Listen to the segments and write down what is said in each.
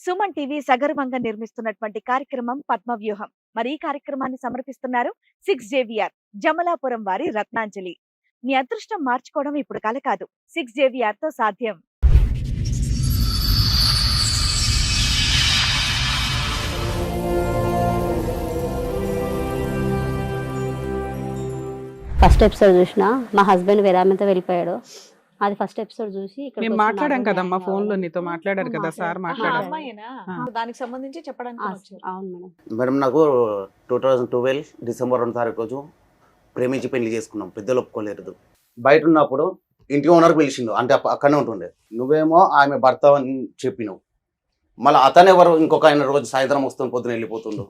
Suman TV సగర్వంగా నిర్మిస్తున్నటువంటి కార్యక్రమం పద్మవ్యూహం. మరి ఈ కార్యక్రమాన్ని సమర్పిస్తున్నారు 6JVR జమలాపురం వారి రత్నాంజలి. మీ అదృష్టం మార్చుకోవడం ఇప్పుడు కల కాదు, 6JVR తో సాధ్యం. ఫస్ట్ ఎపిసోడ్ చూసిన మా హస్బెండ్ వేరే ఆమెతో వెళ్ళిపోయాడు. అది ఫస్ట్ ఎపిసోడ్ చూసి ఇక్కడ మేము మాట్లాడాం కదమ్మా, ఫోన్ లో నీతో మాట్లాడారు కదా సార్, మాట్లాడారు. దానికి సంబంధించి చెప్పడానికి అవును మేడం. మేడం నాకు 2012 డిసెంబర్ 2 తారీఖు రోజు ప్రేమించి పెళ్లి చేసుకున్నాం. పెద్దలు ఒప్పుకోలేదు. బయట ఉన్నప్పుడు ఇంటి ఓనర్ పిలిచిండు, అంటే అక్కడనే ఉంటుండే. నువ్వేమో ఆమె భర్త అని చెప్పినావు. మళ్ళీ అతను ఎవరు ఇంకొక ఆయన రోజు సాయంత్రం వస్తుంది, పొద్దున వెళ్ళిపోతుండు.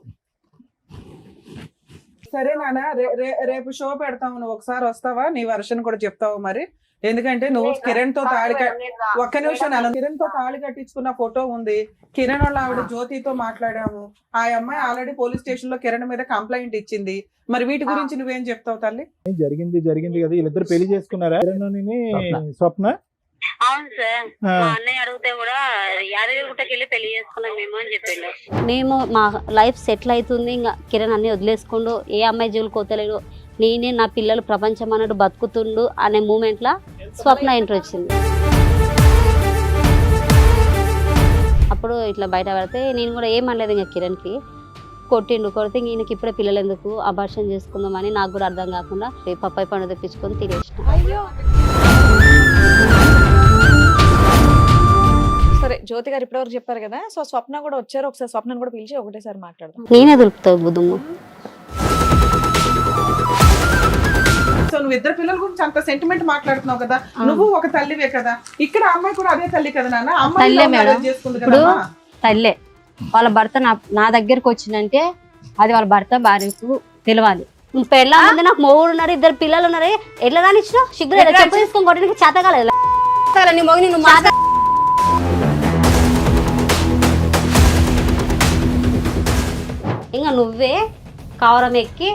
సరే నాన్న, రేపు షో పెడతావు, నువ్వు ఒకసారి వస్తావా? నీ వర్షన్ కూడా చెప్తావు మరి. ఎందుకంటే నువ్వు కిరణ్ తో ఒక్క నిమిషం నాన్న, కిరణ్ తో తాళి కట్టించుకున్న ఫోటో ఉంది. కిరణ్ వాళ్ళ ఆవిడ జ్యోతితో మాట్లాడాము. ఆ అమ్మాయి ఆల్రెడీ పోలీస్ స్టేషన్ లో కిరణ్ మీద కంప్లైంట్ ఇచ్చింది. మరి వీటి గురించి నువ్వేం చెప్తావు తల్లి? జరిగింది కదా, వీళ్ళిద్దరు పెళ్లి చేసుకున్నారా? స్వప్న. అవును సార్, మా అన్నయ్య అడిగితే కూడా యాదగిరిగుట్టకి వెళ్ళి పెళ్లి చేసుకున్నాం మేము అని చెప్పిండు. మేము మా లైఫ్ సెటిల్ అవుతుంది, ఇంకా కిరణ్ అన్ని వదిలేసుకుండు, ఏ అమ్మాయి జోలు కోతలేడు, నేనే నా పిల్లలు ప్రపంచం అన్నట్టు బతుకుతుండు అనే మూమెంట్ లా స్వప్న ఎంట్రీ వచ్చింది. అప్పుడు ఇట్లా బయట పడితే నేను కూడా ఏమనలేదు ఇంకా కిరణ్కి. కొడితే ఈయనకి ఇప్పుడే పిల్లలు ఎందుకు అబార్షన్ చేసుకుందామని నాకు కూడా అర్థం కాకుండా పప్పాయి పండు తెప్పించుకొని తినేసిన. సరే, జ్యోతి గారు ఇప్పటివరకు చెప్పారు కదా, సో స్వప్న కూడా వచ్చారు. ఒకసారి స్వప్నను కూడా పిలిచి ఒకటేసారి మాట్లాడదాం. నేనే దొరుకుతావు బుద్ధుము. సో నువ్వు ఇద్దరు పిల్లల గురించి అంత సెంటిమెంట్ మాట్లాడుతున్నావు కదా, నువ్వు ఒక తల్లివే కదా. ఇక్కడ అమ్మాయి కూడా అదే తల్లి కదా నాన్న, అమ్మాయి చేసుకుంది కదా. తల్లే వాళ్ళ భర్త నా దగ్గరకు వచ్చిందంటే అది వాళ్ళ భర్త భార్యకు తెలియాలి. పెళ్ళ ముందు నాకు మొగుడు ఉన్నారు, ఇద్దరు పిల్లలు ఉన్నారు, ఎట్లా రానిచ్చిన సిగ్గు చెప్పు తీసుకొని కొట్టడానికి చేత కాలేదు. ఇంకా నువ్వే కవరం ఎక్కి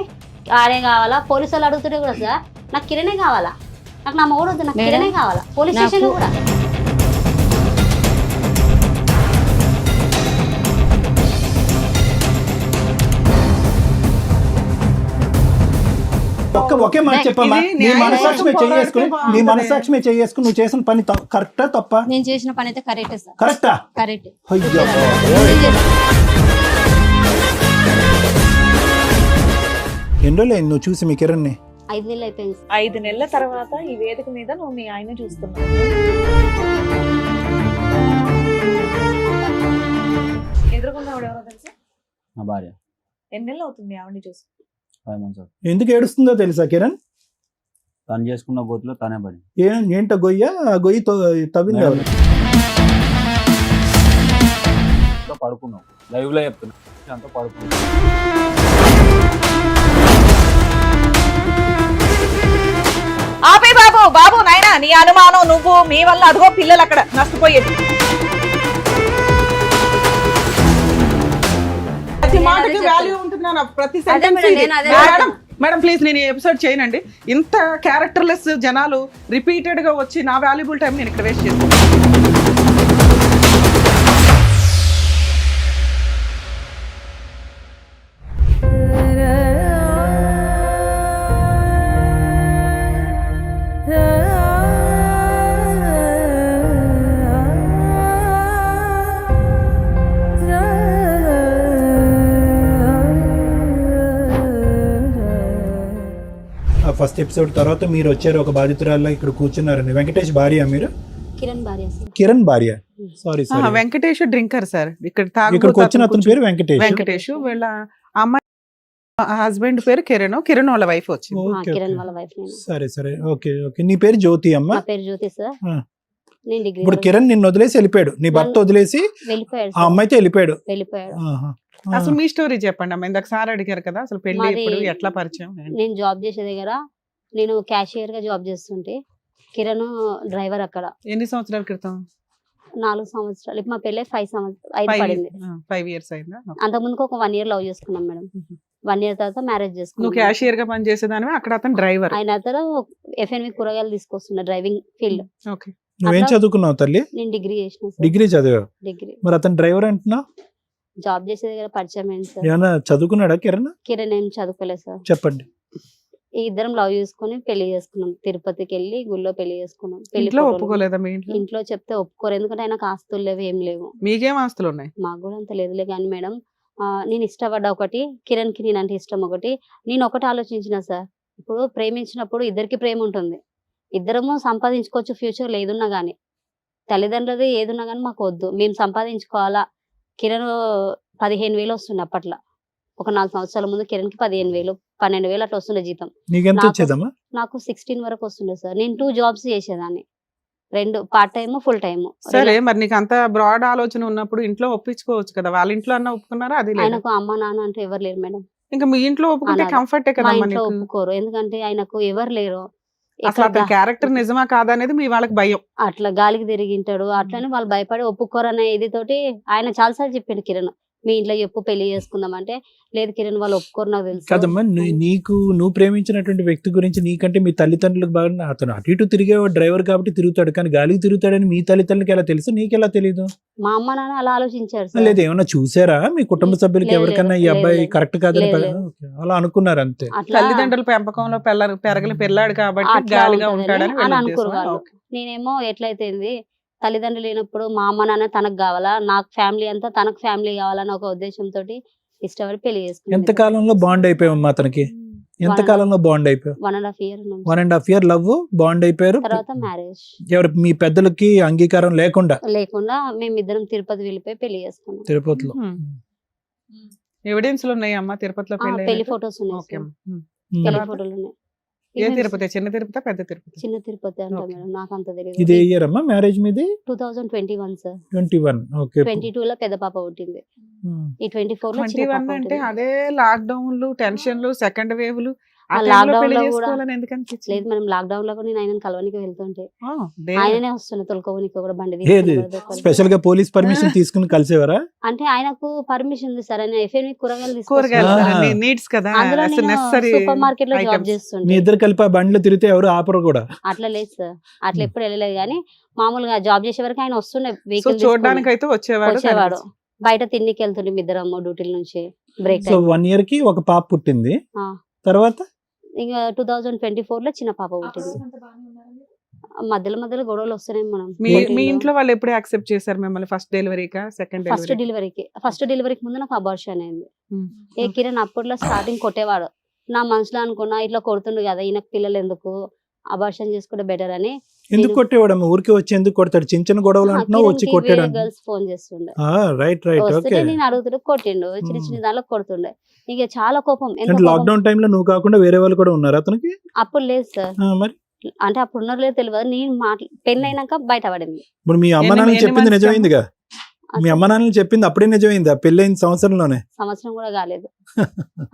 ఆడే కావాలా, పోలీసు వాళ్ళు అడుగుతుంటే కూడా సార్ నాకు కిరణే కావాలా, నాకు నా మొగుడు వద్దు, నాకు కిరణే కావాలా. పోలీస్ స్టేషన్ లో కూడా ఒకే మాట చెప్పమ్మా. నీ మనసాక్షి చేసుకుని నువ్వు చేసిన పని కరెక్టా తప్ప? నేను చేసిన పని అయితే కరెక్ట్ సార్. కరెక్టా? కరెక్ట్. ఎన్ని రోజులు నువ్వు చూసి మీ కిరణ్ని? 5 నెలలు అయిపోయింది. 5 నెలల తర్వాత ఈ వేదిక మీద నువ్వు మీ ఆయన చూస్తున్నావు. ఎదురుకున్న ఆవిడ ఎవరో తెలుసా? నా భార్య. ఎన్ని నెలలు అవుతుంది ఆవిడని చూసి? 5 months. ఎందుకు ఏడుస్తుందో తెలుసా కిరణ్? తను చేసుకున్న గోతులో తనే పడి. ఏంటో గొయ్యి తవ్వింది. పడుకున్నావు, లైవ్ లో చెప్తున్నా, అంతా పడుకున్నావు. ఆపే బాబు నాయనా, నీ అనుమానం నువ్వు, మీ వల్ల అదిగో పిల్లలు అక్కడ నష్టపోయేది. ప్రతి మాటకి వాల్యూ ఉంటున్నాను, ప్రతి సెంటెన్స్. మేడం ప్లీజ్, నేను ఈ ఎపిసోడ్ చేయనండి. ఇంత క్యారెక్టర్లెస్ జనాలు రిపీటెడ్ గా వచ్చి నా వాల్యుబుల్ టైం నేను ఇక్కడ వేస్ట్ చేస్తాను. ఫస్ట్ ఎపిసోడ్ తర్వాత మీరు వచ్చారు, ఒక బాధితురాల్లో ఇక్కడ కూర్చున్నారండి. వెంకటేష్ భార్య మీరు? కిరణ్ భార్య. Sorry, Venkatesh drinker sir. ఇక్కడికి వచ్చిన అతని పేరు వెంకటేష్. వీళ్ళ అమ్మాయి హస్బెండ్ పేరు కిరణ్ వాళ్ళ వైఫ్ వచ్చింది. సరే ఓకే. నీ పేరు జ్యోతి అమ్మ? నా పేరు జ్యోతి సార్. ఇప్పుడు కిరణ్ నిన్ను వదిలేసి వెళ్ళిపోయాడు, నీ భర్త వదిలేసి ఆ అమ్మాయితో వెళ్ళిపోయాడు. అసలు మీ స్టోరీ చెప్పండి అమ్మ. ఇందాక సార్ అడిగారు కదా, అసలు పెళ్లి ఎప్పుడు, ఎట్లా పరిచయం? నేను జాబ్ చేసే దగ్గర నేను క్యాషియర్ గా జాబ్ చేస్తుంటే కిరణ్ డ్రైవర్ అక్కడ. ఎన్ని సంవత్సరాల క్రితం? 4 సంవత్సరాలు. ఇప్పుడు మా పెళ్ళి 5 పడింది. 5 years అయిందా? అంతకుముందు ఒక 1 year లవ్ చేసుకున్నాం మేడం. 1 year తర్వాత మ్యారేజ్ చేసుకున్నాం. నువ్వు క్యాషియర్ గా పని చేసేదానివి, అక్కడ అతను డ్రైవర్. ఆయన అతను FNV కూరగాయలు తీసుకొస్తున్నా, డ్రైవింగ్ ఫీల్డ్. ఓకే. నువ్వేం అట్లా- చదువుకున్నావు తల్లి? నేను డిగ్రీ చేసిన సార్. డిగ్రీ చదివావు. డిగ్రీ మరి అతను డ్రైవర్ అంటున్నావు, జాబ్ చేసే దగ్గర పరిచయం అయింది సార్. ఏమన్నా చదువుకున్నాడా కిరణ్? కిరణ్ ఏం చదువుకోలేదు సార్. చెప్పండి. ఈ ఇద్దరం లవ్ చేసుకుని పెళ్లి చేసుకున్నాం. తిరుపతికి వెళ్ళి గుళ్ళో పెళ్లి చేసుకున్నాం. పెళ్లి ఇంట్లో ఫోటోలు ఒప్పుకోలేదా మీ ఇంట్లో? ఇంట్లో చెప్తే ఒప్పుకోరు, ఎందుకంటే ఆయనకు ఆస్తులు లేవు, ఏం లేవు. మీకేం ఆస్తులు ఉన్నాయి? మాకు కూడా అంత లేదులే కానీ మేడం, నేను ఇష్టపడ్డ ఒకటి, కిరణ్ కి నేనంటే ఇష్టం ఒకటి. నేను ఒకటి ఆలోచించిన సార్, ఇప్పుడు ప్రేమించినప్పుడు ఇద్దరికి ప్రేమ ఉంటుంది, ఇద్దరము సంపాదించుకోవచ్చు ఫ్యూచర్ లో ఏదున్నా కానీ. తల్లిదండ్రులది ఏదున్నా కానీ మాకు వద్దు, మేము సంపాదించుకోవాలా. కిరణ్ 15,000 వస్తుండే అప్పట్లో, ఒక 4 సంవత్సరాల ముందు కిరణ్ కి 15,000 12,000 అట్లా వస్తుండే జీతం. నీకెంత నాకు- వచ్చేదమ్మా? నాకు 16 వరకు వస్తుండే సార్. నేను 2 జాబ్స్ చేసేదాన్ని, 2 పార్ట్ టైమ్ ఫుల్ టైమ్. సరే, మరి నీకు అంత బ్రాడ్ ఆలోచన ఉన్నప్పుడు ఇంట్లో ఒప్పించుకోవచ్చు కదా. వాళ్ళ ఇంట్లో అన్న ఒప్పుకున్నారా? అది లేదు. ఆయనకు అమ్మ నాన్న అంటే ఎవరు లేరు మేడం. ఇంకా మీ ఇంట్లో ఒప్పుకుంటే అనాథ. కంఫర్టే మా కదమ్మా ఇంట్లో నీకు. ఒప్పుకోరు, ఎందుకంటే ఆయనకు ఎవరు లేరు. అసలు ఎక్కడ అతని క్యారెక్టర్ నిజమా కాదా అనేది మీ వాళ్ళకి భయం. అట్లా గాలికి తిరిగింటాడు, అట్లనే వాళ్ళు భయపడి ఒప్పుకోరు అనే ఇది తోటి ఆయన చాలాసార్లు చెప్పిండు కిరణ్, మీ ఇంట్లో చెప్పు పెళ్లి చేసుకుందాం అంటే, లేదు కిరణ్ వాళ్ళు ఒప్పుకోరు నాకు తెలుసు. కాదమ్మా, నువ్వు ప్రేమించినటువంటి వ్యక్తి గురించి నీకంటే మీ తల్లిదండ్రులకు బాగా, అతను అటు ఇటు తిరిగే డ్రైవర్ కాబట్టి తిరుగుతాడు, కానీ గాలికి తిరుగుతాడని మీ తల్లిదండ్రులకి ఎలా తెలుసు, నీకెలా తెలియదు? మా అమ్మ నాన్న అలా ఆలోచించారు సార్. లేదు, ఏమన్నా చూసారా మీ కుటుంబ సభ్యులకి లేదు, ఎవరికన్నా ఈ లేదు, అబ్బాయి లేదు. కరెక్ట్ కాదని లేదు, ఓకే, అలా అనుకున్నారు అంతే. అట్లా తల్లిదండ్రుల పెంపకంలో పెరగని పిల్లాడు కాబట్టి అట్లా గాలిగా ఉంటదని ఉంటాడని అని వీళ్ళ అనుకోరు ఉద్దేశమా? వాళ్ళు. ఓకే. నేనేమో ఎట్లయితేంది, తల్లిదండ్రులు లేనప్పుడు మా అమ్మ నాన్న తనకు కావాలా, నాకు ఫ్యామిలీ అంతా తనకు ఫ్యామిలీ కావాలని ఒక ఉద్దేశంతో ఇష్టపడి పెళ్లి ఎంత చేసుకున్నాం. కాలంలో బాండ్ అయిపోయావమ్మా అతనికి? ఎంత కాలంలో బాండ్ అయిపోయావు? 1.5 year ఉన్నాం. 1.5 year లవ్, బాండ్ అయిపోయారు. తర్వాత మ్యారేజ్ ఎవరు మీ పెద్దలకి అంగీకారం లేకుండా లేకుండా మేమిద్దరం తిరుపతి వెళ్ళిపోయి పెళ్లి చేసుకున్నాం. తిరుపతిలో? ఎవిడెన్స్లు ఉన్నాయమ్మా తిరుపతిలో పెళ్లి పెళ్లి? ఫొటోస్ ఉన్నాయి ఓకే. సార్. ఉమ్. పెళ్లి తర్వాత? ఫోటోలు ఉన్నాయి. ఏ ఇవి తిరుపతి? చిన్న తిరుపతి, పెద్ద తిరుపతి? చిన్న తిరుపతి అంట ఓకే. మేడం, నాకు అంత ఇది తెలియదు. ఇయర్ అమ్మా మ్యారేజ్ మీది? 2021 సార్. 21. ఓకే. 22 లో పెద్ద పాప పుట్టింది, ఈ 24 లో చిన్న 21 పాప అంటే పుట్టింది. అదే లాక్డౌన్లు, టెన్షన్లు, సెకండ్ వేవ్లు, ఆ ఆ టైంలో లాక్డౌన్ పెళ్లి లో కూడా చేసుకోవాలని ఎందుకు అనిపించింది? లేదు మేడం, లాక్డౌన్ లో కూడా నేను ఆయనను కలవనికి వెళ్తుంటే ఆ, దేవుడు. ఆయననే వస్తున్నా తొలకోవనికి కూడా బండి ఏది తీసుకుని కూడా దొరకలేదు. స్పెషల్ గా పోలీస్ పర్మిషన్ తీసుకుని కలిసేవారా? అంటే ఆయనకు పర్మిషన్ ఉంది సార్, ఆయన ఎఫ్ఎం కూరగాయలు కూరగాయలు తీసుకొస్తున్నారు. నీడ్స్ కదా, అందులో నేను నెసరీ సూపర్ మార్కెట్ లో జాబ్ items. మీ చేస్తుంటే. ఇద్దరు కలిపి ఆ బండ్లు తిరిగితే ఎవరు ఆపరు కూడా. అట్లా లేదు సార్, అట్లా ఎప్పుడు వెళ్ళలేదు కానీ మామూలుగా జాబ్ చేసే వరకు ఆయన వస్తుండే సో వెహికల్ చూడడానికి అయితే వచ్చేవాడు. వచ్చేవాడు. బయట తిండికి వెళ్తుండే ఇద్దరం డ్యూటీల నుంచి బ్రేక్ సో 1 year కి ఒక పాప పుట్టింది. తర్వాత ఇంకా 2024 లో చిన్న పాప పుట్టింది. మధ్యలో మధ్యలో గొడవలు వస్తున్నాయి మనం. మీ ఇంట్లో వాళ్ళు ఎప్పుడు యాక్సెప్ట్ చేశారు మిమ్మల్ని? ఫస్ట్ డెలివరీకా, సెకండ్ ఫస్ట్ డెలివరీ? డెలివరీకి ముందు నాకు అబార్షన్ అయింది. ఉమ్. ఏ కిరణ్ అప్పట్లో స్టార్టింగ్ కొట్టేవాడు, నా మనసులో అనుకున్నా ఇట్లా కొడుతుండు కదా ఈయనకు పిల్లలు ఎందుకు, అబార్షన్ చేసుకుంటే బెటర్ అని. ఎందుకు కొట్టేవాడమ్మా? ఊరికి వచ్చి ఎందుకు కొడతాడు? చిన్న చిన్న గొడవలు అంటున్నావు, వచ్చి కొట్టాడు. గర్ల్స్ ఫోన్ చేస్తుండే, రైట్ రైట్ వస్తే ఓకే. నేను అడుగుతుండే, కొట్టిండు. చిన్న చిన్న దానిలో కొడుతుండే. ఇక చాలా కోపం. ఎంత అంటే కోపం. లాక్డౌన్ టైంలో నువ్వు కాకుండా వేరే వాళ్ళు కూడా ఉన్నారు అతనికి? అప్పుడు లేదు సార్, మరి అంటే అప్పుడు ఉన్నారు లేదు తెలియదు. నేను పెళ్ళి అయినాక బయట పడింది. ఇప్పుడు మీ అమ్మ నాన్న చెప్పింది నిజమైందిగా? మీ అమ్మ నాన్నలు చెప్పింది అప్పుడే నిజమైంది? ఆ పెళ్ళైన సంవత్సరంలోనే? సంవత్సరం కూడా కాలేదు,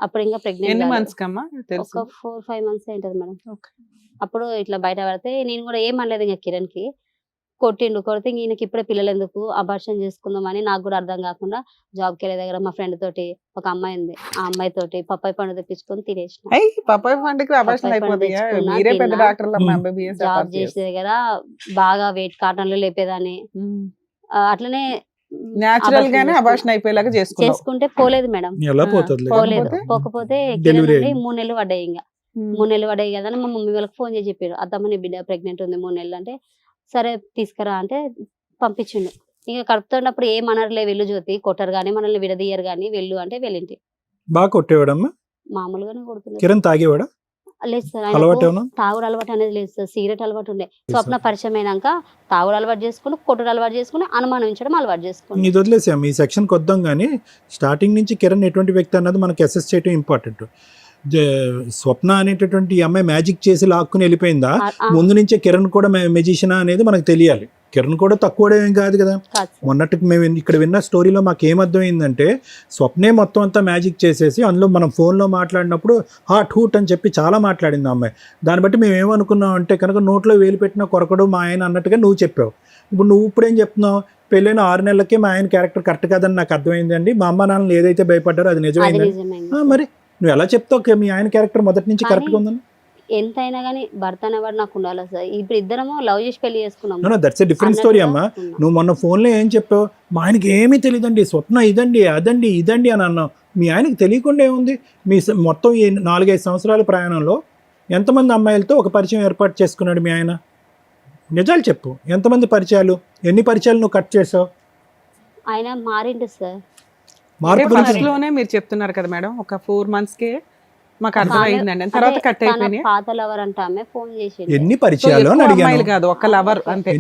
అప్పుడు ఇంకా ఎన్ని ప్రెగ్నెంట్. మంత్స్ కమ్మా తెలుసు? ఒక 4-5 months ఏంటది మేడం. ఓకే. అప్పుడు ఇట్లా బయట పడితే నేను కూడా ఏమనలేదు ఇంకా కిరణ్ కి. కొట్టిండు, కొడితే ఈయనకి ఇప్పుడే పిల్లలు ఎందుకు, అబార్షన్ చేసుకుందాం అని నాకు కూడా అర్థం కాకుండా జాబ్కి వెళ్ళే దగ్గర మా ఫ్రెండ్ తోటి ఒక అమ్మాయి ఉంది, ఆ అమ్మాయి తోటి పప్పాయి పండు తెప్పించుకొని తినేసిన. అయ్యి పప్పాయి పండుగ అబార్షన్ పప్పాయి పండు అయిపోతుందా? తెచ్చుకున్నా, మీరే పెద్ద తిన్నా. డాక్టర్లు అమ్మా, MBBS జాబ్ చేసే దగ్గర బాగా వెయిట్ కాటన్లు లేపేదాన్ని. అట్లనే న్యాచురల్ గానే చేసుకున్నా. అబార్షన్ అయిపోయేలాగా చేసుకున్నావు. చేసుకుంటే పోలేదు మేడం, ఎలా పోతుంది? పోలేదు. పోకపోతే? పోకపోతే Delivery కిరణ్ 3 నెలలు పడ్డాయి. ఇంకా 3 నెలలు పడ్డాయి కదా అని మా మమ్మీ వాళ్ళకి ఫోన్ చేసి చెప్పారు, అత్తమ్మ నీ బిడ్డ ప్రెగ్నెంట్ ఉంది 3 నెలలు అంటే, సరే తీసుకురా అంటే పంపించిండు. ఇంకా కడుపుతున్నప్పుడు ఏమనర్లే, వెళ్ళు జ్యోతి, కొట్టరు కానీ మనల్ని విడదీయరు కానీ వెళ్ళు అంటే వెళ్ళింటి. బాగా కొట్టేవాడమ్మా? మామూలుగానే కొడుతున్నారు. కిరణ్ తాగేవాడా? లేదు సార్, అలవాటు ఆయనకు ఏమన్నా? తాగుడు అలవాటు అనేది లేదు సార్, సిగరెట్ అలవాటు ఉండే. స్వప్న పరిచయం అయినాక తాగుడు అలవాటు చేసుకుని, కొట్టుడు అలవాటు చేసుకుని, అనుమానించడం అలవాటు చేసుకుని. ఇది వదిలేసాం, ఈ సెక్షన్ కొద్దాం. కానీ స్టార్టింగ్ నుంచి కిరణ్ ఎటువంటి వ్యక్తి అన్నది మనకి అసెస్ చేయడం ఇంపార్టెంట్. స్వప్న అనేటటువంటి ఈ అమ్మాయి మ్యాజిక్ చేసి లాక్కుని వెళ్ళిపోయిందా? ముందు నుంచే కిరణ్ కూడా మెజిషియనా అనేది మనకు తెలియాలి. కిరణ్ కూడా తక్కువ ఏం కాదు కదా. కాదు సార్. మొన్నటికి మేము ఇక్కడ విన్న స్టోరీలో మాకు ఏమర్థమైందంటే, స్వప్నే మొత్తం అంతా మ్యాజిక్ చేసేసి అందులో మనం ఫోన్లో మాట్లాడినప్పుడు హాట్ హూట్ అని చెప్పి చాలా మాట్లాడింది ఆ అమ్మాయి. దాన్ని బట్టి మేము ఏమనుకున్నాం అంటే, కనుక నోట్లో వేలు పెట్టిన కొరకడు మా ఆయన అన్నట్టుగా నువ్వు చెప్పావు. ఇప్పుడు నువ్వు ఇప్పుడేం చెప్తున్నావు? పెళ్ళైన 6 నెలలకే మా ఆయన క్యారెక్టర్ కరెక్ట్ కాదని నాకు అర్థమైంది అండి, మా అమ్మ నాన్నలు ఏదైతే భయపడ్డారో అది అది నిజమైంది. నిజమైంది. మరి నువ్వు ఎలా చెప్తావు మీ ఆయన క్యారెక్టర్ మొదటి నుంచి కానీ కరెక్ట్గా ఉందని? ఎంతైనా కానీ భర్త అనేవాడు నాకు ఉండాలి సార్. ఇప్పుడు ఇద్దరము లవ్ చేసి పెళ్లి చేసుకున్నాం. దట్స్ ఎ డిఫరెంట్ స్టోరీ అమ్మా. నువ్వు మొన్న ఫోన్లో ఏం చెప్పావు, మా ఆయనకి ఏమీ తెలియదండి, స్వప్న ఇదండి అదండి ఇదండి అని అన్నావు. మీ ఆయనకి తెలియకుండా ఏముంది? మీ మొత్తం ఈ 4-5 సంవత్సరాల ప్రయాణంలో ఎంతమంది అమ్మాయిలతో ఒక పరిచయం ఏర్పాటు చేసుకున్నాడు మీ ఆయన? నిజాలు చెప్పు, ఎంతమంది పరిచయాలు, ఎన్ని పరిచయాలు నువ్వు కట్ చేసావు? ఆయన మారిండు సార్. మార్పు ఫస్ట్ గురించి లోనే మీరు చెప్తున్నారు కదా మేడం, ఒక 4 months కే మాకు అర్థమైందండి, తర్వాత కట్ తన అయిపోయినాయి. పాత లవర్ అంటే ఆమె ఫోన్ చేసిండు. ఎన్ని సో పరిచయాలు ఎక్కువ అని అమ్మాయిలు అడిగాను. కాదు, ఒక లవర్ అంతే.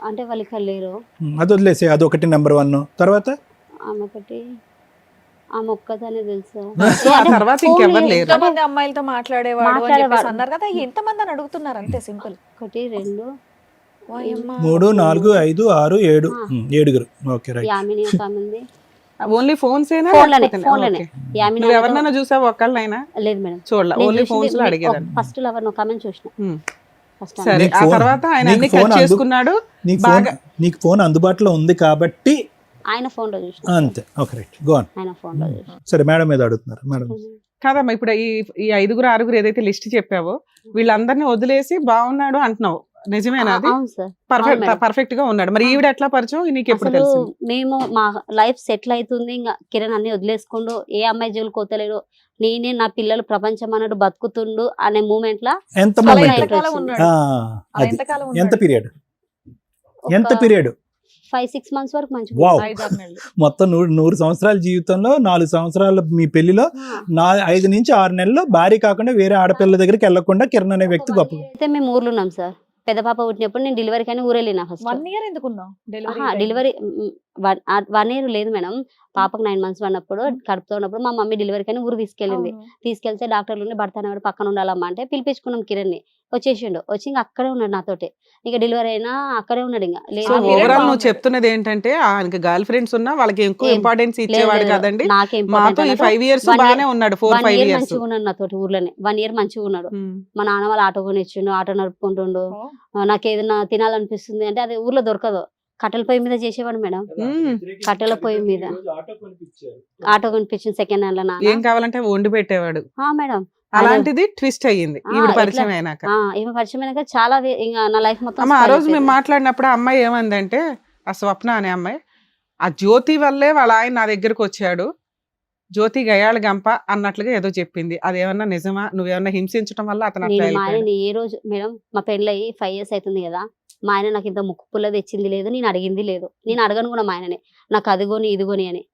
అంటే వాళ్ళు ఇక్కడ లేరు. అది వదిలేసే, అదొకటి నెంబర్ 1. తర్వాత ఆమె ఒకటి, ఆమె ఒక్కదానే తెలుసా. సో ఆ తర్వాత ఇంకెవరు లేరు. ఎంతమంది అమ్మాయిలతో మాట్లాడేవాడు అని చెప్పేసి మాట్లాడేవాడు. అన్నారు కదా, ఎంతమంది అని అడుగుతున్నారు అంతే, సింపుల్. 1 2 వాయమ్మా. 3 4 5 6 7 7. Okay right. యామిని ఒక ఆమె ఉంది. ఓన్లీ ఫోన్స్ ఏనా? ఫోన్లోనే లేకపోతే- ఫోన్లోనే ఓకే. యామిని నువ్వు ఎవరినైనా చూసావు ఒక్కళ్ళైనా? లేదు మేడం. చూడలే, ఓన్లీ ఫోన్స్ లో అడిగేదాన్ని. ఫస్ట్ లవర్ ఒక ఆమె చూసిన. ఫస్ట్ సరే, నీకు ఆ ఫోన్- తర్వాత ఆయన నీకు అన్ని ఫోన్ కట్ చేసుకున్నాడు. బాగా నీకు ఫోన్ అందుబాటులో ఉంది కాబట్టి ఆయన ఫోన్ లో చూసిన. అంతే. Okay right, go on. ఆయన ఫోన్ లో చూసిన. సరే, మేడం మీద అడుగుతున్నారు. మేడం కాదమ్మా, ఇప్పుడు ఈ 5-6 ఏదైతే లిస్ట్ చెప్పావో వీళ్ళందరినీ వదిలేసి బాగున్నాడు అంటున్నావు, నిజమేనా? అది అవును సార్. Perfect madam. పర్ఫెక్ట్ గా ఉన్నాడు. మరి ఈవిడ ఎట్లా పరిచయం నీకు ఎప్పుడు అసలు తెలుసు? మేము మా లైఫ్ సెటిల్ అవుతుంది, ఇంకా కిరణ్ అన్ని వదిలేసుకుండు, ఏ అమ్మాయి జోలికి పోతలేడు, నేనే నా పిల్లలు ప్రపంచం అన్నట్టు బతుకుతుండు అనే మూమెంట్ లా ఎంత అలా మూమెంట్? ఎంతకాలం ఉన్నాడు? అది ఎంతకాలం ఎంత ఉన్నాడు? పీరియడ్? ఎంత పీరియడ్? 5-6 months వరకు మంచిగా వావ్. 5-6 నెలలు. మొత్తం 100 సంవత్సరాల జీవితంలో 4 సంవత్సరాలు మీ పెళ్లిలో 5 నుంచి 6 నెలల్లో భార్య కాకుండా వేరే ఆడపిల్ల దగ్గరికి వెళ్లకుండా కిరణ్ అనే వ్యక్తి గొప్ప. అయితే మేము ఊర్లో ఉన్నాం సార్. పెద్ద పాప పుట్టినప్పుడు నేను డెలివరీ కానీ ఊరెళ్ళినా ఫస్ట్. 1 year ఎందుకున్నావు డెలివరీ 1 year లేదు మేడం. పాపకు 9 months ఉన్నప్పుడు కడుపుతో ఉన్నప్పుడు మా మమ్మీ డెలివరీ కానీ ఊరు తీసుకెళ్ళింది. తీసుకెళ్తే డాక్టర్లు భర్త అనేవాడు పక్కన ఉండాలమ్మా అంటే పిలిపించుకున్నాం కిరణ్ ని. వచ్చేసిండు, వచ్చి ఇంకా అక్కడే ఉన్నాడు నాతోటి. ఇంకా డెలివరీ అయినా అక్కడే ఉన్నాడు. ఇంకా సో లేదు ఓవరాల్ నువ్వు చెప్తున్నది ఏంటంటే ఆయనకి గర్ల్ ఫ్రెండ్స్ ఉన్నా వాళ్ళకి ఎక్కువ ఏం- ఇంపార్టెన్స్ ఇచ్చేవాడు కదండి. నాకే మాతో ఈ 5 years బాగానే ఉన్నాడు. 4-5 years మంచిగా ఉన్నాడు నాతోటి ఊర్లోనే. 1 year మంచిగా ఉన్నాడు. మా నాన్న వాళ్ళు ఆటో కొనిచ్చిండు, ఆటో నడుపుకుంటుండు. నాకు ఏదైనా తినాలనిపిస్తుంది అంటే అది ఊర్లో దొరకదు, కట్టెల పొయ్యి మీద చేసేవాడు మేడం. కట్టెల పొయ్యి మీద ఆటో కొనిపించింది సెకండ్ హ్యాండ్ లో నాన్న. ఏం కావాలంటే అవి వండి పెట్టేవాడు. మేడం అలాంటిది ట్విస్ట్ అయ్యింది ఈవిడ పరిచయం అయినాక. ఈమె పరిచయం అయినాక చాలా ఇంకా నా లైఫ్ మొత్తం అమ్మ, ఆ spoil రోజు మేము అయిపోయింది. మాట్లాడినప్పుడు ఆ అమ్మాయి ఏమందంటే, ఆ స్వప్న అనే అమ్మాయి, ఆ జ్యోతి వల్లే వాళ్ళ ఆయన నా దగ్గరకు వచ్చాడు, జ్యోతి గయాళ గంప అన్నట్లుగా ఏదో చెప్పింది. అదేమన్నా నిజమా? నువ్వేమన్నా హింసించడం వల్ల అతను అట్లా నేను మా వెళ్ళిపోయాడా? ఆయనని ఏ రోజు మేడం, మా పెళ్ళయి 5 years అవుతుంది కదా, మా ఆయన నాకు ఇంత ముక్కు పుల్ల తెచ్చింది లేదు, నేను అడిగింది లేదు, నేను అడగను కూడా మా ఆయనని నాకు అదిగోని ఇదిగోని అని.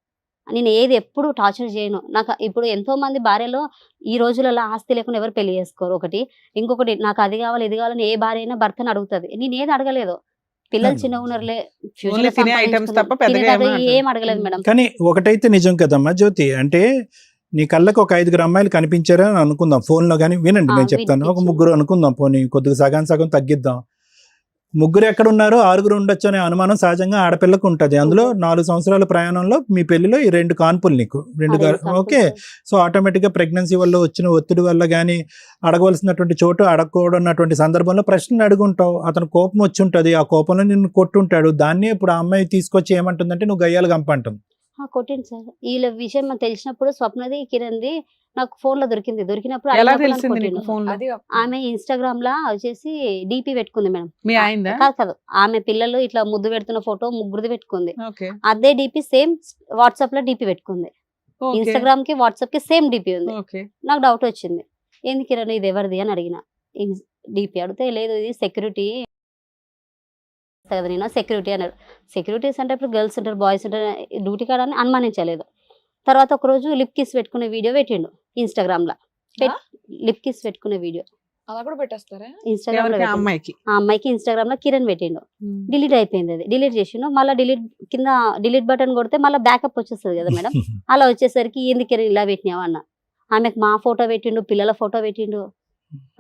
నేను ఏది ఎప్పుడు టార్చర్ చేయను. నాకు ఇప్పుడు ఎంతో మంది భార్యలో ఈ రోజులలో ఆస్తి లేకుండా ఎవరు పెళ్లి చేసుకోరు. ఒకటి, ఇంకొకటి నాకు అది కావాలి ఇది కావాలని ఏ భార్య అయినా భర్తను అడుగుతుంది. నేను ఏది అడగలేదు. పిల్లలు చిన్నగా ఉన్నారులే, future Only లో తినే items సంపాదించుకుందాం. తప్ప పెద్దగా తినేటప్పుడు ఏమీ అడగలేదు. ఏం అడగలేదు మేడం. కానీ ఒకటైతే నిజం కదమ్మా జ్యోతి, అంటే నీ కళ్ళకు ఒక 5 అమ్మాయిలు కనిపించారని అనుకుందాం ఫోన్లో. కానీ వినండి, నేను చెప్తాను. ఒక వినిపించింది. 3 అనుకుందాం, పోనీ కొద్దిగా సగం తగ్గిద్దాం. 3 ఎక్కడ ఉన్నారో 6 ఉండొచ్చు అనే అనుమానం సహజంగా ఆడపిల్లకు ఉంటుంది. అందులో 4 సంవత్సరాల ప్రయాణంలో మీ పెళ్లిలో ఈ 2 కాన్పులు నీకు 2 అదే కాన్పులు ఓకే. సార్. సో ఆటోమేటిక్గా ప్రెగ్నెన్సీ వల్ల వచ్చిన ఒత్తిడి వల్ల కానీ అడగవలసినటువంటి చోటు అడగకూడనటువంటి సందర్భంలో ప్రశ్నలు అడుగుంటావు. అతను కోపం వచ్చి ఉంటుంది, ఆ కోపంలో నిన్ను కొట్టుంటాడు. దాన్ని ఇప్పుడు ఆ అమ్మాయి తీసుకొచ్చి ఏమంటుందంటే నువ్వు గయ్యాలు గంప అంటుంది. కొట్టింది సార్. వీళ్ళ విషయం మనకు తెలిసినప్పుడు స్వప్నది కిరణ్ది నాకు ఫోన్ లో దొరికినప్పుడు ఎలా అడిగినప్పుడు నన్ను తెలిసింది నీకు కొట్టిండు. ఫోన్ లో? అది ఆమె ఇన్స్టాగ్రామ్ లా వచ్చేసి డిపి పెట్టుకుంది మేడం. మీ ఆయిందా? కాదు ఆమె పిల్లలు ఇట్లా ముద్దు పెడుతున్న ఫోటో ముగ్గురిది పెట్టుకుంది. ఓకే, అదే డిపి సేమ్ వాట్సాప్ లో డిపి పెట్టుకుంది. ఓకే, ఇన్స్టాగ్రామ్ కి వాట్సాప్ కి సేమ్ డిపి ఉంది. ఓకే. నాకు డౌట్ వచ్చింది, ఏంది కిరణ్ ఇది ఎవరిది అని అడిగిన. డిపి అడిగితే లేదు ఇది సెక్యూరిటీ కదా, నేను సెక్యూరిటీ అన్నాడు. సెక్యూరిటీస్ అంటే ఇప్పుడు గర్ల్స్ ఉంటారు, బాయ్స్ ఉంటారు, డ్యూటీ కాడ అని అనుమానించలేదు. తర్వాత ఒకరోజు లిప్ కిస్ పెట్టుకునే వీడియో పెట్టిండు ఇన్స్టాగ్రామ్ లో. లిప్ కిస్ పెట్టుకునే వీడియో అలా కూడా పెట్టేస్తారా? ఇన్స్టాగ్రామ్ లో ఎవరికి? ఆ పెట్టిండు. అమ్మాయికి. ఆ అమ్మాయికి ఇన్స్టాగ్రామ్ లో కిరణ్ పెట్టిండు. డిలీట్ అయిపోయింది. అది డిలీట్ చేసిండు. మళ్ళీ డిలీట్ కింద డిలీట్ బటన్ కొడితే మళ్ళీ బ్యాకప్ వచ్చేస్తుంది కదా మేడం. అలా వచ్చేసరికి ఏంది కిరణ్ ఇలా పెట్టినావు అన్న. ఆమెకు మా ఫోటో పెట్టిండు, పిల్లల ఫోటో పెట్టిండు,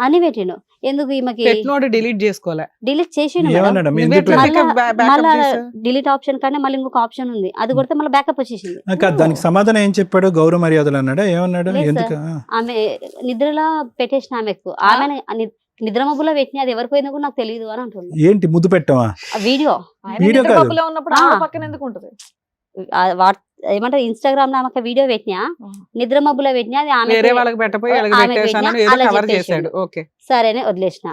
అన్ని పెట్టిండు. ఎందుకు ఈమెకి పెట్టినోడు డిలీట్ చేసుకోలే. డిలీట్ చేసిండు మేడం. ఏమన్నాడు? నువ్వు ఎందుకు ఎట్లా పెట్టావు? backup మళ్ళా చేసావు? డిలీట్ ఆప్షన్ కానీ మళ్ళీ ఇంకొక ఆప్షన్ ఉంది, అది కొడితే మళ్ళీ బ్యాకప్ వచ్చేసింది. కాదు, దానికి సమాధానం ఏం చెప్పాడు? గౌరవ మర్యాదలు అన్నాడా? ఏమన్నాడు? లేదు ఎందుకు? సార్. ఆమె నిద్రలో పెట్టేసిన ఆమెకు, ఆమె నిద్ర మబ్బులో పెట్టిన అది ఎవరికి పోయిందో కూడా నాకు తెలియదు అని అంటుంది. ఏంటి ముద్దు పెట్టావా? ఆ వీడియో ఆయన వీడియో నిద్ర కాదు. మబ్బులో ఉన్నప్పుడు ఆ. ఆవిడ పక్కన ఎందుకు ఉంటది? ఏమంటారు ఇన్స్టాగ్రామ్ లో ఆమె వీడియో పెట్టినా, నిద్ర మబ్బులో పెట్టినా, అది ఆమె వేరే వాళ్ళకి పెట్టపోయి వాళ్ళకి ఆమె పెట్టేసానని పెట్టినా, ఏదో అలా కవర్ చెప్పేసిండు. చేశాడు. ఓకే. సరే అని వదిలేసిన.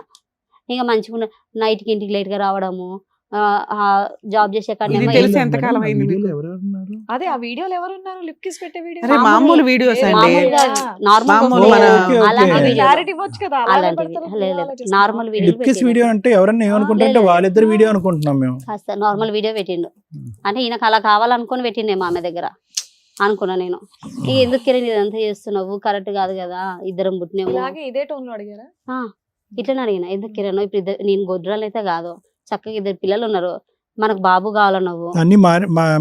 ఇంకా మంచిగా నైట్ కి ఇంటికి లేట్ గా రావడము, జాబ్ చేసే ఇది కాడనేమో తెలిసి ఎంతకాలం అయింది మీకు? అదే ఆ వీడియోలో ఎవరున్నారు లిప్ కిస్ పెట్టే వీడియో అరే మామూలు వీడియోస్ అండి. మామూలుగా నార్మల్ మామూలు మన- అలాంటి ఓకే. వీడియో క్లారిటీ ఇవ్వచ్చు కదా అలానే అలాంటివి పెడతారు, లేదు అలా లేదు చేస్తారు. నార్మల్ లిప్ కిస్ వీడియో అంటే ఎవరన్నా ఏమనుకుంటారంటే లేదు. వాళ్ళిద్దరు వీడియో అనుకుంటున్నాం మేము. కాస్త నార్మల్ వీడియో పెట్టిండు. అంటే ఈయనకు అలా కావాలనుకుని పెట్టిండేమో ఆమె దగ్గర అనుకున్నా నేను. ఇక ఎందుకు కిరణ్ ఇదంతా చేస్తున్నావు, కరెక్ట్ కాదు కదా, ఇద్దరం పుట్టినేమో ఇలాగే ఇదే టోన్ లో అడిగారా? ఇట్లనే అడిగిన. ఎందుకు కిరణ్ ఇప్పుడు నేను గొడ్రాలు అయితే కాదు, చక్కగా 2 పిల్లలు ఉన్నారు, మనకు బాబు కావాల నువ్వు. అన్ని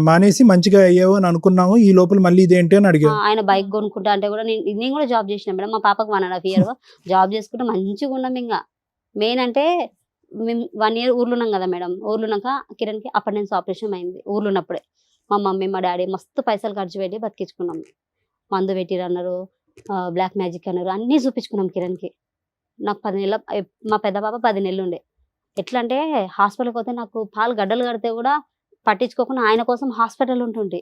మానేసి మంచిగా అయ్యావు అని అనుకున్నాము, ఈ లోపల మళ్ళీ ఇదేంటి అని అడిగాను. ఆయన బైక్ కొనుక్కుంటా అంటే కూడా నేను కూడా జాబ్ చేసిన మేడం. మా పాపకు 1.5 year జాబ్ చేసుకుంటే మంచిగా ఉన్నాం. ఇంకా మెయిన్ అంటే మేము 1 year ఊర్లో ఉన్నాం కదా మేడం. ఊర్లో ఉన్నాక కిరణ్కి అపెండిక్స్ ఆపరేషన్ అయింది. ఊర్లో ఉన్నప్పుడే మా మమ్మీ మా డాడీ మస్తు పైసలు ఖర్చు పెట్టి బతికించుకున్నాం. మందు పెట్టిరు అన్నారు, బ్లాక్ మ్యాజిక్ అన్నారు, అన్నీ చూపించుకున్నాం కిరణ్కి. నాకు 10 నెలల మా పెద్ద పాప 10 నెలలు ఉండే. ఎట్లా అంటే హాస్పిటల్కి పోతే నాకు పాలు గడ్డలు కడితే కూడా పట్టించుకోకుండా ఆయన కోసం హాస్పిటల్ ఉంటుండే.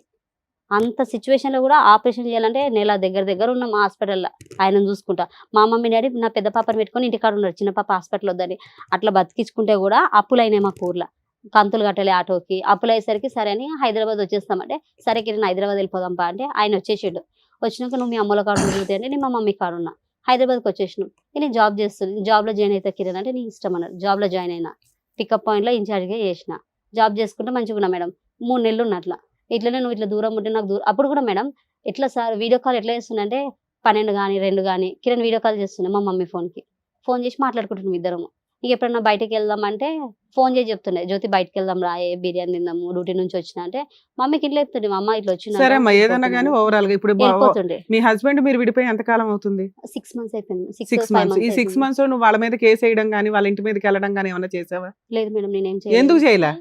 అంత సిచ్యువేషన్లో కూడా ఆపరేషన్ చేయాలంటే నెల దగ్గర ఉన్నాం హాస్పిటల్లో ఆయనను చూసుకుంటా. మా మమ్మీ డాడీ నా పెద్ద పాపని పెట్టుకొని ఇంటికాడ ఉన్నారు, చిన్న పాప హాస్పిటల్ వద్దని. అట్లా బతికించుకుంటే కూడా అప్పులైనాయి మాకు ఊర్లో. కంతులు కట్టాలి ఆటోకి, అప్పులు అయ్యేసరికి సరే అని హైదరాబాద్ వచ్చేస్తామంటే, సరే కిరణ్ హైదరాబాద్ వెళ్ళిపోదాంపా అంటే ఆయన వచ్చేసిండు. వచ్చినాక నువ్వు మీ అమ్మల కాడు తిరుగుతాయి అంటే నేను మా మమ్మీ కాడు ఉన్నా. హైదరాబాద్కి వచ్చేసినాం. నేను జాబ్ చేస్తుంది, జాబ్లో జాయిన్ అవుతా కిరణ్ అంటే నీ ఇష్టం అన్నారు. జాబ్లో జాయిన్ అయినా, పికప్ పాయింట్లో ఇన్ఛార్జ్గా చేసిన. జాబ్ చేసుకుంటే మంచిగా ఉన్నా మేడం. 3 నెలలు ఉన్న అట్లా. ఇట్లనే నువ్వు ఇట్లా దూరం ఉంటే నాకు దూరం. అప్పుడు కూడా మేడం ఎట్లా సార్ వీడియో కాల్ ఎట్లా చేస్తున్నా అంటే 12 కానీ 2 కానీ కిరణ్ వీడియో కాల్ చేస్తున్నా మా మమ్మీ ఫోన్ చేసి మాట్లాడుకుంటున్నాం ఇద్దరము. ఇక ఎప్పుడన్నా బయటకు వెళ్దామంటే ఫోన్ చేసి చెప్తుండే, జ్యోతి బయటకు వెళ్దాం రాయే, బిర్యానీ తిందాము, డ్యూటీ నుంచి వచ్చిన అంటే మమ్మీకి ఇంట్లో చెప్తుండే, మా అమ్మ ఇట్లా వచ్చింది. సరే అమ్మా, ఏదన్నా కానీ ఓవరాల్ గా ఇప్పుడు వెళ్ళిపోతుండే. మీ హస్బెండ్ మీరు విడిపోయి ఎంత కాలం అవుతుంది? 6 months అయిపోయింది. 6 months. ఈ 6 months లో నువ్వు వాళ్ళ మీద కేసు వేయడం కానీ వాళ్ళ ఇంటి మీదకి వెళ్ళడం కానీ ఏమన్నా చేసావా? లేదు మేడం, నేనేం ఎందుకు చేయలే?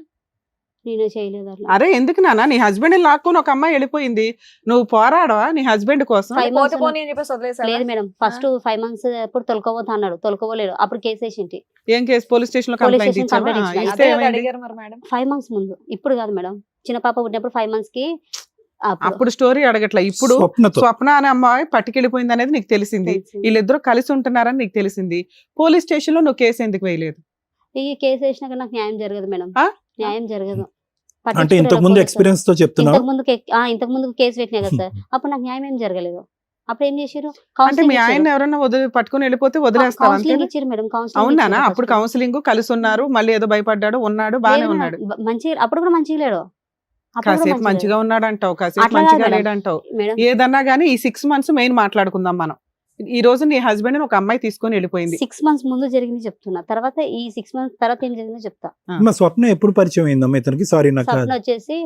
నేనే చేయలేదు అట్లా. అరే ఎందుకు నాన్న, నీ హస్బెండ్ లాక్కొని ఒక అమ్మాయి వెళ్ళిపోయింది, నువ్వు పోరాడవా నీ హస్బెండ్ కోసం? 5 months పోతే పోనీ అని చెప్పేసి వదిలేసారా? లేదు మేడం, ఫస్ట్ 5 months అప్పుడు తొలకపోతా అన్నాడు, తొలకపోలేడు. అప్పుడు కేసు వేసింటి. ఏం కేసు? పోలీస్ స్టేషన్ లో Police కంప్లైంట్ station ఇచ్చావా? complaint ఇచ్చిన. ఇస్తే అదే కదా ఏమైంది? అడిగారు మరి మేడం. 5 months ముందు, ఇప్పుడు కాదు మేడం. చిన్న పాప పుట్టినప్పుడు 5 months కి అప్పుడు స్టోరీ అడగట్లా. ఇప్పుడు స్వప్నతో స్వప్న అనే అమ్మాయి పట్టుకెళ్ళిపోయింది అనేది నీకు తెలిసింది, వీళ్ళిద్దరూ కలిసి ఉంటున్నారని నీకు తెలిసింది. పోలీస్ స్టేషన్ లో నువ్వు కేసు ఎందుకు వేయలేదు? ఈ కేసు వేసినాక నాకు న్యాయం జరగదు మేడం. ఆ? న్యాయం జరగదు. అంటే ఇంతకు ముందు ఎక్స్పీరియన్స్ తో చెప్తున్నావు. ఇంతకు ముందు కేసు పెట్టినా కదా సార్, అప్పుడు నాకు న్యాయం ఏం జరగలేదు. అప్పుడు ఏం చేశారు, అంటే మీ ఆయన ఎవరన్నా పట్టుకుని వెళ్ళిపోతే వదిలేస్తావా? కౌన్సిలింగ్ ఇచ్చారు మేడం. అవునా? అప్పుడు కౌన్సిలింగ్ కలిసి ఉన్నారు, మళ్ళీ ఏదో భయపడ్డాడు, ఉన్నాడు, బానే ఉన్నాడు. మంచిగా అప్పుడు కూడా మంచిగా లేడు. కాసేపు మంచిగా ఉన్నాడు అంటావు, కాసేపు మంచిగా లేడంటావు. ఏదన్నా గానీ ఈ 6 months మెయిన్ మాట్లాడుకుందాం మనం. ఈ రోజు నీ హస్బెండ్ ఒక అమ్మాయి తీసుకొని వెళ్ళిపోయింది. 6 months ముందు జరిగింది చెప్తున్నా, తర్వాత ఈ 6 months తర్వాత ఏం జరిగిందో చెప్తా. మా స్వప్న ఎప్పుడు పరిచయం అయిందమ్మా ఇతనికి? సారీ నాకు స్వప్న వచ్చేసి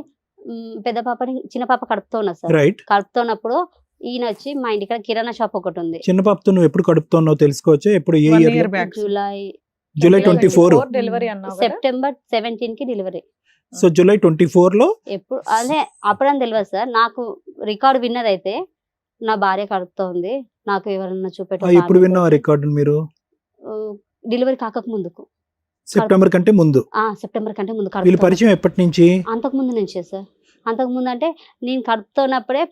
పెద్ద పాపని, చిన్న పాప కడుపుతో ఉన్నా సార్. రైట్. కడుపుతున్నప్పుడు ఈయన వచ్చి మా ఇంటికి కిరాణా షాప్ ఒకటి ఉంది. చిన్న పాపతో నువ్వు ఎప్పుడు కడుపుతున్నావు తెలుసుకోవచ్చు? ఎప్పుడు ఏ 1 year? year back. July 24. Delivery అన్నావు కదా? September 17 కి డెలివరీ. సో జూలై 24 లో ఎప్పుడు అదే అప్పుడని తెలియదు సార్. నాకు రికార్డు విన్నది అయితే నా భార్య కడుపుతో ఉంది, నాకు ఎవరన్నా ఎప్పుడు విన్నావు రికార్డు మీరు? డెలివరీ కాక ముందుకు, సెప్టెంబర్ కంటే ముందు. సెప్టెంబర్ కంటే ముందు. వీళ్ళ పరిచయం ఎప్పటి నుంచి? అంతకు ముందు నుంచే సార్. అంతకు ముందు అంటే నేను కడుపుతున్నప్పుడే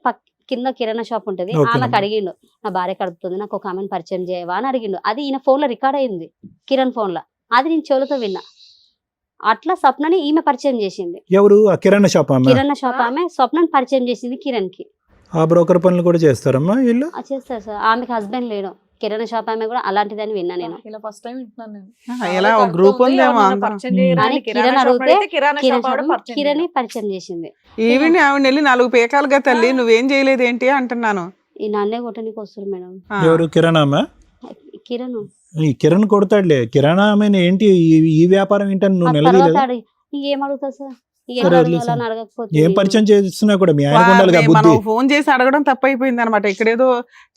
కింద కిరాణా షాప్ ఉంటది, Okay. ఆమెకు అడిగిండు నా భార్య కడుపుతుంది, నాకు ఒక ఆమెను పరిచయం చేయవా అని అడిగిండు. అది ఈయన ఫోన్ లో రికార్డ్ అయింది, కిరణ్ ఫోన్ లో. అది నేను చెవులతో విన్నా. అట్లా స్వప్నని ఈమె పరిచయం చేసింది. ఎవరు? ఆ కిరాణా షాప్ ఆమె? కిరాణా షాప్ ఆమె స్వప్నని పరిచయం చేసింది కిరణ్ కి. ఆ బ్రోకర్ పనులు కూడా చేస్తారమ్మా వీళ్ళు? చేస్తారు సార్. ఆమెకి హస్బెండ్ లేడు. కిరాణా షాప్ ఆమె కూడా అలాంటిదని విన్నా నేను. ఇలా ఫస్ట్ టైం వింటున్నాను నేను. ఎలా ఒక గ్రూప్ ఉందేమో అందరం. అని కిరణ్ అడిగితే కిరణ్ పరిచయం చేసింది. ఈవిని ఆవిడ వెళ్ళి 4 పేకాలుగా తల్లి నువ్వేం చేయలేదు ఏంటి అంటున్నాను. ఈ నాన్నే కొట్టనికి వస్తారు మేడం. ఎవరు? కిరాణా ఆమె? కిరణ్ ఈ కిరణ్ కొడతాడులే. కిరాణా ఆమె ఏంటి ఈ వ్యాపారం ఏంటని నువ్వు నిలదీయలేదు? ఏం అడుగుతా సార్, ఏం పరిచయం చేస్తున్నా కూడా మీ ఆయన ఉండాలిగా బుద్ధి. మనం ఫోన్ చేసి అడగడం తప్పైపోయింది అనమాట. ఇక్కడేదో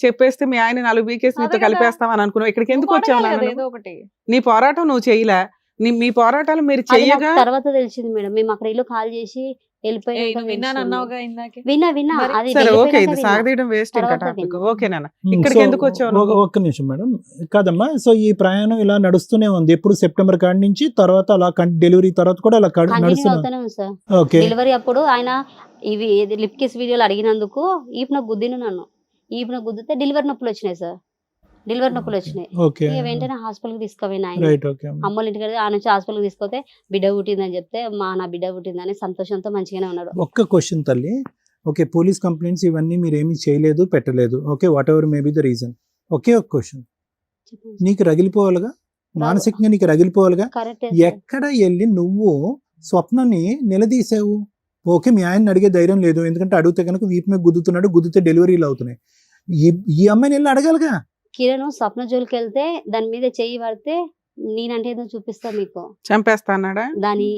చెప్పేస్తే మీ ఆయన 4 బీకేసి నీతో కలిపేస్తామని అనుకున్నావు. ఇక్కడికి ఎందుకు వచ్చావు? నీ పోరాటం నువ్వు చేయలే, మీ పోరాటాలు మీరు అది నాకు చెయ్యగా తర్వాత తెలిసింది మేడం. మేము అక్కడ ఇల్లు కాల్ చేసి వెళ్ళిపోయాక విన్నాను అన్నావుగా ఇందాకే. విన్నా మరి అది సరే ఓకే, వెళ్ళిపోయాక ఇది విన్నా. సాగదీయడం వేస్ట్ ఇంకా తర్వాత టాపిక్. విన్నా. ఓకేనా, ఇక్కడికి ఎందుకు వచ్చావు నువ్వు? ఒక్క నిమిషం మేడం, కాదమ్మా. సో ఈ ప్రయాణం ఇలా నడుస్తూనే ఉంది ఎప్పుడు సెప్టెంబర్ కాడి నుంచి, తర్వాత అలా డెలివరీ తర్వాత కూడా అలా కంటిన్యూ నడుస్తున్నా. అవుతానే ఉంది సార్. ఓకే డెలివరీ అప్పుడు ఆయన ఇవి లిప్ కిస్ వీడియోలు అడిగినందుకు ఈపున గుద్దిన నన్ను. ఈపున గుద్దితే డెలివరీ నొప్పులు వచ్చినాయి సార్. డెలివరీ నొప్పులు వచ్చినాయి. ఓకే ఇక వెంటనే హాస్పిటల్కి తీసుకుపోయిన ఆయన. రైట్. ఓకే అమ్మోళ్ళ ఇంటికి ఆ నుంచి హాస్పిటల్కి తీసుకొస్తే బిడ్డ పుట్టిందని చెప్తే నా బిడ్డ పుట్టిందని సంతోషంతో మంచిగానే ఉన్నాడు. ఒక్క క్వశ్చన్ తల్లి. ఓకే, పోలీస్ కంప్లైంట్స్ ఇవన్నీ మీరు ఏమీ చేయలేదు, పెట్టలేదు. Okay, whatever may be the reason. ఒకే ఒక క్వశ్చన్, చెప్పండి. నీకు రగిలిపోవాలిగా, మానసికంగా నీకు రగిలిపోవాలిగా. కరెక్టే ఎక్కడ వెళ్ళి నువ్వు స్వప్నని నిలదీసావు? ఓకే, మీ ఆయన అడిగే ధైర్యం లేదు, ఎందుకంటే అడిగితే కనుక వీపు మీద గుద్దుతున్నాడు, గుద్దితే డెలివరీలు అవుతున్నాయి. ఈ అమ్మాయిని వెళ్ళి అడగాలిగా. కిరణ్ స్వప్న జోలికి వెళ్తే దాని మీద చెయ్యి పడితే నేనంటే ఏదో చూపిస్తా మీకు, చంపేస్తా అన్నాడా? దాని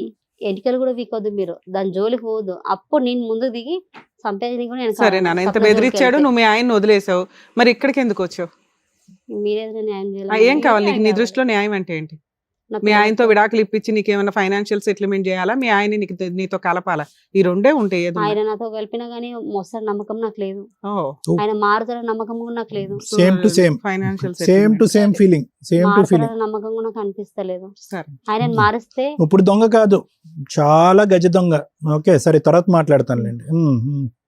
ఎన్నికలు కూడా వీకొద్దు మీరు, దాని జోలికి పోవద్దు. అప్పుడు నేను ముందు దిగి చంపేది కూడా నేను సరే నాన్న, ఇంత బెదిరించాడు, నువ్వు మీ ఆయన వదిలేసావు, మరి ఇక్కడికి ఎందుకు వచ్చావు? మీరేదో న్యాయం ఏం కావాలి నీకు? నీ దృష్టిలో న్యాయం అంటే ఏంటి? మీ ఆయనతో విడాకులు ఇప్పించి నీకేమైనా ఫైనాన్షియల్ సెటిల్మెంట్ చేయాలా, మీ ఆయన నీతో కలపాలా? ఈ రెండే ఉంటాయి. ఏదో ఆయన నాతో కలిపినా గానీ మోస్తారు నమ్మకం నాకు లేదు. ఆయన మారుతారని నమ్మకం కూడా నాకు లేదు. Same to same, financial same to same feeling, same to feeling. మారుతారని నమ్మకం కూడా నాకు అనిపిస్తలేదు. సరే, ఆయన మారిస్తే ఇప్పుడు దొంగ కాదు, చాలా గజ దొంగ. ఓకే సరే, తర్వాత మాట్లాడతానులేండి.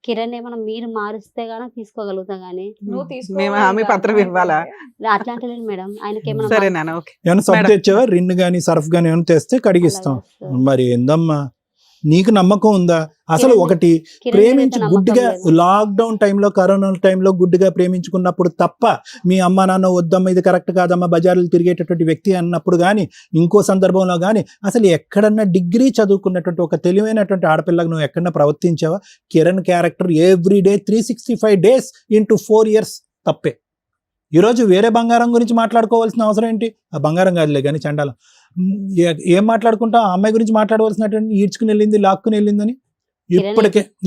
కిరణ్ ఏమన్నా మీరు మారిస్తే గానీ తీసుకోగలుగుతా గానీ మేము హామీ పత్రం ఇవ్వాలా? అట్లాంటి లేదు మేడం. ఆయనకి సరే నాన్న, ఓకే. ఏమైనా సబ్బు తెచ్చావా? రిన్ గానీ సర్ఫ్ గానీ ఏమైనా తెస్తే కడిగిస్తాం. మరి ఏందమ్మా, నీకు నమ్మకం ఉందా అసలు? ఒకటి ప్రేమించి గుడ్డిగా లాక్డౌన్ టైంలో, కరోనా టైంలో గుడ్డిగా ప్రేమించుకున్నప్పుడు తప్ప, మీ అమ్మ నాన్న వద్దమ్మ ఇది కరెక్ట్ కాదమ్మా బజార్లు తిరిగేటటువంటి వ్యక్తి అన్నప్పుడు కానీ, ఇంకో సందర్భంలో కానీ, అసలు ఎక్కడన్నా డిగ్రీ చదువుకున్నటువంటి ఒక తెలివైనటువంటి ఆడపిల్లకు నువ్వు ఎక్కడన్నా ప్రవర్తించావా? Kiran character everyday 365 days into 4 years తప్పే. ఈరోజు వేరే బంగారం గురించి మాట్లాడుకోవాల్సిన అవసరం ఏంటి? ఆ బంగారం కాదులే కానీ చండాలం. ఏం మాట్లాడుకుంటా? ఆ అమ్మాయి గురించి మాట్లాడవలసినటువంటి ఈడ్చుకుని వెళ్ళింది, లాక్కుని వెళ్ళిందని.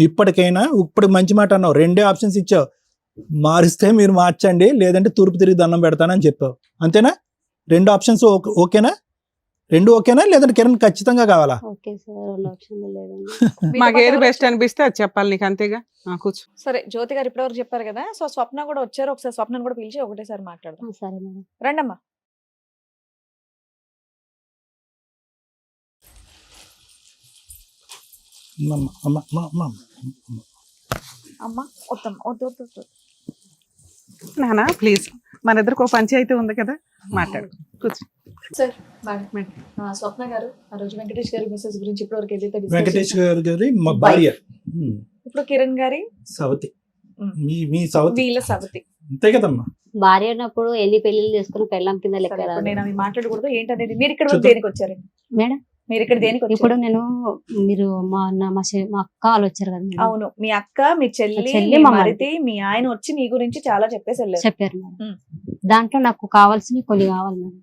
ఇప్పటికైనా ఇప్పుడు మంచి మాట అన్నావు, 2 ఆప్షన్స్ ఇచ్చావు. మారిస్తే మీరు మార్చండి, లేదంటే తూర్పు తిరిగి దండం పెడతానని చెప్పావు. అంతేనా? 2 ఆప్షన్స్ ఓకేనా? 2 ఓకేనా, లేదంటే కిరణ్ ఖచ్చితంగా కావాలా? ఓకే సార్, 2 ఆప్షన్లు లేదండి. మాకు ఏది బెస్ట్ అనిపిస్తే అది చెప్పాలి నీకు, అంతేగా. కూర్చో. సరే, జ్యోతి గారు ఇప్పటివరకు చెప్పారు కదా, సో స్వప్న కూడా వచ్చారు. ఒకసారి స్వప్నను కూడా పిలిచి ఒకటేసారి మాట్లాడదాం. సరే మేడం. రండమ్మా. అమ్మా వద్దు. నానా ప్లీజ్, మన ఇద్దరికి ఒక పంచాయతీ ఉంది కదా, మాట్లాడు. కూర్చో. సార్ స్వప్న గారు ఆ రోజు వెంకటేష్ గారి మెసేజ్ గురించి ఇప్పటివరకు ఏదైతే వెంకటేష్ గారి మా భార్య, ఇప్పుడు కిరణ్ గారి సవతి, మీ సవతి, వీళ్ళ సవతి అంతే కదమ్మా. భార్య ఉన్నప్పుడు ఎన్ని పెళ్లిళ్ళు చేసుకుని పెళ్ళం కింద లెక్క సరే, రాదు. ఇప్పుడు నేను అవి మాట్లాడకూడదు. ఏంటనేది మీరు ఇక్కడ వరకు దేనికి వచ్చారండి? మేడం మీరు ఇక్కడ దేనికి వచ్చారు? ఇప్పుడు నేను మీరు మా అక్క వాళ్ళు వచ్చారు కదా మేడం. అవును, మీ అక్క, మీ చెల్లి, చెల్లి, మీ మా మరిది, మీ ఆయన వచ్చి మీ గురించి చాలా చెప్పేసి వెళ్ళారు. చెప్పారు మేడం. ఉమ్. దాంట్లో నాకు కావాల్సినవి కొన్ని కావాలి మేడం.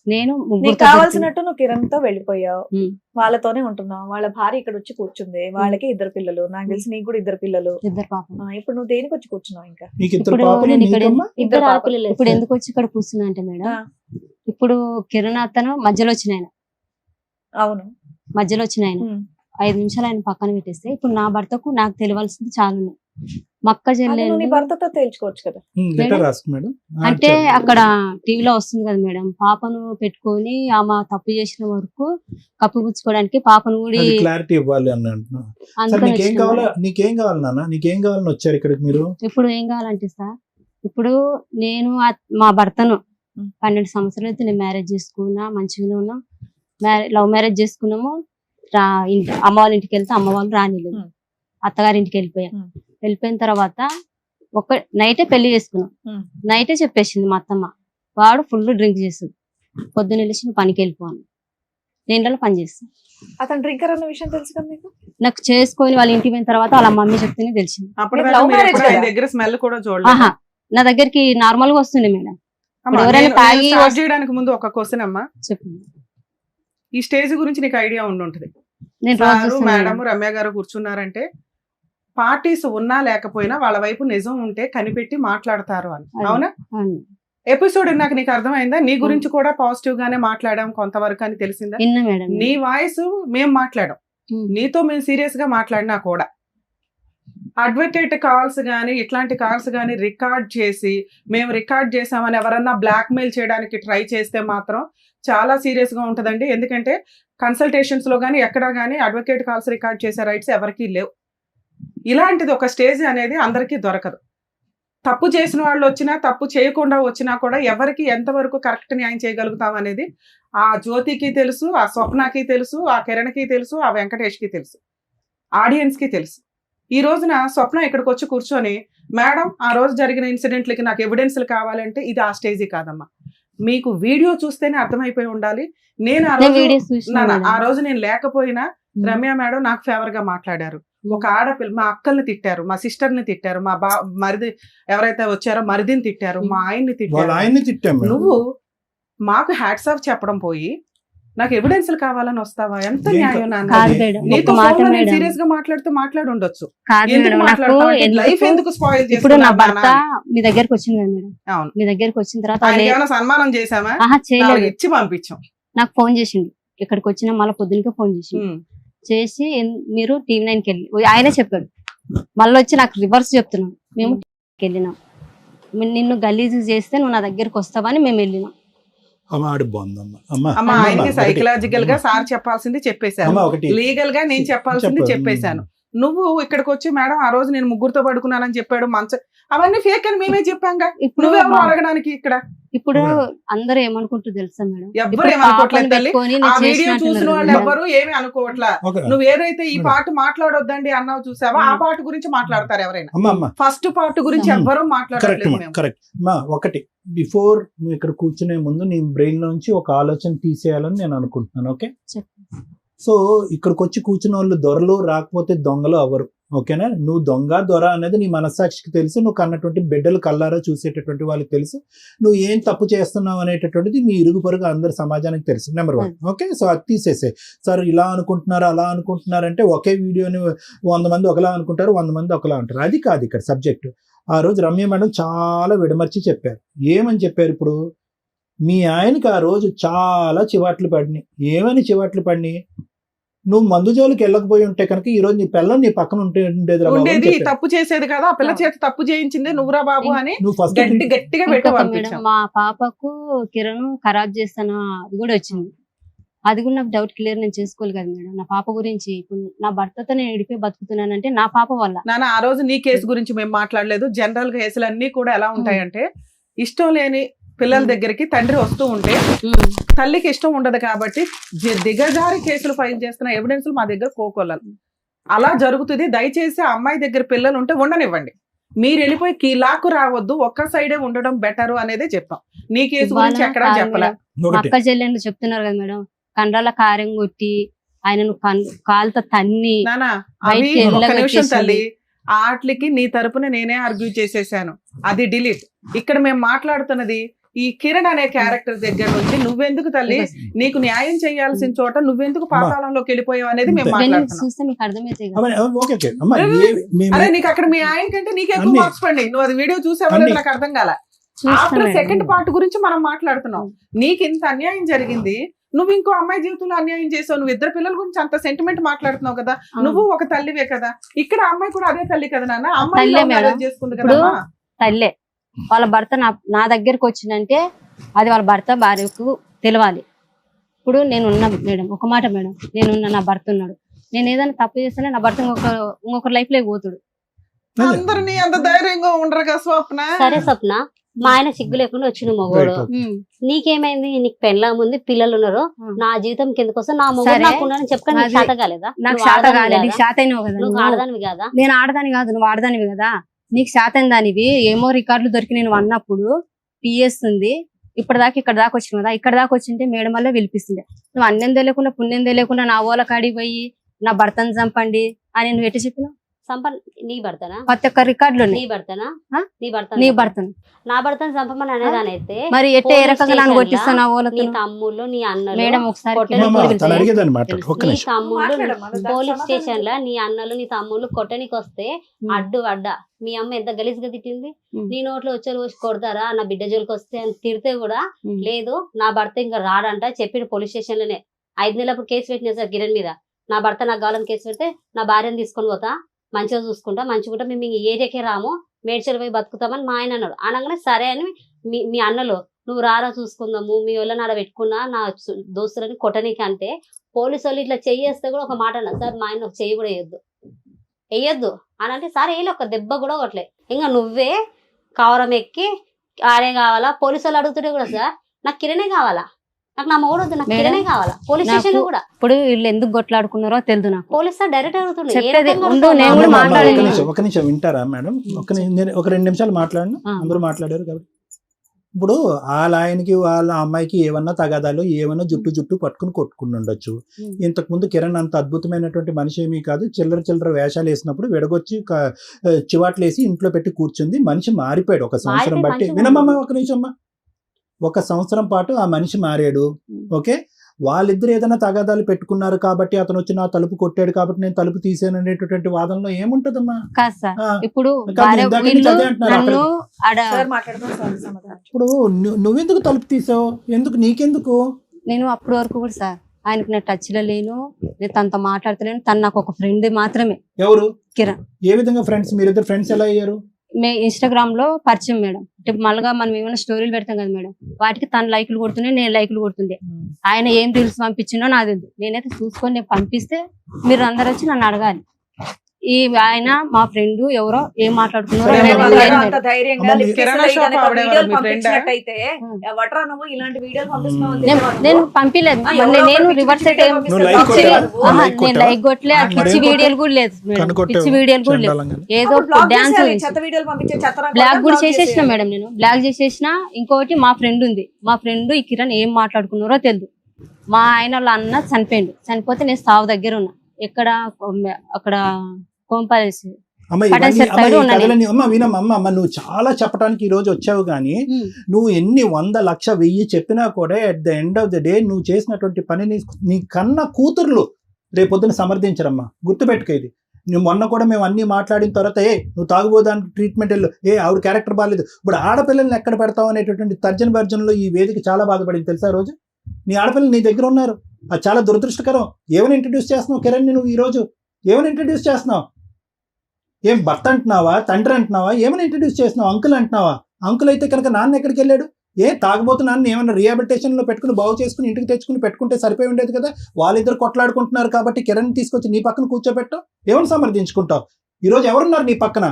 నేను నీకు ముగ్గురితో కావాల్సినట్టు నువ్వు కిరణ్ తో వెళ్ళిపోయావు, ఉమ్. వాళ్ళతోనే ఉంటున్నావు. వాళ్ళ భార్య ఇక్కడ వచ్చి కూర్చుంది, వాళ్ళకి 2 పిల్లలు. నాకు తెలిసి నీకు కూడా 2 పిల్లలు. ఇద్దరు పాపం. ఇప్పుడు నువ్వు దేనికి వచ్చి కూర్చున్నావు? ఇంకా నీకు ఇద్దరు ఇప్పుడు పాపలు, నేను ఇక్కడ నీకమ్మా? ఇద్దరు పాపలు. ఆడపిల్లలు. ఇప్పుడు ఎందుకు వచ్చి ఇక్కడ కూర్చున్నా అంటే మేడం, ఆ. ఇప్పుడు కిరణ్ అతను మధ్యలో వచ్చిన ఆయన, అవును. మధ్యలో వచ్చిన ఆయన ఉమ్. 5 నిమిషాలు ఆయన పక్కన పెట్టేస్తే, ఇప్పుడు నా భర్తకు నాకు తెలియాల్సింది చాలా ఉన్నాయి. మక్క అది నువ్వు నీ చెల్లెలు భర్తతో తేల్చుకోవచ్చు కదా. లెటర్ రాసుకో మేడం. అంటే అక్కడ టీవీలో వస్తుంది కదా మేడం, పాపను పెట్టుకొని ఆమె తప్పు చేసిన వరకు కప్పుపుచ్చుకోవడానికి పాపను కూడా క్లారిటీ ఇవ్వాలి అని అంటున్నా. సరే, అందుకని నీకేం వచ్చిన కావాలా? మేడం. నీకేం కావాలి నాన్న? నీకేం కావాలని వచ్చారు ఇక్కడికి మీరు? ఇప్పుడు ఏం కావాలంటే సార్, ఇప్పుడు నేను మా భర్తను 12 సంవత్సరాలు అయితే నేను మ్యారేజ్ చేసుకున్నా, మంచిగానే ఉన్నా. లవ్ మ్యారేజ్ చేసుకున్నాము. అమ్మ వాళ్ళ ఇంటికి వెళ్తే అమ్మ వాళ్ళు రానిలేదు. అత్తగారి ఇంటికి వెళ్ళిపోయా. వెళ్ళిపోయిన తర్వాత ఒక నైటే పెళ్లి చేసుకున్నాం. నైటే చెప్పేసింది మా అత్తమ్మ, వాడు ఫుల్ డ్రింక్ చేస్తుంది, పొద్దున్న వెళ్ళి నువ్వు పనికి వెళ్ళిపోను, నేను ఇంట్లో పని చేస్తాను. అతను డ్రింకర్ అన్న విషయం తెలుసు కదా మీకు? నాకు చేసుకొని వాళ్ళ ఇంటికి పోయిన తర్వాత వాళ్ళ మమ్మీ చెప్తేనే తెలిసింది. అప్పుడు మీరు love marriage ఎప్పుడు ఆయన కదా? దగ్గర స్మెల్ కూడా చూడలేదు. ఆహా, నా దగ్గరికి నార్మల్ గా వస్తుంది మేడం. అమ్మా, ఎవరైనా నేను తాగి start చేయడానికి ముందు ఒక క్వశ్చన్ అమ్మా, చెప్పండి. ఈ స్టేజ్ గురించి నీకు ఐడియా ఉండుంటది. నేను రోజు సారు, చూస్తున్నా మేడం, మేడం. రమ్య గారు కూర్చున్నారంటే పార్టీస్ ఉన్నా లేకపోయినా వాళ్ళ వైపు నిజం ఉంటే కనిపెట్టి మాట్లాడతారు అని. అవునా? అవును. ఎపిసోడ్ నాకు నీకు అర్థమైందా? నీ గురించి కూడా పాజిటివ్ గానే మాట్లాడాం కొంతవరకు అని తెలిసిందా? విన్నా మేడం. నీ వాయిస్ మేము మాట్లాడాం, ఉమ్. నీతో మేము సీరియస్ గా మాట్లాడినా కూడా అడ్వకేట్ కాల్స్ గానీ ఇట్లాంటి కాల్స్ గానీ రికార్డ్ చేసి మేము రికార్డ్ చేసామని ఎవరన్నా బ్లాక్ మెయిల్ చేయడానికి ట్రై చేస్తే మాత్రం చాలా సీరియస్ గా ఉంటదండి. ఎందుకంటే కన్సల్టేషన్స్ లో గానీ ఎక్కడా గానీ అడ్వకేట్ కాల్స్ రికార్డ్ చేసే రైట్స్ ఎవరికీ లేవు. ఇలాంటిది ఒక స్టేజ్ అనేది అందరికీ దొరకదు. తప్పు చేసిన వాళ్ళు వచ్చినా తప్పు చేయకుండా వచ్చినా కూడా ఎవరికి ఎంతవరకు కరెక్ట్ న్యాయం చేయగలుగుతాం అనేది ఆ జ్యోతికి తెలుసు, ఆ స్వప్నకి తెలుసు, ఆ కిరణ్కి తెలుసు, ఆ వెంకటేష్కి తెలుసు, ఆడియన్స్ కి తెలుసు. ఈ రోజున స్వప్న ఇక్కడికి వచ్చి కూర్చొని మేడం ఆ రోజు జరిగిన ఇన్సిడెంట్లకి నాకు ఎవిడెన్స్లు కావాలంటే ఇది ఆ స్టేజీ కాదమ్మా. మీకు వీడియో చూస్తేనే అర్థమైపోయి ఉండాలి. నేను ఆ రోజు నేను లేకపోయినా రమ్య మేడం నాకు ఫేవర్ గా మాట్లాడారు. ఒక ఆడపిల్ల మా అక్కల్ని తిట్టారు, మా సిస్టర్ ని తిట్టారు, మా మరిది ఎవరైతే వచ్చారో మరిదిని తిట్టారు, మా ఆయన్ని తిట్టారు. నువ్వు మాకు హ్యాట్స్ ఆఫ్ చెప్పడం పోయి నాకు ఎవిడెన్స్లు కావాలని వస్తావా? ఎంత న్యాయం నాన్న. నీతో సీరియస్ గా మాట్లాడి ఉండొచ్చు. లైఫ్ ఎందుకు స్పాయిల్ చేసి? ఇప్పుడు నా భర్త మీ దగ్గరికి వచ్చింది కదా మేడం. అవును, మీ దగ్గరికి వచ్చిన తర్వాత ఏమైనా సన్మానం చేసామా? ఇచ్చి పంపించాం. నాకు ఫోన్ చేసిండు, ఇక్కడికి వచ్చిన మళ్ళీ పొద్దునకే ఫోన్ చేసిండు. చేసి మీరు TV9కి వెళ్ళి ఆయనే చెప్పాడు. మళ్ళీ వచ్చి నాకు రివర్స్ చెప్తున్నాం. మేము టీవీకి వెళ్ళినాం, నిన్ను గలీజు చేస్తే నువ్వు నా దగ్గరికి వస్తావని మేము వెళ్ళినాం. ఆయనకి సైకలాజికల్ గా సార్ చెప్పాల్సింది చెప్పేశాను, లీగల్ గా నేను చెప్పాల్సింది చెప్పేశాను. నువ్వు ఇక్కడికి వచ్చి మేడం ఆ రోజు నేను ముగ్గురుతో పడుకున్నానని చెప్పాడు, అవన్నీ ఫేక్ అని మేమే చెప్పాంగా. ఇప్పుడు నువ్వెవరు అడగడానికి ఇక్కడ? ఇప్పుడు అందరూ ఏమనుకుంటూ తెలుసా మేడం? ఎవ్వరు ఏమనుకోవట్లేదు. ఆ వీడియో చూసిన వాళ్ళు ఎవ్వరు ఏమి అనుకోవట్లా. నువ్వు ఏదైతే ఈ పాట మాట్లాడొద్దండి అన్నావు చూసావా, ఆ పాట గురించి మాట్లాడతారు ఎవరైనా. ఫస్ట్ పార్ట్ గురించి ఎవ్వరూ మాట్లాడట్లేదు. ఒకటి బిఫోర్ నువ్వు ఇక్కడ కూర్చునే ముందు నీ బ్రెయిన్ నుంచి ఒక ఆలోచన తీసేయాలని నేను అనుకుంటున్నాను. ఓకే, సో ఇక్కడికి వచ్చి కూర్చున్న వాళ్ళు దొరలు రాకపోతే దొంగలు అవ్వరు. ఓకేనా? నువ్వు దొంగ దొర అనేది నీ మనస్సాక్షికి తెలుసు, నువ్వు కన్నటువంటి బిడ్డలు కల్లారా చూసేటటువంటి వాళ్ళకి తెలుసు, నువ్వు ఏం తప్పు చేస్తున్నావు అనేటటువంటిది మీ ఇరుగు పొరుగు అందరు సమాజానికి తెలుసు. నెంబర్ 1. ఓకే, సో అది తీసేసే. సార్ ఇలా అనుకుంటున్నారు అలా అనుకుంటున్నారంటే ఒకే వీడియోని 100 మంది ఒకలా అనుకుంటారు, 100 మంది ఒకలా అంటారు. అది కాదు ఇక్కడ సబ్జెక్ట్. ఆ రోజు రమ్య మేడం చాలా విడమర్చి చెప్పారు. ఏమని చెప్పారు? ఇప్పుడు మీ ఆయనకి ఆ రోజు చాలా చివాట్లు పడినాయి. ఏమని చివాట్లు పడినాయి? నువ్వు మందు జోలికి వెళ్ళకపోయి ఉంటే కనుక ఈ రోజు నీ పిల్లలు నీ పక్కన ఉండేది. తప్పు చేసేది కదా, ఆ పిల్ల చేత తప్పు చేయించింది నువ్వురా బాబు అని నువ్వు ఫస్ట్ గట్టిగా మేడం. మా పాపకు కిరణ్ ఖరాబ్ చేస్తాను అది కూడా వచ్చింది. అది కూడా నాకు డౌట్ క్లియర్ నేను చేసుకోవాలి కదా మేడం. నా పాప గురించి ఇప్పుడు నా భర్తతో నేను విడిపోయి బతుకుతున్నానంటే నా పాప వల్ల. నాన్న ఆ రోజు నీ కేసు గురించి మేము మాట్లాడలేదు. జనరల్ గా కేసులు అన్ని కూడా ఎలా ఉంటాయంటే ఇష్టం లేని పిల్లల దగ్గరికి తండ్రి వస్తూ ఉంటే తల్లికి ఇష్టం ఉండదు కాబట్టి దిగజారి కేసులు ఫైల్ చేస్తున్న ఎవిడెన్స్ మా దగ్గర కోకొల్లలు. అలా జరుగుతుంది. దయచేసి ఆ అమ్మాయి దగ్గర పిల్లలు ఉంటే ఉండనివ్వండి. మీరు వెళ్ళిపోయి కీలాకు రావద్దు, ఒక్క సైడే ఉండడం బెటర్ అనేది చెప్పాం. నీ కేసు గురించి ఎక్కడా చెప్పలే. అక్క చెల్లెండు చెప్తున్నారు కదా మేడం, కండ్రాల కారం కొట్టి ఆయనను కాలుతో తన్ని. తల్లి ఆటలకి నీ తరపున నేనే ఆర్గ్యూ చేసేసాను, అది డిలీట్. ఇక్కడ మేము మాట్లాడుతున్నది ఈ కిరణ్ అనే క్యారెక్టర్ దగ్గర నుంచి నువ్వెందుకు తల్లి నీకు న్యాయం చేయాల్సిన చోట నువ్వెందుకు పాతాళంలోకి వెళ్ళిపోయావు అనేది మేము అరే నీకు అక్కడ మీ ఆయన కంటే నీకు ఎక్కువ మార్క్స్ పడి నువ్వు అది వీడియో చూసావని నాకు అర్థం కాల. ఆఫ్టర్ సెకండ్ పార్ట్ గురించి మనం మాట్లాడుతున్నాం. నీకు ఇంత అన్యాయం జరిగింది, నువ్వు ఇంకో అమ్మాయి జీవితంలో అన్యాయం చేసావు, నువ్వు ఇద్దరు పిల్లల గురించి అంత సెంటిమెంట్ మాట్లాడుతున్నావు కదా, నువ్వు ఒక తల్లివే కదా, ఇక్కడ అమ్మాయి కూడా అదే తల్లి కదా నాన్న, అమ్మాయి చేసుకుంది కదా. తల్లే వాళ్ళ భర్త నా దగ్గరకు వచ్చిందంటే అది వాళ్ళ భర్త భార్యకు తెలవాలి. ఇప్పుడు నేనున్నా మేడం, ఒక మాట మేడం, నేనున్నా, నా భర్త ఉన్నాడు, నేను ఏదైనా తప్పు చేస్తేనే నా భర్త ఇంకొక లైఫ్ లో పోతాడు. అందరినీ అంత ధైర్యంగా ఉండరు కదా స్వప్న. సరే స్వప్న, మా ఆయన సిగ్గు లేకుండా వచ్చిన మగోడు, నీకేమైంది? నీకు పెళ్ళాం ఉంది, పిల్లలు ఉన్నారు, నా జీవితం కిందకోసం నా మొగుడు నాకు ఉన్నాడని చెప్పక నీకు శాత కాలేదా? నాకు శాత కాలేదు, నీకు శాత అయినావు కదా. నువ్వు ఆడదానివి కదా. నేను ఆడదాని కాదు, నువ్వు ఆడదానివి కదా. నీకు శాత అయిన దానివి ఏమో రికార్డులు దొరికి నేను అన్నప్పుడు పిఎస్ ఉంది, ఇప్పటిదాకా ఇక్కడ దాకా వచ్చిన కదా, ఇక్కడ దాకా వచ్చింటే మేడం వల్ల పిలిపిస్తుండే. నువ్వు అన్నం తెలియకుండా పుణ్యం తెలియకుండా నా ఓల కాడికి పోయి నా భర్తను చంపండి అని నువ్వు ఎట్లా చెప్పినావు? సంపన్ నీ భర్తనా ప్రతి ఒక్క రికార్డులు నీ ఉన్నాయి. భర్తనా ఆ? నీ భర్త నీ భర్తను నా భర్తను చంపమని అనేదాని అయితే మరి ఎట్టే ఏ పోలీస్ రకంగా నన్ను స్టేషన్లా కొట్టిస్తాను నీ వాళ్ళతో తమ్ముళ్ళు నీ అన్నలు మేడం ఒకసారి కొట్టని అమ్మా, కొడుకు తను తెలుసు. అడిగేదాన్ని మాట్లాడు ఒక్క నీ నిమిషం. తమ్ముళ్ళు మాట్లాడమ్మా, దానికి పోలీస్ సమాధానం స్టేషన్ లా నీ అన్నలు నీ తమ్ముళ్ళు కొట్టనికి వస్తే అడ్డు అడ్డా మీ అమ్మ ఎంత గలీజ్గా తిట్టింది. నీ నోట్లో వచ్చి పోసి కొడతారా నా బిడ్డ జోలికి వస్తే అని తిడితే కూడా లేదు నా భర్త ఇంకా రాడంట చెప్పిన పోలీస్ స్టేషన్ లోనే 5 నెలలప్పుడు కేసు పెట్టిన సార్ కిరణ్ మీద. నా భర్త నాకు కావాలని కేసు పెడితే నా భార్యను తీసుకొని పోతా, మంచిగా చూసుకుంటా, మంచిగా మేము ఈ ఏరియాకే రాము, మేడ్చల్ పోయి బతుకుతామని మా ఆయన అన్నాడు. అనగానే సరే అని మీ అన్నలు నువ్వు రారా చూసుకుందాము, మీ వాళ్ళని ఆడ పెట్టుకున్నా నా దోస్తులని కొట్టనీకి అంటే పోలీసు వాళ్ళు ఇట్లా చెయ్యేస్తే కూడా ఒక మాట అన్నారు సార్, మా ఆయన ఒక చెయ్యి కూడా వేయొద్దు అని అంటే సరే వేయలే, ఒక దెబ్బ కూడా కొట్టలే. ఇంకా నువ్వే కవరం ఎక్కి ఆడే కావాలా, పోలీసు వాళ్ళు అడుగుతుంటే కూడా సార్ నాకు కిరణే కావాలా, నాకు నా మొగుడు వద్దు, నాకు కిరణే కావాలా. పోలీస్ స్టేషన్ లో కూడా ఇప్పుడు వీళ్ళు ఎందుకు కొట్లాడుకున్నారో తెలియదు నాకు. పోలీస్ సార్ డైరెక్ట్ అడుగుతుండే చెప్పేది ఉండు, నేను అమ్మా, కూడా అమ్మా, మాట్లాడాను. ఒక నిమిషం వింటారా మేడం? నేను ఒక 2 నిమిషాలు మాట్లాడను, అందరూ మాట్లాడారు కాబట్టి. ఇప్పుడు వాళ్ళ ఆయనకి వాళ్ళ అమ్మాయికి ఏమన్నా తగాదాలు ఏమన్నా జుట్టు పట్టుకుని కొట్టుకుని ఉండొచ్చు. ఇంతకు ముందు కిరణ్ అంత అద్భుతమైనటువంటి మనిషి ఏమీ కాదు. చిల్లర వేషాలు వేసినప్పుడు విడగొచ్చి చివాట్లు వేసి ఇంట్లో పెట్టి కూర్చుంది. మనిషి మారిపోయాడు ఒక సంవత్సరం బట్టి. వినమ్మా ఒక నిమిషం అమ్మా. ఒక సంవత్సరం పాటు ఆ మనిషి మారాడు. ఓకే, వాళ్ళిద్దరు ఏదైనా తగాదాలు పెట్టుకున్నారు కాబట్టి అతను వచ్చి నా తలుపు కొట్టాడు కాబట్టి నేను తలుపు తీసాను అనేటటువంటి వాదనలో ఏముంటదమ్మా? కాదు సార్, ఆ, ఇప్పుడు కాదు, ఇందాక నుంచి అదే అంటున్నారు నన్ను సార్ మాట్లాడదాం, సార్ సమాధానం. ఇప్పుడు నువ్వెందుకు తలుపు తీసావు? ఎందుకు నీకెందుకు? నేను అప్పటి వరకు కూడా సార్ ఆయనకు నేను టచ్ లో లేను, నేను తనతో మాట్లాడతలేను. తను నాకు ఒక ఫ్రెండ్ మాత్రమే. ఎవరు? కిరణ్. ఏ విధంగా ఫ్రెండ్స్? మీరిద్దరు ఫ్రెండ్స్ ఎలా అయ్యారు? ఇన్స్టాగ్రామ్ లో పరిచయం మేడం. అంటే మళ్ళీ మనం ఏమైనా స్టోరీలు పెడతాం కదా మేడం, వాటికి తను లైకులు కొడుతుండే, నేను లైకులు కొడుతుండే. ఆయన ఏం రీల్స్ పంపించిండో నాకు తెలియదు. నేనైతే చూసుకొని నేను పంపిస్తే మీరు అందరు వచ్చి నన్ను అడగాలి. ఈ ఆయన మా ఫ్రెండ్ ఎవరో ఏం మాట్లాడుతున్నారో సరే, నేను అమ్మా, తెలియదు అంత మేడం. ధైర్యంగా అమ్మ, లిఫ్ట్ కిరాణా చేసి షాప్ గనక ఆవిడ వీడియోలు మీ ఫ్రెండా? పంపించినట్టయితే ఎవట్రా నువ్వు ఇలాంటి వీడియోలు పంపిస్తున్నావు అని నేను తెలియదు. పంపించలేదు. ఆ, మళ్ళీ ఎవరో నేను ఒకరు రివర్స్ పిచ్చి అయితే వీడియోలు నువ్వు లైక్ పంపిస్తే కొట్టావా? నువ్వు లైక్ నేను కొట్టావా? లైక్ కొట్టలే, మరి పిచ్చి ఏం వీడియోలు కూడా లేదు మేడం. కనుకొట్టావు? పిచ్చి వీడియోలు కూడా లేదు. చండాలంగా. ఏదో అప్పుడు బ్లాక్ డాన్స్ చేసేయాలి, చెత్త వీడియోలు పంపించే చెత్త రంగు బ్లాక్ కూడా కూడా బ్లాక్ చేసేసిన చేసేయాలి. మేడం. నేను బ్లాక్ చేసేసిన. ఇంకొకటి మా ఫ్రెండ్ ఉంది, మా ఫ్రెండ్ ఈ కిరణ్ ఏం మాట్లాడుకున్నారో తెలియదు. మా ఆయన వాళ్ళ అన్న చనిపోయిండు. చనిపోతే నేను సావు దగ్గర ఉన్నా. ఎక్కడ అక్కడ కోంపాలేసి అమ్మ, పటాన్ ఇవన్నీ- చెట్టు అమ్మ, ఈ సైడ్ ఉన్నా నేను. కథలన్నీ- అమ్మ వినమ్మా, అమ్మ నువ్వు చాలా చెప్పడానికి ఈ రోజు వచ్చావు కానీ నువ్వు ఎన్ని 100, 1,00,000, 1000 చెప్పినా కూడా at the end of the day నువ్వు చేసినటువంటి పనిని నీ కన్న కూతుర్లు రేపొద్దున సమర్థించరమ్మా. గుర్తుపెట్టుకో ఇది. నువ్వు మొన్న కూడా మేము అన్ని మాట్లాడిన తర్వాత నువ్వు తాగుబోదానికి ట్రీట్మెంట్ వెళ్ళు, ఆవిడ క్యారెక్టర్ బాగాలేదు. ఇప్పుడు ఆడపిల్లల్ని ఎక్కడ పెడతావు అనేటటువంటి తర్జన భర్జనలో ఈ వేదిక చాలా బాధపడింది తెలుసా? రోజు నీ ఆడపిల్లలు నీ దగ్గర ఉన్నారు, అది చాలా దురదృష్టకరం. ఏమని ఇంట్రడ్యూస్ చేస్తున్నావు కిరణ్? నువ్వు ఈ రోజు ఏమని ఇంట్రడ్యూస్ చేస్తున్నావు? ఏం భర్త అంటున్నావా, తండ్రి అంటున్నావా, ఏమని ఇంట్రడ్యూస్ చేస్తున్నావు? అంకుల్ అంటున్నావా? అంకుల్ అయితే కనుక నాన్న ఎక్కడికి వెళ్ళాడు? తాగబోతున్నాను ఏమైనా రిహాబిలిటేషన్ లో పెట్టుకుని బాగు చేసుకుని ఇంటికి తెచ్చుకుని పెట్టుకుంటే సరిపోయి ఉండేది కదా. వాళ్ళిద్దరు కొట్లాడుకుంటున్నారు కాబట్టి కిరణ్ తీసుకొచ్చి నీ పక్కన కూర్చోబెట్టావు. ఏమని సమర్థించుకుంటావు? ఈరోజు ఎవరున్నారు నీ పక్కన?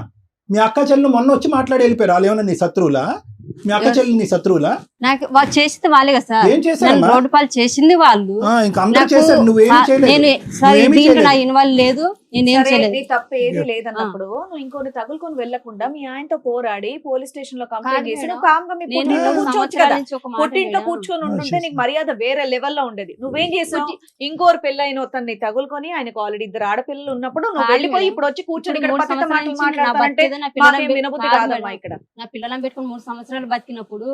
మీ అక్క చెల్లెలు మొన్న వచ్చి మాట్లాడి వెళ్ళిపోయారు. వాళ్ళు ఏమన్నా నీ శత్రువులా? మీ అక్క చెల్లెలు నీ శత్రువులా? నాకు వాళ్ళు చేసింది వాళ్ళే కదా సార్. ఏం చేశారు? నన్ను రోడ్డు పాలు చేసింది వాళ్ళు. ఇంకా అందరూ నాకు చేశారు, నువ్వేం చేయలేదు. నేను సార్ నువ్వేమీ దీంట్లో నా చేయలేదు. ఇన్వాల్వ్ లేదు, నేనేం సరే, చేయలేదు. నీ తప్పు ఏది లేదన్నప్పుడు నువ్వు ఇంకొని తగులుకొని వెళ్లకుండా మీ ఆయనతో పోరాడి పోలీస్ స్టేషన్ లో కంప్లైంట్ కాదు చేసి మేడం. నువ్వు కామ్గా మీ నేను పుట్టింట్లో కూర్చోవచ్చు సంవత్సరాల కదా. నుంచి ఒక మాట పుట్టింట్లో మేడం. కూర్చొని ఉండుంటే చేస్తాను. నీకు మర్యాద వేరే లెవెల్లో ఉండేది. నువ్వేం చేసావు? ఇంకోరు పెళ్ళైన తన్ని తగులుకొని ఆయనకు ఆల్రెడీ 2 ఆడపిల్లలు ఉన్నప్పుడు నువ్వు కాదు వెళ్ళిపోయి మేడం. ఇప్పుడు వచ్చి కూర్చొని ఇప్పుడు ఇక్కడ 3 పతిత సంవత్సరాల మాటలు నుంచి నా మాట్లాడతానంటే బతికేదో నా పిల్లలను మాకేం వినబుద్ధి కాదు కాదమ్మా మేడం. ఇక్కడ. నా పిల్లలను పెట్టుకుని 3 సంవత్సరాలు బతికినప్పుడు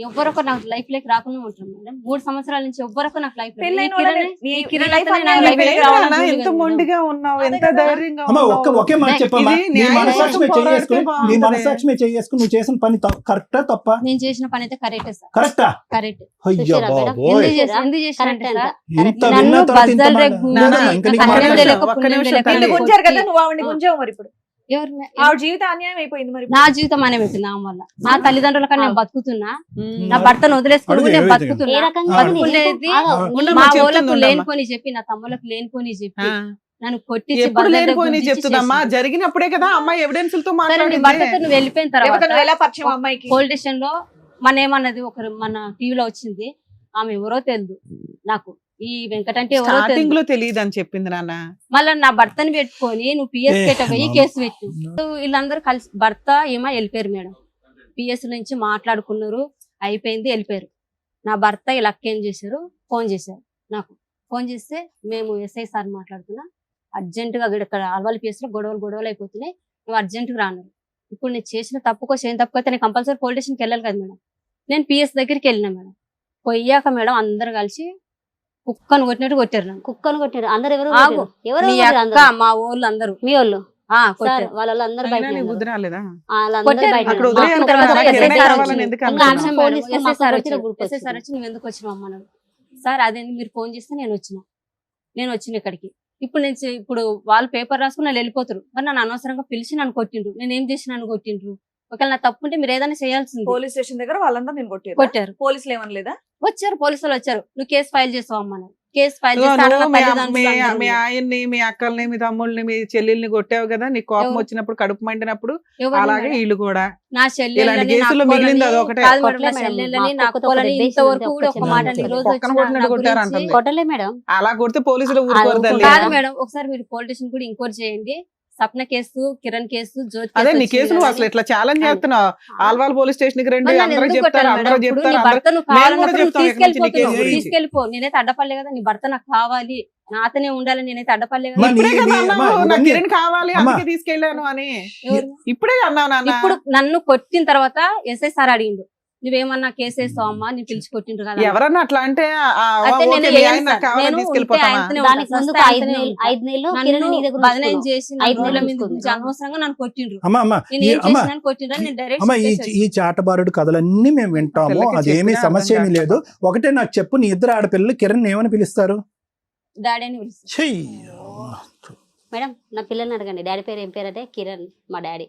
ఎవ్వరొకరు నాకు లైఫ్ లేక రాకుండా ఉంటారు మేడం. 3 సంవత్సరాల నుంచి ఎవ్వరొకరు నాకు లైఫ్ పెళ్ళైన వాళ్ళని నీ life ఎంత మొండిగా ఉన్నావు, ఎంత అదే కదా. ధైర్యంగా అమ్మ ఉన్నావు. ఒకే మాట చెప్పమ్మా. ఇది నీ న్యాయం మనసాక్షి మీద కోసం చేసుకుని పోరాడితే నీ బాగుంటది. మనసాక్షి మీద చేసుకుని నువ్వు చేసిన పని కరెక్టా తప్ప? నేను చేసిన పని అయితే కరెక్టే సార్, కరెక్టా? కరెక్ట్. అయ్యో చూసారా మేడం? బాబోయ్, ఎందుకు చేశానంటే కరెక్ట్ సార్, ఇంత నన్ను విన్న తర్వాత ఇంత బజార్ మాట. రేపు నాన్న, ఇంకా నీకు నాకు మాట అన్నం లేదు. తెలియక ఒక్క పుణ్యం నిమిషం తెలియక తల్లి. నిన్ను కొట్టి- గుంజారు కదా, నువ్వు ఆవిడని గుంజావు మరి ఇప్పుడు. ఎవరిని- ఆవిడ జీవితం అన్యాయం అయిపోయింది మరి. నా జీవితం అనే పెట్టింది ఆమె వల్ల. నా తల్లిదండ్రుల కన్నా నేను బతుకుతున్నా, ఉమ్. నా భర్తను వదిలేసుకుని అడుగు, నేను ఏమైంది? ఏ బతుకుతున్నా. రకంగా ఆగు. బతుకునేది ఉండమ్మా, మా చెప్తుంది వాళ్ళకు ఉండమ్మా. లేనిపోని చెప్పి, నా తమ్ముళ్ళకు లేనిపోని చెప్పి ఆ. నన్ను కొట్టి ఎప్పుడు లేనిపోయి చెప్తుందమ్మా, జరిగినప్పుడే కదా అమ్మాయి ఎవిడెన్స్లతో సరే నీ మాట్లాడింది. భర్తతో నువ్వు వెళ్ళిపోయిన లేకపోతే తర్వాత నువ్వు ఎలా పరిచయం అమ్మాయికి? పోలీస్ స్టేషన్ లో మన ఏమన్నది ఒకరు మన టీవీలో వచ్చింది, ఆమె ఎవరో తెలియదు నాకు, ఈ వెంకట అంటే ఎవరో స్టార్టింగ్ తెలియదు. లో తెలియదు అని చెప్పింది నాన్న. మళ్ళీ నా భర్తని పెట్టుకొని నువ్వు పిఎస్ ఏ, పోయి మామ. కేసు పెట్టు. వీళ్ళందరూ కలిసి భర్త ఏమో వెళ్ళిపోయారు మేడం. పిఎస్ నుంచి మాట్లాడుకున్నారు, అయిపోయింది, వెళ్ళిపోయారు. నా భర్త ఇలా ఏం చేశారు, ఫోన్ చేశారు నాకు. ఫోన్ చేస్తే మేము ఎస్ఐ సార్ మాట్లాడుతున్నా, అర్జెంటుగా ఇక్కడ అలవాలు పేసిన గొడవలు అయిపోతున్నాయి, నువ్వు అర్జెంటుగా రాను. ఇప్పుడు నేను చేసిన తప్పుకో చేయని తప్పుకైతే నేను కంపల్సరీ పోలీస్ స్టేషన్కి వెళ్ళాలి కదా మేడం. నేను పిఎస్ దగ్గరికి వెళ్ళినా మేడం. పోయాక మేడం అందరు కలిసి కుక్కను కొట్టినట్టు కొట్టారు నన్ను. కుక్కను కొట్టారు అందరు. ఎవరు ఆగు. ఎవరు మీ కొట్టారు అక్క అందరూ? మా ఊళ్ళు అందరూ మీ వాళ్ళు కొట్టారు. వాళ్ళందరూ బయట అయినా నీకు బుద్ధి రాలేదా? కొట్టారు. అక్కడ మా వదిలేయను తర్వాత కదా, ఎస్ఐ కిరణ్ సార్ కావాలని వచ్చి, ఎందుకు ఇంకా అంటున్నావు? ఆమె పోలీస్ ఎస్ఐ మాకు సార్ వచ్చిన వచ్చి, గుర్తు ఎస్ఐ సార్ వచ్చి నువ్వు ఎందుకు వచ్చినావు అమ్మన్నాడు. సార్ అదేంటి మీరు ఫోన్ చేస్తే నేను వచ్చిన ఇక్కడికి. ఇప్పుడు వాళ్ళు పేపర్ రాసుకుని వాళ్ళు వెళ్ళిపోతారు. మరి నన్ను అనవసరంగా పిలిచి నన్ను కొట్టిండ్రు. నేను ఏం చేసి నన్ను కొట్టిండ్రు? ఒకవేళ నా తప్పు ఉంటే మీరు ఏదైనా చేయాల్సింది. పోలీస్ స్టేషన్ దగ్గర వాళ్ళందరూ నేను కొట్టారు. పోలీసులు ఏమనలేదా? వచ్చారు, పోలీసులు వచ్చారు. నువ్వు కేసు ఫైల్ చేస్తావు అమ్మను. కేసు ఫైల్ నువ్వు చేస్తే మీ తల్లిదండ్రులు మీ ఆయన్ని, మీ అక్కల్ని, మీ తమ్ముళ్ళని, మీ చెల్లెల్ని కొట్టావు కదా, నీకు కోపం ఎవరు? వచ్చినప్పుడు, కడుపు మండినప్పుడు. ఎవరిని అలాగే మేడం? వీళ్ళు కూడా నా ఇలాంటి కేసులు మిగిలింది అది ఒకటే. కొట్టలే మేడం. మా కుక్క ఒకటి ఇంతవరకు కూడా ఒక ఉద్దేశం మాట ఉంది. ఈ రోజు కుక్కను వచ్చిన కొట్టినట్టు నా కొట్టారు గురించి- అంటుంది. కొట్టలే మేడం. అలా కొడితే పోలీసులు ఆ, ఊరుకోరు ఊరుకోరు. తల్లి. కాదు మేడం, ఒకసారి మీరు పోలీస్ కూడా ఎంక్వైరీ చేయండి. సప్న కేసు, కిరణ్ కేసు, జ్యోతి అదే నీ వచ్చింది కేసు నువ్వు కదా. అసలు ఇట్లా ఛాలెంజ్ చేస్తున్నావు. ఆల్వాల్ పోలీస్ స్టేషన్ కి రండి, మరి నన్ను అందరూ ఎందుకు చెప్తారు, కొట్టారు అందరూ మేడం? ఇప్పుడు చెప్తారు, నీ అందరూ. భర్త నువ్వు మేము కూడా కావాలన్నప్పుడు చెప్తాం నువ్వు ఇక్కడి నుంచి నీ కేసు తీసుకెళ్ళిపోతున్నావు. గురించి. తీసుకెళ్ళిపో, నేనైతే అడ్డపడలే కదా. నీ భర్త నాకు కావాలి, నాతోనే ఉండాలి, నేనైతే అడ్డపడలే కదా. మరి ఇప్పుడే నీ- కదా నీ- అన్నావు, అమ్మా, నాకు ఇవన్నీ- కిరణ్ కావాలి అమ్మా. అందుకే తీసుకెళ్ళాను అని. ఎవరు? ఇప్పుడే అన్నావు నాన్న. ఇప్పుడు నన్ను కొట్టిన తర్వాత ఎస్ఐ సార్ అడిగిండు, నువ్వేమన్నా కేసు వేస్తావు అమ్మా, నేను పిలిచి కొట్టిండ్రు కదా. ఎవరన్నా అట్లా అంటే అయితే ఓకే, నేను మీ ఏం ఆయన నాకు సార్? కావాలని నేను తీసుకెళ్ళిపోతావా? ఉంటే ఆయనతోనే దానికి ఉంటా. ముందు సస్తే 5 ఆయనతోనే నెలలు ఉంటా. 5 నెలలు నన్ను కిరణ్ నీ దగ్గర బదనాం ఉంచుకున్నావు. చేసి నా 5 రోజుల నెలలు మీద ఉంచుకున్నావు. గురించి అనవసరంగా నన్ను కొట్టిండ్రు. అమ్మా అమ్మా నేను ఏం అమ్మా చేసినాను కొట్టిండ్రు అని నేను డైరెక్ట్ అమ్మా చెప్పేసేసి. ఈ చాటబారుడు కథలన్నీ మేము వింటాము, పిల్లకి అదేమీ చెప్పినా సమస్య అర్థం ఏమీ లేదు. ఒకటే నాకు చెప్పు, నీ ఇద్దరు ఆడపిల్లలు కిరణ్ ఏమని పిలుస్తారు? డాడీ అని పిలుస్తాను. చెయ్యో. మేడం నా పిల్లల్ని అడగండి, డాడీ పేరు ఏం పేరు అంటే కిరణ్ మా డాడీ.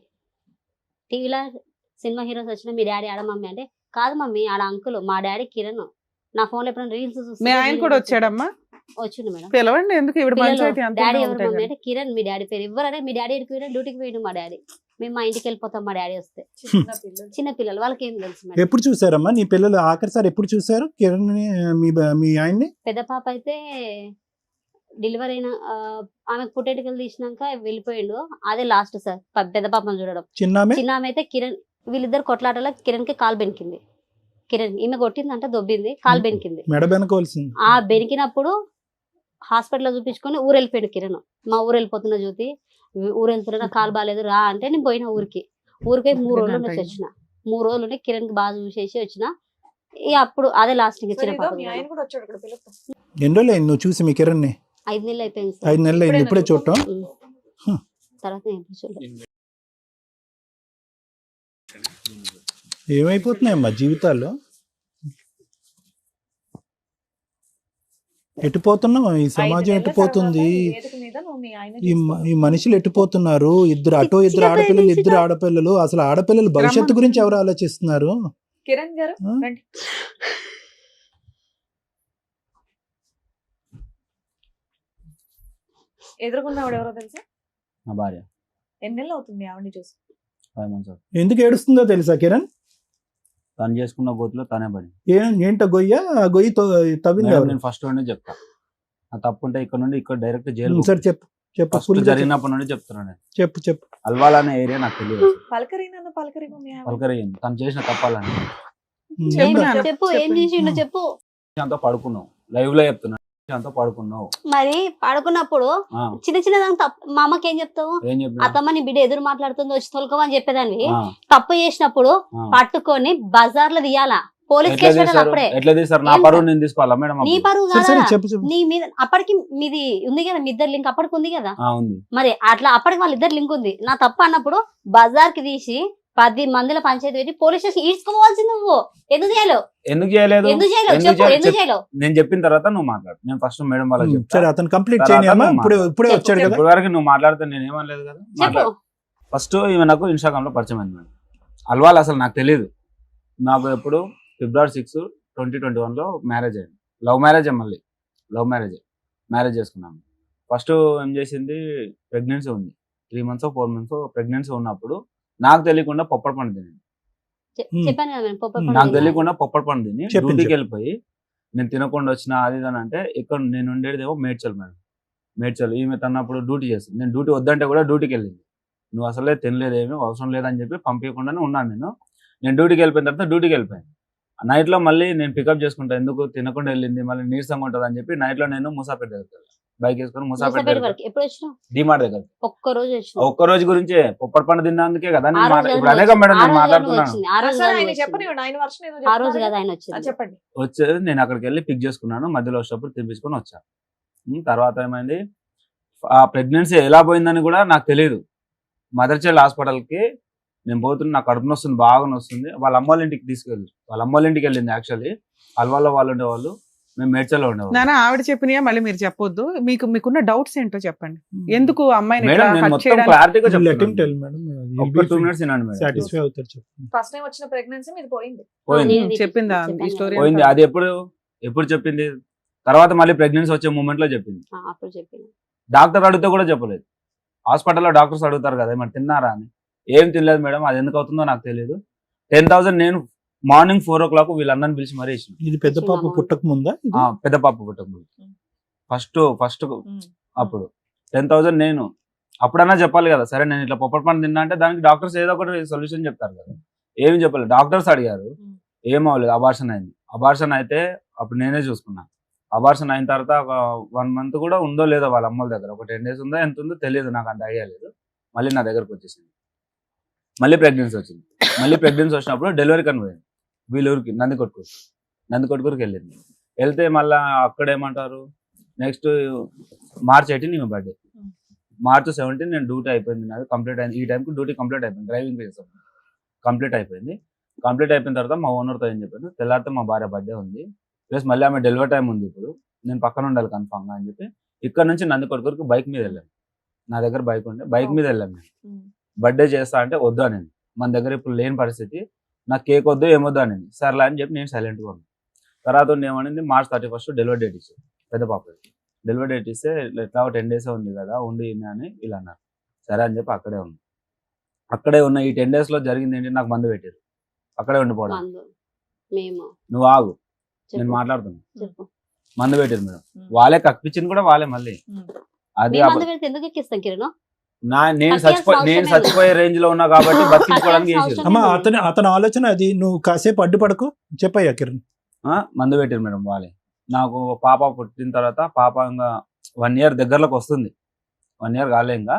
టీవీలో సినిమా హీరోస్ వచ్చిన మీ డాడీ ఆడ మమ్మీ అంటే కాదు మమ్మీ ఆడ అంకుల్, మా డాడీ కిరణ్. నా ఫోన్ లో ఎప్పుడైనా రీల్స్ మీ ఆయన కూడా వచ్చాడమ్మా? వచ్చిండు మేడం. పిలవండి, ఎందుకు ఇప్పుడు పంచాయతీ అంతా డాడీ ఎవరు ఉంటాయి మమ్మీ కదా. అంటే కిరణ్ మీ డాడీ పేరు ఎవరంటే మీ డాడీ ఎడికి పోయినా డ్యూటీకి పోయిడు మా డాడీ. మేము మా ఇంటికి వెళ్ళిపోతాం మా డాడీ వస్తే. చిన్న పిల్లలు వాళ్ళకి ఏం తెలుసు మేడం. ఎప్పుడు చూసారమ్మా నీ పిల్లలు ఆఖరిసారి ఎప్పుడు చూసారు కిరణ్ మీ ఆయన్ని? పెద్ద పాప అయితే డెలివరీ అయిన ఆమెకు పుట్టేటికలు తీసినాక వెళ్ళిపోయిండు. అదే లాస్ట్ సార్ పెద్ద పాపను చూడడం. చిన్నామే చిన్న ఆమె అయితే కిరణ్ వీళ్ళిద్దరు కొట్లాటలో కిరణ్ కి కాలు బెనికింది. కిరణ్ ఈమె కొట్టిందంటే దొబ్బింది, కాలు బెనికింది. మెడ వెనకోవాల్సింది. ఆ బెనికినప్పుడు హాస్పిటల్లో చూపించుకొని ఊరు వెళ్ళిపోయాడు కిరణ్. మా ఊరు వెళ్ళిపోతున్నా జ్యోతి, ఊరు వెళ్తున్నా, కాలు బాగాలేదు రా అంటే నేను పోయిన ఊరికి 3 రోజులు నుంచి వచ్చిన. 3 రోజులు ఉండి కిరణ్ కి బాగా చూసేసి వచ్చిన. ఇక అప్పుడు అదే లాస్ట్ చిన్న పాప ఎన్ని రోజులు అయింది నువ్వు చూసి మీ కిరణ్ని? 5 నెలలు అయిపోయింది 5 సార్. నెలలు అయింది ఇప్పుడే చూడటం. తర్వాత నేను ఎప్పుడు చూడలేదు. ఏమైపోతున్నాయమ్మా జీవితాల్లో? ఎటుపోతున్నాం? ఈ సమాజం ఎటుపోతుంది? ఈ మనుషులు ఎటుపోతున్నారు? ఇద్దరు అటో ఇద్దరు ఆడపిల్లలు, ఇద్దరు ఆడపిల్లలు. అసలు ఆడపిల్లలు భవిష్యత్తు గురించి ఎవరు ఆలోచిస్తున్నారు? కిరణ్ గారు ఆ? రండి. ఎదురుకున్న ఆవిడ ఎవరో తెలుసా? నా భార్య ఎన్ని నెలలు అవుతుంది ఆవిడని చూసి? 5 months అవుతుంది. ఎందుకు ఏడుస్తుందో తెలుసా కిరణ్? తను చేసుకున్న గోతులో తనే పడి. ఏంటో గొయ్య? ఆ గొయ్యి తవ్వింది మేడం, ఎవరు? నేను ఫస్ట్ నుండి చెప్తా, ఆ తప్పు ఉంటే ఇక్కడ నుండి ఇక్కడ డైరెక్ట్ జైలు. సరే చెప్పు చెప్పు ఫస్ట్ full గా జరిగినప్పటి నుండి చెప్తున్నాను నేను. చెప్పు చెప్పు. అల్వాల్ అనే ఏరియా నాకు తెలియదు. పలకరి నన్ను పలకరి మమ్మీ ఆవిడ. పలకరయ్యింది తను చేసిన తప్పాలని. ఏం చెప్పు నాన్న, చెప్పు ఏం చెప్పండి. చేసిండు చెప్పు. అంతా పడుకున్నావు, లైవ్ లో చెప్తున్నా, అంతా పడుకున్నావు. మరి పడుకున్నప్పుడు ఆ, చిన్న చిన్న దానికి మా అమ్మకి ఏం చెప్తావు? ఏం చెప్పినా? అత్తమ్మ నీ బిడ్డ ఎదురు మాట్లాడుతుందో వచ్చి తొలకమని చెప్పేదాన్ని. ఆ, తప్పు చేసినప్పుడు ఆ. పట్టుకొని బజార్ లో తీయాలా, పోలీస్ ఎట్లా కేసు పెట్టాలి తీస్తారు? అప్పుడే. ఎట్లా తీస్తారు? నా ఏం పరువు నేను తీసుకోవాలా మేడం? నీ అప్పుడు? పరువు సరే సరే కాదా? చెప్పు చెప్పు. నీ మీద అప్పటికి మీది ఉంది కదా, మీ ఇద్దరు లింక్ అప్పటికి ఉంది కదా. ఆ, ఉంది. మరి అట్లా అప్పటికి వాళ్ళిద్దరు లింక్ ఉంది. నా తప్పు అన్నప్పుడు బజార్ కి తీసి 10 మందిల పంచాయతీ పెట్టి పోలీస్ స్టేషన్ ఈడ్చుకోవాల్సింది నువ్వు. ఎందుకు చేయలేవు? ఎందుకు చేయలేదు? ఎందుకు చేయలేవు ఎందుకు చెప్పు, చేయలేదు? ఎందుకు చేయలేవు? నేను చెప్పిన తర్వాత నువ్వు మాట్లాడు. నేను ఫస్ట్ మేడం వాళ్ళకి చెప్తా. సరే అతను కంప్లీట్ తర్వాత చేయని అమ్మా. నువ్వు ఇప్పుడే మాట్లాడు. ఇప్పుడే చెప్పు, వచ్చాడు కదా. ఇప్పటి వరకు నువ్వు మాట్లాడితే నేను ఏమనలేదు కదా. చెప్పు. మాట్లాడు. ఫస్ట్ ఈమె నాకు ఇన్స్టాగ్రామ్ లో పరిచయం అయింది మేడం. అల్వాల్ అసలు నాకు తెలియదు. నాకు ఎప్పుడు February 6, 2021 లో మ్యారేజ్ అయింది. లవ్ మ్యారేజ్, మళ్ళీ లవ్ మ్యారేజ్ చేసుకున్నాను. ఫస్ట్ ఏం చేసింది, ప్రెగ్నెన్సీ ఉంది. 3 months 4 months ప్రెగ్నెన్సీ ఉన్నప్పుడు నాకు తెలియకుండా పొప్పడి పండు తిని, చెప్పాను కదా నేను పొప్ప నాకు తెలియకుండా పొప్పడి పండు తిని చెప్పింది, డ్యూటీకి చెప్పు. వెళ్ళిపోయి నేను తినకుండా వచ్చిన అది ఇది అని అంటే, ఇక్కడ నేను ఉండేదేమో మేడ్చల్ మేడం. మేడ్చల్ ఈమె తన్నప్పుడు డ్యూటీ చేస్తుంది. నేను డ్యూటీ వద్దంటే కూడా డ్యూటీకి వెళ్ళింది. నువ్వు అసలే తినలేదేమీ అవసరం లేదని చెప్పి పంపించకుండానే ఉన్నాను. నేను డ్యూటీకి వెళ్ళిపోయిన తర్వాత డ్యూటీకి వెళ్ళిపోయాను. నైట్లో మళ్ళీ నేను పికప్ చేసుకుంటా, ఎందుకు తినకుండా వెళ్ళింది మళ్ళీ నీరసంగా ఉంటుంది అని చెప్పి నైట్లో నేను మూసాపేట దగ్గరికి వెళ్ళాను. బైక్ వేసుకొని ముసాపేట మూసాపేట వరకు ఎప్పుడు వచ్చినావు? డిమార్ట్ దగ్గర. ఒక్క రోజు వచ్చినావు. ఒక్క రోజు గురించే పొప్పటి పండు తిన్నందుకే కదా నేను ఆ రోజు ఇప్పుడు కదా అనేక మేడం ఆ నేను రోజు మాట్లాడుతున్నాను. వచ్చింది. ఆ రోజు సరే, కదా ఆయన వచ్చింది. చెప్పనివ్వండి, ఆయన వర్షన్ ఏదో ఆ రోజు చెప్తున్నారు కదా ఆయన కదా. వచ్చింది. చెప్పండి. వచ్చేది నేను అక్కడికి వెళ్ళి పిక్ చేసుకున్నాను, మధ్యలో వచ్చేటప్పుడు తిప్పించుకొని వచ్చా. తర్వాత ఏమైంది, ఆ ప్రెగ్నెన్సీ ఎలా పోయిందని కూడా నాకు తెలియదు. మదర్ చైల్డ్ హాస్పిటల్కి నేను పోతున్నా, నాకు కడుపు నొస్తుంది, బాగా నొస్తుంది. వాళ్ళ అమ్మ వాళ్ళ ఇంటికి తీసుకెళ్ళి, వాళ్ళ అమ్మ వాళ్ళ ఇంటికి వెళ్ళింది. యాక్చువల్లీ అల్వాలో వాళ్ళు ఉండేవాళ్ళు, మేము మేడ్చల్లో ఉండేవాళ్ళు. నాన్న ఆవిడ చెప్పినయా మళ్ళీ మీరు చెప్పొద్దు. మీకున్న డౌట్స్ ఏంటో చెప్పండి. ఎందుకు అమ్మాయిని మేడం ఇట్లా నేను hurt మొత్తం చేయడానికి- క్లారిటీగా Let him చెప్తాను. tell, madam. ఒక్క 2 minutes వినండి మేడం. సాటిస్ఫై అవుతారు చెప్పండి. ఫస్ట్ టైం వచ్చిన ప్రెగ్నెన్సీ మీది పోయింది. పోయింది. చెప్పిందా ఈ చెప్పాను స్టోరీ? పోయింది. అది ఎప్పుడు చెప్పింది? తర్వాత మళ్ళీ ప్రెగ్నెన్సీ వచ్చే మూమెంట్ లో చెప్పింది. అప్పుడు చెప్పిన. డాక్టర్ అడిగితే కూడా చెప్పలేదు. హాస్పిటల్లో డాక్టర్స్ అడుగుతారు కదా ఏమన్నా తిన్నారా అని. ఏం తినలేదు మేడం, అది ఎందుకు అవుతుందో నాకు తెలియదు. 10,000 నేను మార్నింగ్ 4 o'clock వీళ్ళందరిని పిలిచి మరీ ఇచ్చిన. ఇది పెద్ద పాప పుట్టక ముందా ఇది? పెద్ద పాప పుట్టక ఫస్ట్ అప్పుడు 10,000 నేను అప్పుడన్నా చెప్పాలి కదా. సరే నేను ఇట్లా పొప్పటి పండు తిన్నా అంటే దానికి డాక్టర్స్ ఏదో ఒకటి సొల్యూషన్ చెప్తారు కదా. ఏమి చెప్పలేదు. డాక్టర్స్ అడిగారు, ఏం అవ్వలేదు, అబార్షన్ అయింది. అబార్షన్ అయితే అప్పుడు నేనే చూసుకున్నా. అబార్షన్ అయిన తర్వాత ఒక 1 month కూడా ఉందో లేదో వాళ్ళ అమ్మల దగ్గర, ఒక 10 days ఉందో ఎంత ఉందో తెలియదు, నాకు అంత ఐడియా లేదు. మళ్ళీ నా దగ్గరకు వచ్చేసింది. మళ్ళీ ప్రెగ్నెన్సీ వచ్చింది. మళ్ళీ ప్రెగ్నెన్సీ వచ్చినప్పుడు డెలివరీ కని పోయింది వీళ్ళూరికి, నందికొట్కూరుకి వెళ్ళింది. వెళ్తే మళ్ళీ అక్కడ ఏమంటారు, నెక్స్ట్ March 18 ఈమె బర్త్డే, March 17 నేను డ్యూటీ అయిపోయింది, నాది కంప్లీట్ అయింది. ఈ టైంకి డ్యూటీ కంప్లీట్ అయిపోయింది, డ్రైవింగ్ చేసాం, కంప్లీట్ అయిపోయింది. కంప్లీట్ అయిపోయిన తర్వాత మా ఓనర్తో ఏం చెప్పాను, తెల్లారితే మా భార్య బర్త్డే ఉంది, ప్లస్ మళ్ళీ ఆమె డెలివరీ టైం ఉంది, ఇప్పుడు నేను పక్కన ఉండాలి కన్ఫామ్గా అని చెప్పి ఇక్కడ నుంచి నందికొట్కూరుకి బైక్ మీద వెళ్ళాను. నా దగ్గర బైక్ ఉండే, బైక్ మీద వెళ్ళాను నేను. బర్త్డే చేస్తా అంటే వద్దు అనేది, మన దగ్గర ఇప్పుడు లేని పరిస్థితి, నాకు కేక్ వద్దు ఏమొద్దు అనేది. సర్లే అని చెప్పి నేను సైలెంట్గా ఉన్నాను. తర్వాత ఏమనింది, March 31 డెలివరీ డేట్ ఇచ్చారు పెద్ద పాప. డెలివరీ డేట్ ఇస్తే ఎట్లా 10 days ఉంది కదా ఉండి అని ఇలా అన్నారు. సరే అని చెప్పి అక్కడే ఉన్న ఈ 10 days లో జరిగింది ఏంటి, నాకు మందు పెట్టారు, అక్కడే ఉండిపోవడం. నువ్వు ఆగు, నేను మాట్లాడుతున్నా. చెప్పు. మందు పెట్టారు మేడం, వాళ్ళే కక్కిపించింది కూడా వాళ్ళే. మళ్ళీ అది ఎందుకు ఎక్కిస్తాం కిరణ్? నేను చచ్చిపోయే రేంజ్ లో ఉన్నా కాబట్టి బతికించుకోవడానికి చేసారు. అమ్మా అతని ఆలోచన అది, నువ్వు కాసేపు అడ్డుపడకు. చెప్పయ్యా కిరణ్. మందు పెట్టారు మేడం వాళ్ళే. నాకు పాప పుట్టిన తర్వాత పాప ఇంకా 1 year దగ్గరలోకి వస్తుంది, 1 year కాలే, ఇంకా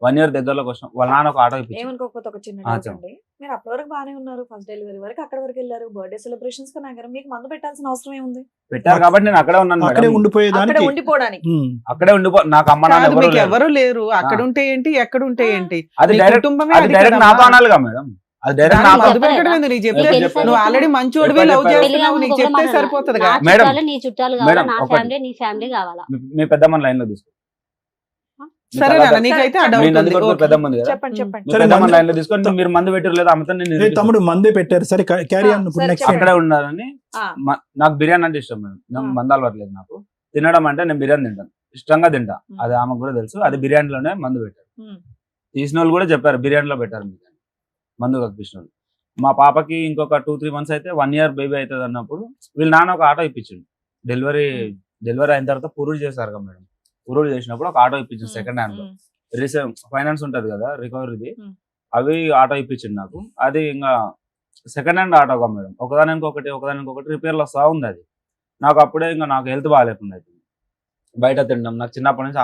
1 year దగ్గరలోకి వచ్చిన వాళ్ళ నాన్న ఒక ఆటో ఇప్పించారు. ఏమనుకోకపోతే ఒక చిన్న డౌట్ అండి, మీరు అప్పటి వరకు బాగానే ఉన్నారు, ఫస్ట్ డెలివరీ వరకు అక్కడ వరకు వెళ్ళారు, బర్త్డే సెలబ్రేషన్స్ కి నగరం, మీకు మందు పెట్టాల్సిన అవసరం ఏముంది? పెట్టారు కాబట్టి నేను అక్కడే ఉన్నాను అక్కడే మేడం. ఉండిపోయేదానికి. అక్కడ ఉండిపోవడానికి అక్కడే నాకు అమ్మ నాన్న కాదు, ఎవరు మీకు లేరు. ఎవరు లేరు. అక్కడ ఉంటే ఏంటి, ఎక్కడ ఉంటే ఏంటి, అది నీ డైరెక్ట్ కుటుంబమే అది అది డైరెక్ట్ కదమ్మా. నాతో అనాలిగా మేడం, అది డైరెక్ట్ దాన్ని నాతో. మొదలు పెట్టడం ఏంది? నీకు చెప్తే చెప్పారు. నువ్వు ఆల్రెడీ మంచోడివి, చెప్పారు. లవ్ చేస్తున్నావు, నీకు చెప్తే సరిపోతుంది కదా. మేడం, నీ చుట్టాలు కావాలా, మేడం, నా ఒకటి. ఫ్యామిలీ నీ ఫ్యామిలీ కావాలా? మీ పెద్దమ్మ లైన్ లో తీసుకో. సరే నాన్న, నీకైతే ఆ మీ డౌట్ ఉంది. నందికొట్కూరు పెద్దమ్మ ఉంది కదా, చెప్పండి చెప్పండి. మీ పెద్దమ్మ లైన్ లో తీసుకొని మీరు మందు పెట్టారు లేదా అమ్మతో నేను ఏ నిరూపిస్తాను. తమ్ముడు మందే పెట్టారు, సరే క్యారీ ఆన్. సరే, నెక్స్ట్ చెప్పండి. అక్కడే ఉండాలని. ఆ. నాకు బిర్యానీ అంటే ఇష్టం మేడం, నాకు మందు అలవాట్లేదు. నాకు తినడం అంటే నేను బిర్యానీ తింటాను, ఇష్టంగా తింటా, అది ఆమెకు కూడా తెలుసు. అది బిర్యానీలోనే మందు పెట్టారు. తీసిన వాళ్ళు కూడా చెప్పారు బిర్యానీలో పెట్టారు మీకు మందు కప్పించిన వాళ్ళు. మా పాపకి ఇంకొక 2-3 months అయితే 1 year బేబీ అవుతుంది అన్నప్పుడు వీళ్ళ నాన్న ఒక ఆటో ఇప్పించిండు. డెలివరీ అయిన తర్వాత పురుడు చేశారు కదా మేడం, పురుడు చేసినప్పుడు ఒక ఆటో ఇప్పించింది సెకండ్ హ్యాండ్ లో. ఫైనాన్స్ ఉంటది కదా రికవరీది, అవి ఆటో ఇప్పించింది నాకు. అది ఇంకా సెకండ్ హ్యాండ్ ఆటోగా మేడం, ఒకదానికి ఒకటి రిపేర్లు వస్తా ఉంది. అది నాకు అప్పుడే ఇంకా నాకు హెల్త్ బాగాలేకుండా అవుతుంది, బయట తినడం. నాకు చిన్నప్పటి నుంచి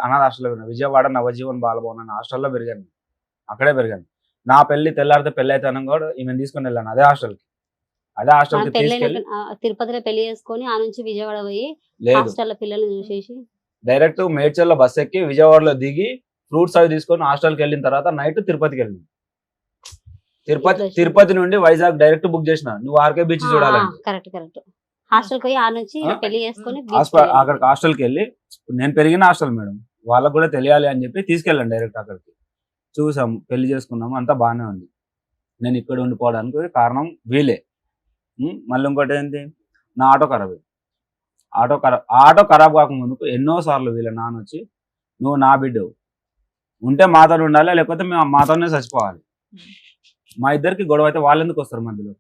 అనాథ హాస్టల్లో పెరిగాను, విజయవాడ నవజీవన్ బాలభవన్ అనే హాస్టల్లో పెరిగాను, అక్కడే పెరిగాను. నా తెల్లారితే పెళ్లి అయితే కూడా ఈమె తీసుకుని వెళ్ళాను అదే హాస్టల్కి తీసుకెళ్ళి. తిరుపతిలో పెళ్లి చేసుకొని ఆ నుంచి విజయవాడ పోయి లేదు, హాస్టల్ పిల్లల్ని చూసేసి డైరెక్ట్ మేడ్చల్లో బస్ ఎక్కి విజయవాడలో దిగి ఫ్రూట్స్ అవి తీసుకొని హాస్టల్కి వెళ్ళిన తర్వాత నైట్ తిరుపతికి వెళ్ళింది. తిరుపతి నుండి వైజాగ్ డైరెక్ట్ బుక్ చేసిన, నువ్వు ఆర్కే బీచ్ చూడాలంటే. కరెక్ట్ హాస్టల్ పోయి ఆ నుంచి పెళ్లి చేసుకొని అక్కడికి హాస్టల్కి వెళ్ళి, నేను పెరిగిన హాస్టల్ మేడం, వాళ్ళకు కూడా తెలియాలి అని చెప్పి తీసుకెళ్ళాను డైరెక్ట్ అక్కడికి. చూసాం, పెళ్లి చేసుకున్నాము, అంతా బాగానే ఉంది. నేను ఇక్కడ ఉండిపోవడానికి కారణం వీలే. మళ్ళీ ఇంకోటి ఏంటి, నా ఆటో ఖరాబ్ అయింది. ఆటో ఖరాబ్ కాకముందుకు ఎన్నోసార్లు వీళ్ళ నాన్న వచ్చి, నువ్వు నా బిడ్డవు, ఉంటే మాతో ఉండాలి, లేకపోతే మేము మాతోనే చచ్చిపోవాలి. మా ఇద్దరికి గొడవ అయితే వాళ్ళు ఎందుకు వస్తారు మధ్యలో?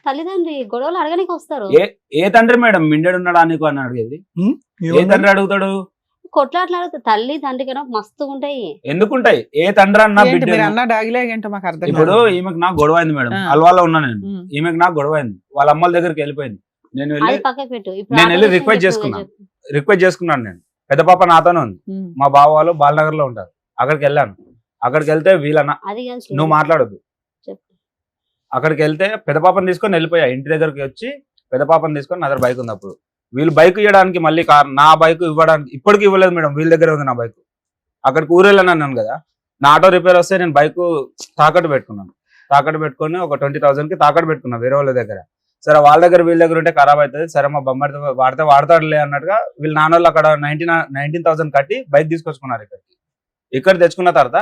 తల్లిదండ్రి గొడవలు అడగడానికి వస్తారు. ఏ తండ్రి మేడం మిండెడు ఉన్నాడా నీకు అని అడిగేది? ఏ తండ్రి అడుగుతాడు? కొట్లాట్లు అడుగుతారు. తల్లి తండ్రి కన్నా మస్తు ఉంటాయి. ఎందుకుంటాయి? ఏ తండ్రి అన్నా బిడ్డ. ఇప్పుడు ఈమెకు నాకు గొడవ అయింది మేడం, అల్వాలో ఉన్నా నేను, ఈమెకు నాకు గొడవ అయింది, వాళ్ళ అమ్మల దగ్గరికి వెళ్ళిపోయింది. నేను వెళ్ళి రిక్వెస్ట్ చేసుకున్నాను. నేను పెద్ద పాప నాతోనే ఉంది. మా బావ వాళ్ళు బాలనగర్ లో ఉంటారు. అక్కడికి వెళ్ళాను. అక్కడికి వెళ్తే వీళ్ళన్న అది కాదు story. నువ్వు మాట్లాడొద్దు. చెప్పు. అక్కడికి వెళ్తే పెద్ద పాపని తీసుకొని వెళ్ళిపోయా. ఇంటి దగ్గరికి వచ్చి పెద్ద పాపని తీసుకొని నా దగ్గర బైక్ ఉంది. అప్పుడు వీళ్ళు బైక్ ఇవ్వడానికి మళ్ళీ నా బైక్ ఇవ్వడానికి ఇప్పటికి ఇవ్వలేదు మేడం. వీళ్ళ దగ్గర ఉంది నా బైక్. అక్కడికి ఊరెళ్ళాను అన్నాను కదా, నా ఆటో రిపేర్ వస్తే నేను బైక్ తాకట్టు పెట్టుకున్నాను. తాకట్టు పెట్టుకొని ఒక 20,000 కి తాకట్టు పెట్టుకున్నాను వేరే వాళ్ళ దగ్గర. సరే వాళ్ళ దగ్గర వీళ్ళ దగ్గర ఉంటే ఖరాబ్ అవుతుంది, సరే మా బొమ్మడితో వాడతాడులే అన్నట్టుగా వీళ్ళు నాన్న వాళ్ళు అక్కడ 19,000 కట్టి బైక్ తీసుకొచ్చుకున్నారు. ఇక్కడ తెచ్చుకున్న తర్వాత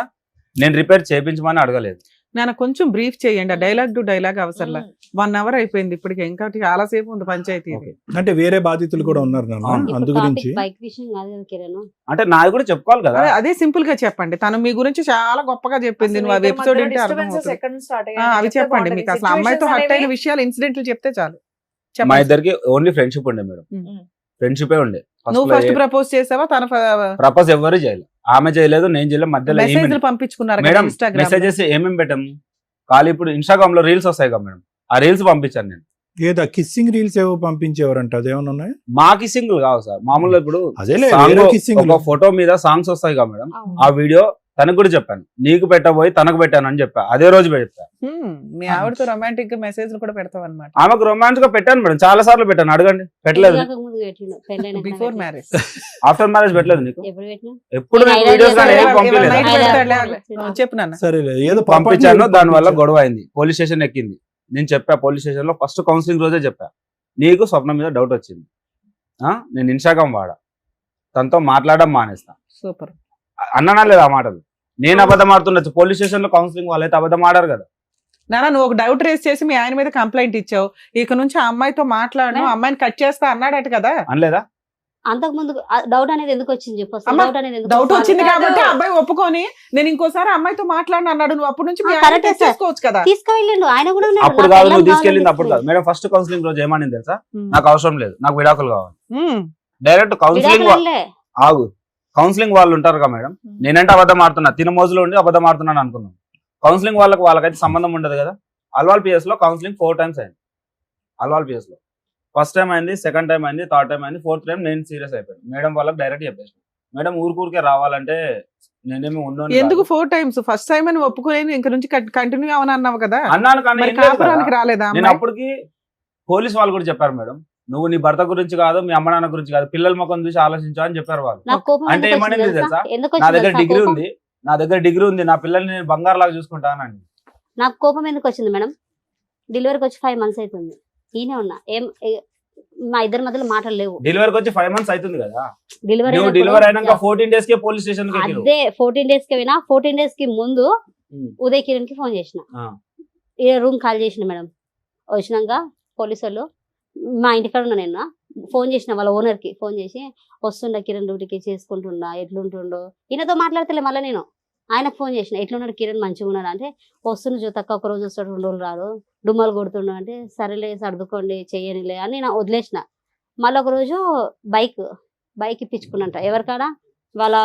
నేను రిపేర్ చేయించమని అడగలేదు. నేను కొంచెం బ్రీఫ్ చేయండి. డైలాగ్ టు డైలాగ్ అవసరంలా. 1 hour అయిపోయింది ఇప్పటికి, ఇంకా చాలా సేపు ఉంది పంచాయతీ. అంటే వేరే బాధితులు కూడా ఉన్నారు నాన్న, అవును. అందు గురించి బైక్ విషయం కాదు కదా కిరణ్. అంటే నాది కూడా చెప్పుకోవాలి కదా. అదే సింపుల్ గా చెప్పండి. తను మీ గురించి చాలా గొప్పగా చెప్పింది. నువ్వు అది ఎపిసోడ్ ఏంటి అవి చెప్పండి. మీకు అసలు అమ్మాయితో హట్ అయిన విషయాలు, ఇన్సిడెంట్లు చెప్తే చాలు. మా ఇద్దరికి ఓన్లీ ఫ్రెండ్షిప్ ఉండే మేడం. ఫ్రెండ్షిపే ఉండే. నువ్వు ఫస్ట్ ప్రపోజ్ చేసావా? తన ప్రపోజ్ ఎవరు చేయలేదు. ఆమె చేయలేదు, నేను చేయలేదు. మధ్యలో మెసేజ్లు పంపించుకున్నారు మేడం. ఇన్స్టాగ్రామ్ మెసేజెస్ ఏమేమి పెట్టాము? ఖాళీ ఇప్పుడు ఇన్స్టాగ్రామ్ లో రీల్స్ వస్తాయి కదా మేడం, ఆ రీల్స్ పంపించాను నేను. ఏదో కిస్సింగ్ రీల్స్ ఏవో పంపించేవారంట, అదేమన్నా ఉన్నాయి? మా కిస్సింగ్ కావు సార్. మామూలుగా ఇప్పుడు అదేలే song వేరే kissing ఒక ఫోటో మీద సాంగ్స్ వస్తాయి కదా మేడం, ఆ వీడియో తనకు కూడా చెప్పాను. నీకు పెట్టబోయి తనకు పెట్టాను అని చెప్పా. అదే రోజు పెడతా. మీ ఆవిడతో రొమాంటిక్ గా మెసేజ్లు కూడా పెడతావు అనమాట. ఆమెకు రొమాన్స్ గా పెట్టాను మేడం, చాలా సార్లు పెట్టాను. అడగండి. పెట్టలేదు. బిఫోర్ మ్యారేజ్, ఆఫ్టర్ మ్యారేజ్ పెట్టలేదు నీకు? ఎప్పుడు పెట్టినా ఎప్పుడు నేను వీడియోస్ ఐడియా ఏం లేదు. పంపించలేదు. చెప్పు నాన్న. సరేలే, ఏదో పంపించాను. దాని వల్ల గొడవ అయింది, పోలీస్ స్టేషన్ ఎక్కింది. నేను చెప్పా పోలీస్ స్టేషన్ లో ఫస్ట్ కౌన్సిలింగ్ రోజే చెప్పా, నీకు స్వప్నం మీద డౌట్ వచ్చింది, నేను ఇన్స్టాగ్రామ్ వాడా, తనతో మాట్లాడడం మానేస్తా. సూపర్ అన్నానా లేదా ఆ మాటలు? నేను అబద్ధం ఆడుతుండొచ్చు, పోలీస్ స్టేషన్ లో కౌన్సిలింగ్ వాళ్ళైతే అబద్ధం ఆడారు కదా. నాన్న నువ్వు ఒక డౌట్ రేస్ చేసి మీ ఆయన మీద కంప్లైంట్ ఇచ్చావు. ఇక నుంచి ఆ అమ్మాయితో మాట్లాడను, అమ్మాయిని కట్ చేస్తా అన్నాడట కదా. అనలేదా? అంతకు ముందు డౌట్ అనేది ఎందుకు వచ్చింది చెప్పు అసలు? అమ్మా, డౌట్ అనేది ఎందుకు డౌట్ వచ్చింది వచ్చింది? కాబట్టి అబ్బాయి ఒప్పుకొని నేను ఇంకోసారి అమ్మాయితో మాట్లాడను అన్నాడు. నువ్వు అప్పటి నుంచి మీ ఆయన కరెక్టే సార్. చేసుకోవచ్చు కదా. తీసుకువెళ్ళిండు ఆయన కూడా ఉన్నాడు. అప్పుడు నాకు కాదు, పెళ్ళాం నువ్వు తీసుకెళ్ళింది కావాలని అప్పుడు కాదు మేడం. ఫస్ట్ కౌన్సిలింగ్ రోజు ఏమని తెలుసా? ఉమ్. నాకు అవసరం లేదు, నాకు విడాకులు కావాలి. ఉమ్. డైరెక్ట్ కౌన్సిలింగ్ విడాకులు అనలే. ఆగు, కౌన్సిలింగ్ వాళ్ళు ఉంటారు కదా మేడం, నేనంటే అబద్ధం ఆడుతున్నా, తిన మోజులో ఉండి అబద్ధం ఆడుతున్నాను అనుకున్నాను. కౌన్సిలింగ్ వాళ్ళకైతే సంబంధం ఉండదు కదా. అల్వాల్ పిఎస్ లో కౌన్సిలింగ్ 4 times అయింది. అల్వాల్ పిఎస్ లో ఫస్ట్ టైం అయింది, సెకండ్ టైం అయింది, థర్డ్ టైం అయింది, ఫోర్త్ టైం నేను సీరియస్ అయిపోయాను. మేడం వాళ్ళకి డైరెక్ట్ చెప్పేసి, మేడం ఊరికే రావాలంటే నేనేమి ఉన్నాను ఎందుకు 4 times? ఫస్ట్ టైం అని ఒప్పుకోలేను, ఇంక నుంచి కంటిన్యూ అవని అన్నావు కదా. అన్నాను. కానీ మరి ఏం లేదు కాపురానికి కదా. రాలేదా నేను అమ్మాయి? అప్పటికి పోలీస్ వాళ్ళు కూడా చెప్పారు మేడం, నువ్వు నీ భర్త గురించి కాదు, మీ అమ్మ నాన్న గురించి కాదు, పిల్లల ముఖం చూసి ఆలోచించు అని చెప్పారు వాళ్ళు. నాకు కోపం అంటే ఎందుకు ఏమనేది వచ్చింది తెలుసా? ఎందుకు నా వచ్చింది దగ్గర తెలుసా డిగ్రీ కోపం? ఉంది, నా దగ్గర డిగ్రీ ఉంది, నా పిల్లల్ని నేను బంగారు లాగా చూసుకుంటానండి. నాకు కోపం ఎందుకు వచ్చింది మేడం? డెలివరీకి వచ్చి 5 months అవుతుంది, ఈయనే ఉన్నా. మా ఇద్దరి మధ్యలో మాటలు లేవు. డెలివరీకి వచ్చి 5 months అవుతుంది కదా. డెలివరీ నువ్వు డెలివరీ అయినాక 14 days కే పోలీస్ స్టేషన్ కి ఎక్కిరు. అదే 14 days కి పోయినా 14 days కి ముందు ఉదయ్ కిరణ్ కి ఫోన్ చేసిన, రూమ్ కాల్ చేసిన మేడం. వచ్చినాక పోలీసు వాళ్ళు మా ఇంటికాడ ఉన్నా, నేను ఫోన్ చేసిన వాళ్ళ ఓనర్ కి ఫోన్ చేసి, వస్తుండ కిరణ్ డ్యూటీకి చేసుకుంటున్నా, ఎట్లుంటుండో. ఈయనతో మాట్లాడతలే. మళ్ళీ నేను ఆయనకు ఫోన్ చేసిన, ఎట్లున్నాడు కిరణ్, మంచిగా ఉన్నాడు అంటే, వస్తున్న జ్యోతక్క ఒక రోజు వస్తాడు, 2 రోజులు రాడు, డుమ్మలు కొడుతుండు అంటే, సరేలే సర్దుకోండి చెయ్యనిలే అని నేను వదిలేసిన. మళ్ళీ ఒక రోజు బైక్ ఇప్పించుకున్నంట ఎవరికాడ, వాళ్ళ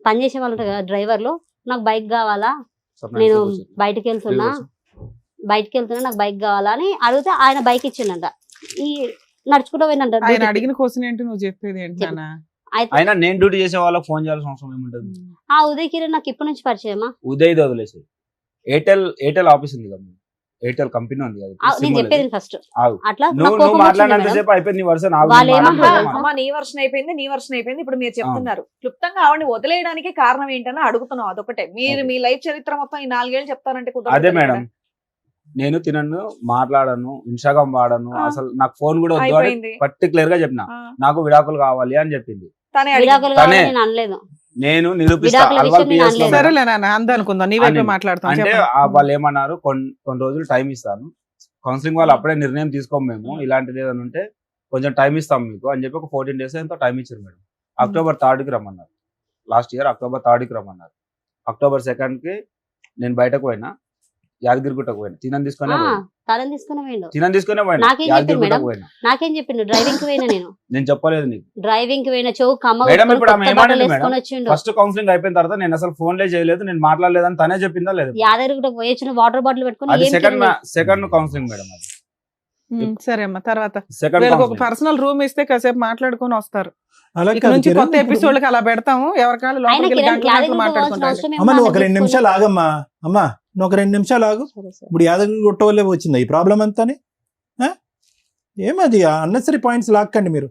పనిచేసే వాళ్ళు ఉంటారు కదా డ్రైవర్లు, నాకు బైక్ కావాలా, నేను బయటకు వెళ్తున్నా నాకు బైక్ కావాలా అని అడిగితే ఆయన బైక్ ఇచ్చిండంట. ఈ నడుచుకుంటూ పోయిందంట. ఆయన అడిగిన క్వశ్చన్ ఏంటి, నువ్వు చెప్పేది ఏంటి నాన్న? అయినా నేను డ్యూటీ చేసే వాళ్ళకి ఫోన్ చేయాల్సిన అవసరం ఏముంటది? ఆ ఉదయ్ కిరణ్ నాకు ఇప్పటి నుంచి పరిచయమా? ఉదయ్ వదిలేసి ఎయిర్టెల్ ఆఫీస్ ఉంది కదా, ఎయిర్టెల్ కంపెనీ ఉంది కదా. నేను చెప్పేది ఫస్ట్ ఆగు. అట్లా నాకు నువ్వు కోపం వచ్చింది మాట్లాడినంత మేడం. సేపు అయిపోయింది నీ వర్షన్. వాళ్ళు ఏమంటారు? అమ్మా నీ వర్షన్ అయిపోయింది ఇప్పుడు మీరు చెప్తున్నారు. క్లుప్తంగా ఆవిడని వదిలేయడానికి కారణం ఏంటని అడుగుతున్నాం. అదొకటే. మీరు మీ లైఫ్ చరిత్ర మొత్తం ఈ 4 ఏళ్ళు చెప్తారంటే కుదరదు. అదే మేడం, నేను తినను, మాట్లాడను, ఇన్స్టాగ్రామ్ వాడను, అసలు నాకు ఫోన్ కూడా వద్దు అని అయిపోయింది. పర్టికులర్ గా చెప్పిన. నాకు విడాకులు కావాలి అని చెప్పింది. తనే విడాకులు తనే. కావాలని నేను అనలేదు. నేను నిరూపిస్తా. విడాకుల అల్వాల్ విషయం నేను PS లో అనలేదు. సరేలే నాన్న, అందనుకుందాం, నీ వైపు అని. మాట్లాడతాం. అంటే చెప్పండి. వాళ్ళు ఏమన్నారు, కొన్ని రోజులు టైం ఇస్తాను, కౌన్సిలింగ్ వాళ్ళు అప్పుడే నిర్ణయం తీసుకోము మేము, ఇలాంటిది ఏదైనా ఉంటే కొంచెం టైం ఇస్తాం మీకు అని చెప్పి ఒక 14 days ఎంతో టైం ఇచ్చారు మేడం. October 3rd కి రమ్మన్నారు. లాస్ట్ ఇయర్ October 3rd కి రమ్మన్నారు. October 2nd కి నేను బయటకు పోయినా, యాదగిరిగుట్టకు పోయినా, తినని తీసుకునే పోయినా, నాకేం చెప్పిండు యాదగిరిగుట్టకు మేడం? పోయినా. నాకేం చెప్పిండు? డ్రైవింగ్ కి పోయినా నేను చెప్పలేదు నీకు. డ్రైవింగ్ కి పోయిన చెవు కమ్మ మేడం, కొట్టుకొని ఇప్పుడు ఆమె కొత్త ఏమనింది బట్టలు మేడం? వేసుకొని వచ్చిండు. ఫస్ట్ కౌన్సిలింగ్ అయిపోయిన తర్వాత నేను అసలు ఫోన్లే చేయలేదు, నేను మాట్లాడలేదని తనే చెప్పిందా లేదు? యాదగిరిగుట్టకు పోయి వచ్చిన వాటర్ బాటిల్ పెట్టుకుని అది ఏం కిరణ్ సెకండ్ కౌన్సిలింగ్ మేడం. సరే అమ్మా, తర్వాత సెకండ్ వీళ్ళకి ఒక పర్సనల్ రూమ్ ఇస్తే కాసేపు మాట్లాడుకొని వస్తారు. అలా ఇక కాదు నుంచి కిరణ్, కొత్త ఎపిసోడ్కి అలా పెడతాము, ఎవరికాళ్ళు ఆయన లోపలికి వెళ్ళి కిరణ్ గంటలు యాదగిరి గంటలు గుట్ట పోవాల్సిన మాట్లాడుకుంటారు. అవసరం ఏమో అమ్మ నువ్వు ఆమె ఒక 2 తీసుకొని- నిమిషాలు ఆగమ్మా. అమ్మా నువ్వు ఒక 2 నిమిషాలు ఆగు. సరే సార్. ఇప్పుడు యాదగిరి గుట్ట వల్లే వచ్చిందా ఈ ప్రాబ్లం అంతాని? ఏమది అన్నెసరీ పాయింట్స్ లాక్కండి మీరు.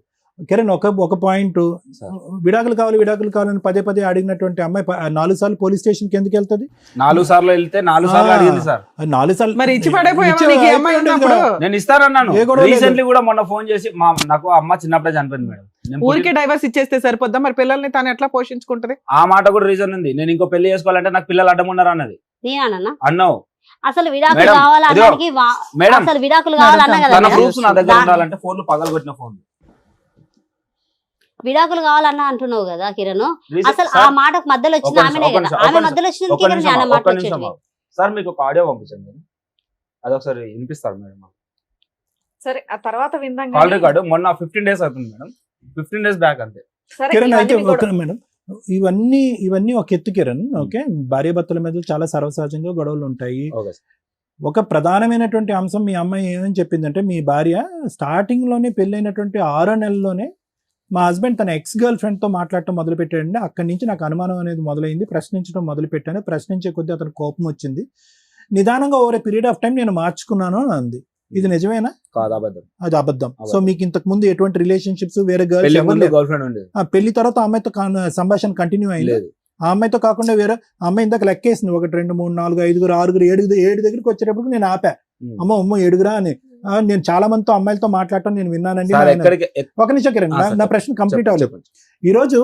కిరణ్ ఒక పాయింట్, సార్. విడాకులు కావాలని పదే పదే అడిగినటువంటి అమ్మాయి 4 సార్లు పోలీస్ స్టేషన్కి ఎందుకు వెళ్తుంది? 4 సార్లు వెళ్తే 4 సార్లు అడిగింది సార్. 4 సార్లు మరి ఇచ్చి పడైపోయావా ఇచ్చే నీకు ఈ అమ్మాయి అయిపోయింది ఉన్నప్పుడు? కదా. నేను ఇస్తానన్నాను. ఏ గొడవ లేదు. రీసెంట్లీ కూడా మొన్న ఫోన్ చేసి నాకు అమ్మ చిన్నప్పుడే చనిపోయింది మేడం. నేను ఊరికే డైవర్స్ ఇచ్చేస్తే సరిపోద్దా? మరి పిల్లల్ని తను ఎట్లా పోషించుకుంటది? ఆ మాట కూడా రీజన్ ఉంది. నేను ఇంకో పెళ్లి చేసుకోవాలంటే నాకు పిల్లలు అడ్డం ఉన్నారు అన్నది. నేనన్నా అన్నావు అసలు విడాకులు మేడం, కావాలన్నానికి మేడం అసలు విడాకులు కావాలన్నా కదా తన మేడం? ప్రూఫ్స్ నా దగ్గర దా- ఉండాలంటే ఫోన్లు పగలగొట్టిన ఫోన్. విడాకులు కావాలన్నా అంటున్నావు కదా కిరణ్. అసలు ఆ మాటకు మధ్యలో వచ్చింది ఒక్క ఆమెనే నిమిషం, కదా. ఒక్క ఆమె నిమిషం, మధ్యలో వచ్చింది ఒక్క కిరణ్ నిమిషం ఆయన ఒక్క మాట నిమిషం వచ్చేది. ఆగు. సార్ మీకు ఒక ఆడియో పంపించండి మేడం, అదొకసారి వినిపిస్తారు మేడం. సరే ఆ తర్వాత విందాం కాల్ కానీ. రికార్డు మొన్న 15 days అవుతుంది మేడం, 15 days బ్యాక్ అంతే. సరే కిరణ్ అయితే ఇవన్నీ కూడా- మేడం ఇవన్నీ ఒక ఎత్తు కిరణ్. ఓకే, భార్యాభర్తల మీద చాలా సర్వసహజంగా గొడవలు ఉంటాయి. Okay sir. ఒక ప్రధానమైనటువంటి అంశం మీ అమ్మాయి ఏమని చెప్పిందంటే, మీ భార్య స్టార్టింగ్ లోనే పెళ్ళైనటువంటి 6 నెలల్లోనే మా హస్బెండ్ తన ఎక్స్ గర్ల్ ఫ్రెండ్ తో మాట్లాడటం మొదలు పెట్టాడండి. అక్కడి నుంచి నాకు అనుమానం అనేది మొదలైంది, ప్రశ్నించడం మొదలు పెట్టాను. ప్రశ్నించే కొద్దీ అతను కోపం వచ్చింది. నిదానంగా over a period of time నేను మార్చుకున్నాను అని అంది. ఇది నిజమేనా? కాదు, అబద్ధం. అది అబద్ధం. సో మీకు ఇంతకు ముందు ఎటువంటి రిలేషన్షిప్స్ వేరే పెళ్లి గర్ల్స్ ముందు గర్ల్ ఫ్రెండ్ ఉండేది పెళ్లి తర్వాత ఆ అమ్మాయితో సంభాషణ కంటిన్యూ అయింది? లేదు. ఆ అమ్మాయితో కాకుండా వేరే ఆ అమ్మాయి ఇందాక లెక్కేసింది 1 2 3 4 5 6 7 దగ్గరికి వచ్చేటప్పుడు నేను ఆపా. అమ్మ 7 అని. నేను చాలా మందితో అమ్మాయిలతో మాట్లాడటం నేను విన్నానండి. సార్, నా- ఎక్కడికి ఒక నిమిషం కిరణ్, నా ప్రశ్న కంప్లీట్ అవ్వలేదు. ఈ రోజు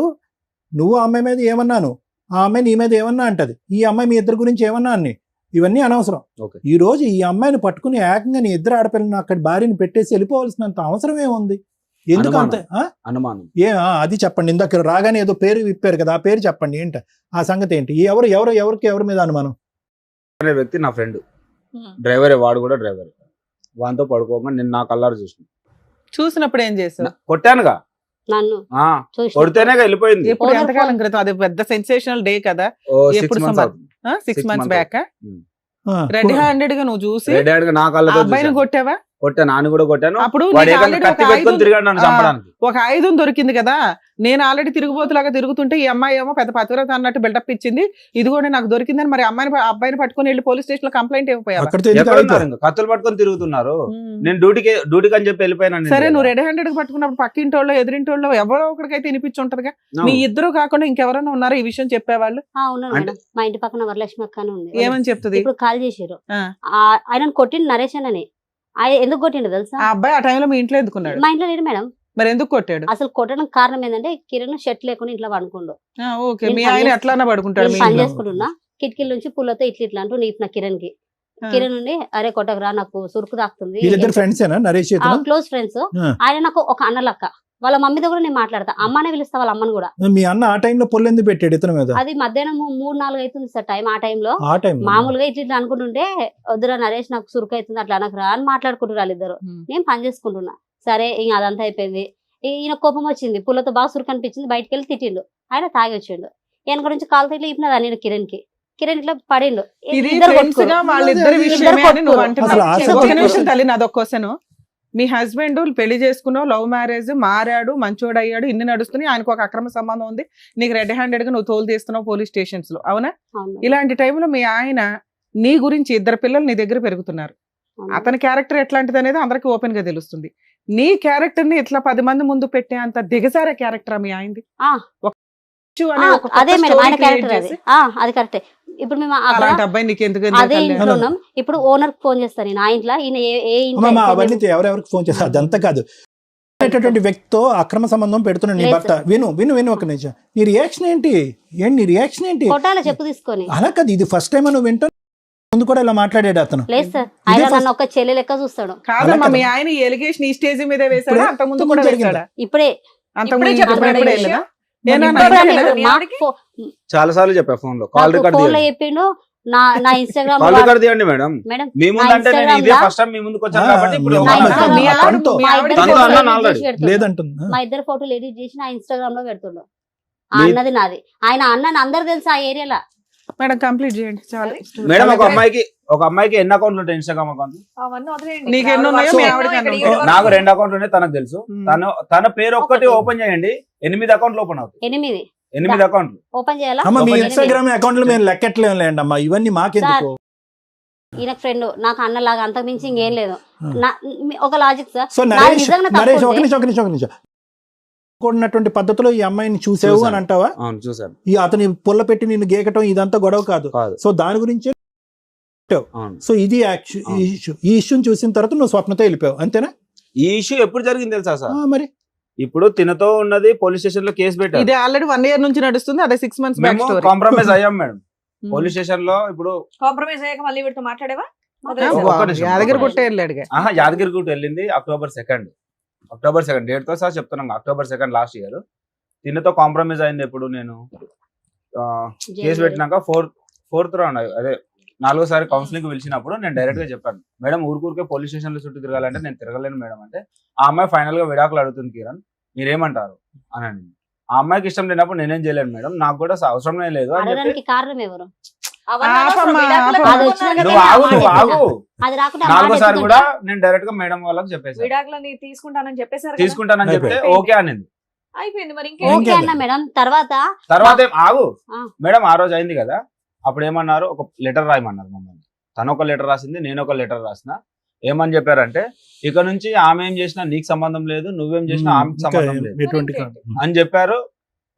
నువ్వు ఆ అమ్మాయి మీద ఏమన్నాను, ఆ అమ్మాయి నీ మీద ఏమన్నా అంటది, ఈ అమ్మాయి మీ ఇద్దరు గురించి ఏమన్నా అన్ని, ఇవన్నీ అనవసరం. ఓకే. ఈ రోజు ఈ అమ్మాయిని పట్టుకుని ఏకంగా నీ ఇద్దరు ఆడపిల్లని అక్కడ భార్యని పెట్టేసి వెళ్ళిపోవాల్సినంత అవసరం ఏముంది? ఎందుకు అంత అనుమానం? అది చెప్పండి. ఇందాక రాగానే ఏదో పేరు విప్పారు కదా, ఆ పేరు చెప్పండి. ఏంటి ఆ సంగతి ఏంటి? ఎవరి మీద అనుమానం? అనే వ్యక్తి నా ఫ్రెండ్, ఉమ్. డ్రైవరే, వాడు కూడా డ్రైవర్. వాంతో పడుకోగా నేను నా కల్లారు చూసినప్పుడు ఏం చేసావు? కొట్టానుగా. నన్ను చూసి కొడితేనే వెళ్ళిపోయింది. ఎప్పుడు ఎంతకాలం క్రితం? అది పెద్ద సెన్సేషనల్ డే కదా, 6 ఎప్పుడు months సంబంధం? అవుతుంది. 6 6 months months బ్యాక్. ఆ, రెడ్ హ్యాండెడ్ గా నువ్వు చూసి రెడ్ హ్యాండ్ గా నా ఆ కళ్ళతో అబ్బాయిని చూశాను. కొట్టావా? కొట్టాను, నాన్న కూడా కొట్టాను. అప్పుడు వాడు నీకు ఏకంగా already కత్తి ఒక పెట్టుకొని ఆయుధం- తిరిగాడు నన్ను చంపడానికి. ఒక ఆయుధం దొరికింది కదా. నేను ఆల్రెడీ తిరుగుబోతులాగా తిరుగుతుంటే ఈ అమ్మాయి ఏమో పెద్ద పతివ్రత అన్నట్టు బిల్డప్ ఇచ్చింది. ఇది కూడా నాకు దొరికిందని మరి అబ్బాయిని పట్టుకొని వెళ్ళి పోలీస్ స్టేషన్ లో కంప్లైంట్ ఇవ్వపోయావా? అక్కడితో ఎందుకు ఎక్కడ ఆగిపోయావు? ఉన్నారు ఇంకా? కత్తులు పట్టుకొని తిరుగుతున్నారు. ఉమ్. నేను డ్యూటీకి అని చెప్పి వెళ్ళిపోయాను. సరే, నువ్వు రెడ్ హ్యాండెడ్ గా పట్టుకున్నప్పుడు పక్కింటోళ్ళు ఎదురింటోళ్ళు ఎవరో ఒకరికైతే వినిపించి ఉంటదిగా. మీ ఇద్దరు కాకుండా ఇంకెవరైనా ఉన్నారో ఈ విషయం చెప్పేవాళ్ళు? ఉన్నాను అంటే- మేడం. మా ఇంటి పక్కన వరలక్ష్మి అక్క అని ఉంది. ఏమని చెప్తుంది? ఇప్పుడు కాల్ చేసారు. ఆ. ఆయన కొట్టిండు నరేష్ అని. ఆయన ఎందుకు కొట్టిండు తెలుసా? ఆ అబ్బాయి ఆ టైంలో మీ ఇంట్లో ఎందుకున్నాడు? మా ఇంట్లో లేడు మేడం. మరి ఎందుకు కొట్టాడు? అసలు కొట్టడానికి కారణం ఏంటంటే కిరణ్ షర్ట్ లేకుండా ఇంట్లో పడుకుండు. ఓకే, నేను మీ పని ఆయన చేస్తా- ఎట్లానా పడుకుంటాడు మీ నేను పని ఇంట్లో? చేసుకుంటున్నా, కిటికీల నుంచి పుల్లతో ఇట్లా అంటూ నీకు కిరణ్ కి. ఆ. కిరణ్ నుండి అరే కొట్టకరా నాకు సురుకు తాకుతుంది. వీళ్ళిద్దరు ఫ్రెండ్స్ ఏనా నరేష్ చేతులు? Close friends. ఆ. ఆయన నాకు ఒక అన్న లక్క. వాళ్ళ మమ్మీతో కూడా నేను మాట్లాడతా, అమ్మనే పిలుస్తా వాళ్ళ అమ్మని కూడా. మీ అన్న ఆ టైంలో పొల్లు ఎందుకు పెట్టాడు ఇతని మీద? అది మధ్యాహ్నం 3-4 అవుతుంది సార్ టైం. ఆ టైంలో ఆ టైం మామూలుగా ఇట్లా అనుకుంటుంటే వద్దురా నరేష్ నాకు సురుకు అవుతుంది అట్లా అనకు రా అని మాట్లాడుకుంటారు వాళ్ళిద్దరు. ఉమ్. నేను పని చేసుకుంటున్నా. సరే ఇంక అదంతా అయిపోయింది. ఈయన కోపం వచ్చింది, పుల్లతో బాగా సురుకు అనిపించింది, బయటకు వెళ్ళి తిట్టిండు. ఆయన తాగి వచ్చిండు. వెనక నుంచి కాలు ఇట్లా ఇప్పినదా నేను కిరణ్ కి. కిరణ్ ఇట్లా పడిండు. ఇది ఇద్దరు ఫ్రెండ్స్ గా కొట్టుకోరు. వాళ్ళిద్దరి ఇద్దరు విషయమే అని నువ్వు కొట్టుకోరు. అసలు అంటున్నావు. ఆసక్తి ఒక నిమిషం కోసం- తల్లి, నాదొక క్వశ్చన్. మీ హస్బెండ్ పెళ్లి చేసుకున్నావు, లవ్ మ్యారేజ్, మారాడు, మంచోడు అయ్యాడు, ఇన్ని నడుస్తున్నాయి, ఆయనకు ఒక అక్రమ సంబంధం ఉంది, నీకు రెడ్ హ్యాండెడ్ గా నువ్వు తోలు తీస్తున్నావు పోలీస్ స్టేషన్స్ లో, అవునా? అవును. ఇలాంటి టైంలో మీ ఆయన నీ గురించి 2 పిల్లలు నీ దగ్గర పెరుగుతున్నారు. అవును. అతని క్యారెక్టర్ ఎట్లాంటిది అనేది అందరికి ఓపెన్ గా తెలుస్తుంది. నీ క్యారెక్టర్ ని ఇట్లా 10 మంది ముందు పెట్టే అంత దిగజారే క్యారెక్టర్ మీ ఆయనది. ఆ. అదే మేడం ఆయన క్యారెక్టర్ అది. అది కరెక్టే. ఇప్పుడు మేము అక్కడ అలాంటి అబ్బాయి నీకు ఎందుకు అదే ఇంట్లో ఉన్నాం. ఇప్పుడు ఓనర్ ఫోన్ చేస్తాను నేను. ఆ ఇంట్లో ఈయన ఏ ఇంట్లో అమ్మా అవన్నీ ఎవరెవరికి ఫోన్ చేస్తారు అదంతా కాదు. అనేటటువంటి వ్యక్తితో అక్రమ సంబంధం పెడుతున్నాడు నీ లేదు భర్త. విను ఒక నిమిషం. నీ రియాక్షన్ ఏంటి? నీ రియాక్షన్ ఏంటి? కొట్టాల చెప్పు తీసుకొని. అలా కాదు, ఇది ఫస్ట్ టైం నువ్వు వింటా. ముందు కూడా ఇలా మాట్లాడాడు అతను. లేదు సార్, ఆయన నన్ను ఒక చెల్లె లెక్క చూస్తాడు. కాదమ్మా, మీ ఆయన ఈ ఎలిగేషన్ ఈ స్టేజ్ మీద వేసాడా? అంత ముందు కూడా వేసాడా? ఇప్పుడే అంతకుముందు ఇప్పుడే చెప్పడం చెప్పాడు ఎప్పుడే ఈ లేదా? విషయం. ఏనా ఇప్పుడు నా రాలేదు. ఇంట్లో మీ మాకు ఆవిడకి? చాలా సార్లు చెప్పా ఫోన్ లో. కాల్ రికార్డ్ ఫోన్ లో తీయండి, చెప్పిండు. నా ఇన్స్టాగ్రామ్ కాల్ రికార్డ్ తీయండి మేడం. మేడం మీ ముందు అంటే నేను ఇదే ఫస్ట్ టైం మీ ముందుకు వచ్చాను కాబట్టి ఇప్పుడు నా ఒక- ఇన్స్టాగ్రామ్ మీ లో ఆవిడ- తనతో- మీ ఆవిడ తనతో ఫోటో అన్నాను ఎడిట్ already. చేసి పెడుతుండు. లేదంటుంది. మా ఇద్దరు ఫోటోలు ఎడిట్ చేసి నా ఇన్స్టాగ్రామ్ లో పెడుతుండు. ఆ మీ- అన్నది నాది. ఆయన అన్నని అందరు తెలుసు ఆ ఏరియాలో. మేడం కంప్లీట్ చేయండి చాలు. మేడం ఒక అమ్మాయికి ఒక అమ్మాయికి ఎన్ని అకౌంట్లు ఉంటాయి ఇన్స్టాగ్రామ్ అకౌంట్లు? అవన్నీ వదిలేయండి. నీకు ఎన్ని ఉన్నాయో ఇప్పుడు మీ ఆవిడ ఆవిడకి ఇక్కడ ఎన్ని ఈవిడ ఉంటాయి? నాకు వరకు 2 అకౌంట్లు ఉన్నాయి, తనకు తెలుసు. తన పేరు ఒక్కటి ఓపెన్ చేయండి, 8 అకౌంట్లు ఓపెన్ అవుతాయి. 8 అకౌంట్లు ఓపెన్ చేయాలా? అమ్మ మీ ఓపెన్ ఇన్స్టాగ్రామ్ అకౌంట్లు మేము లెక్కట్లేండి అమ్మా, ఇవన్నీ మాకెందుకు? ఈయన ఫ్రెండ్ నాకు అన్నలాగా అంతకు మించి ఇంకేం లేదు. ఒక లాజిక్ సార్, సో నాది నరేష్ నిజంగా నరేష్ తప్పు ఒక ఉంటే- నిమిషం కూడినటువంటి పద్ధతిలో ఈ అమ్మాయిని చూసావు అని అంటావా? అవును చూసాను. ఈ అతని పుల్ల పెట్టి నిన్ను గేకటం ఇదంతా గొడవ కాదు. సో దాని గురించి అవును. సో ఇది ఈ ఇష్యూని చూసిన తర్వాత నువ్వు స్వప్నతో వెళ్ళిపోయావు అంతేనా? ఈ ఇష్యూ ఎప్పుడు జరిగింది తెలుసా సార్? మరి ఇప్పుడు తినతో ఉన్నది పోలీస్ స్టేషన్ లో కేసు పెట్టారు. ఇది ఆల్రెడీ 1 year నుంచి నడుస్తుంది, అదే 6 months బ్యాక్ మేము స్టోరీ. కాంప్రమైజ్ అయ్యాం మేడం పోలీస్ స్టేషన్ లో. ఇప్పుడు కాంప్రమైజ్ అయ్యాక మళ్ళీ వీడితో మాట్లాడేవా? ఒక్క నిమిషం. యాదగిరి గుట్ట వెళ్ళాడుగా. యాదగిరిగుట్ట వెళ్ళింది October 2 డేట్ తో సార్ చెప్తున్నాను. October 2 లాస్ట్ ఇయర్ తినతో కాంప్రమైజ్ అయింది. ఎప్పుడు నేను కేసు పెట్టినాక ఫోర్త్ రౌండ్ అదే 4వ కౌన్సిలింగ్ పిలిచినప్పుడు నేను డైరెక్ట్ గా చెప్పాను, మేడం ఊరికే పోలీస్ స్టేషన్ లో చుట్టూ తిరగాలంటే నేను తిరగలేను మేడం అంటే, ఆ అమ్మాయి ఫైనల్ గా విడాకులు అడుగుతుంది కిరణ్ మీరేమంటారు అని. ఆ అమ్మాయికి ఇష్టం లేనప్పుడు నేనేం చేయలేను మేడం, నాకు కూడా అవసరమే లేదు అని చెప్పి. అడగడానికి కారణం ఎవరు? అవన్నీ అనవసరం. ఆపమ్మా, విడాకులకు ఆపమ్మా. ముందు వచ్చిన కదా నువ్వు ఆగు, మాట నువ్వు ఆగు. ఎత్తుకో. అది రాకుండా 4వ కూడా నేను డైరెక్ట్ గా మేడం వాళ్ళకి చెప్పేసి విడాకులని తీసుకుంటానని చెప్పేశారు కదా. తీసుకుంటానని చెప్తే అయిపోయింది. ఓకే అనింది. అయిపోయింది మరి ఓకే ఓకే అన్న మేడం. తర్వాత ఆగు ఆ. మేడం, ఆ రోజు అయింది కదా, అప్పుడు ఏమన్నారు, ఒక లెటర్ రాయమన్నారు మమ్మల్ని. తను ఒక లెటర్ రాసింది, నేను ఒక లెటర్ రాసిన. ఏమని చెప్పారంటే, ఇక నుంచి ఆమె ఏం చేసినా నీకు సంబంధం లేదు, నువ్వేం చేసినా ఆమెకు సంబంధం లేదు ఎటువంటి అని చెప్పారు.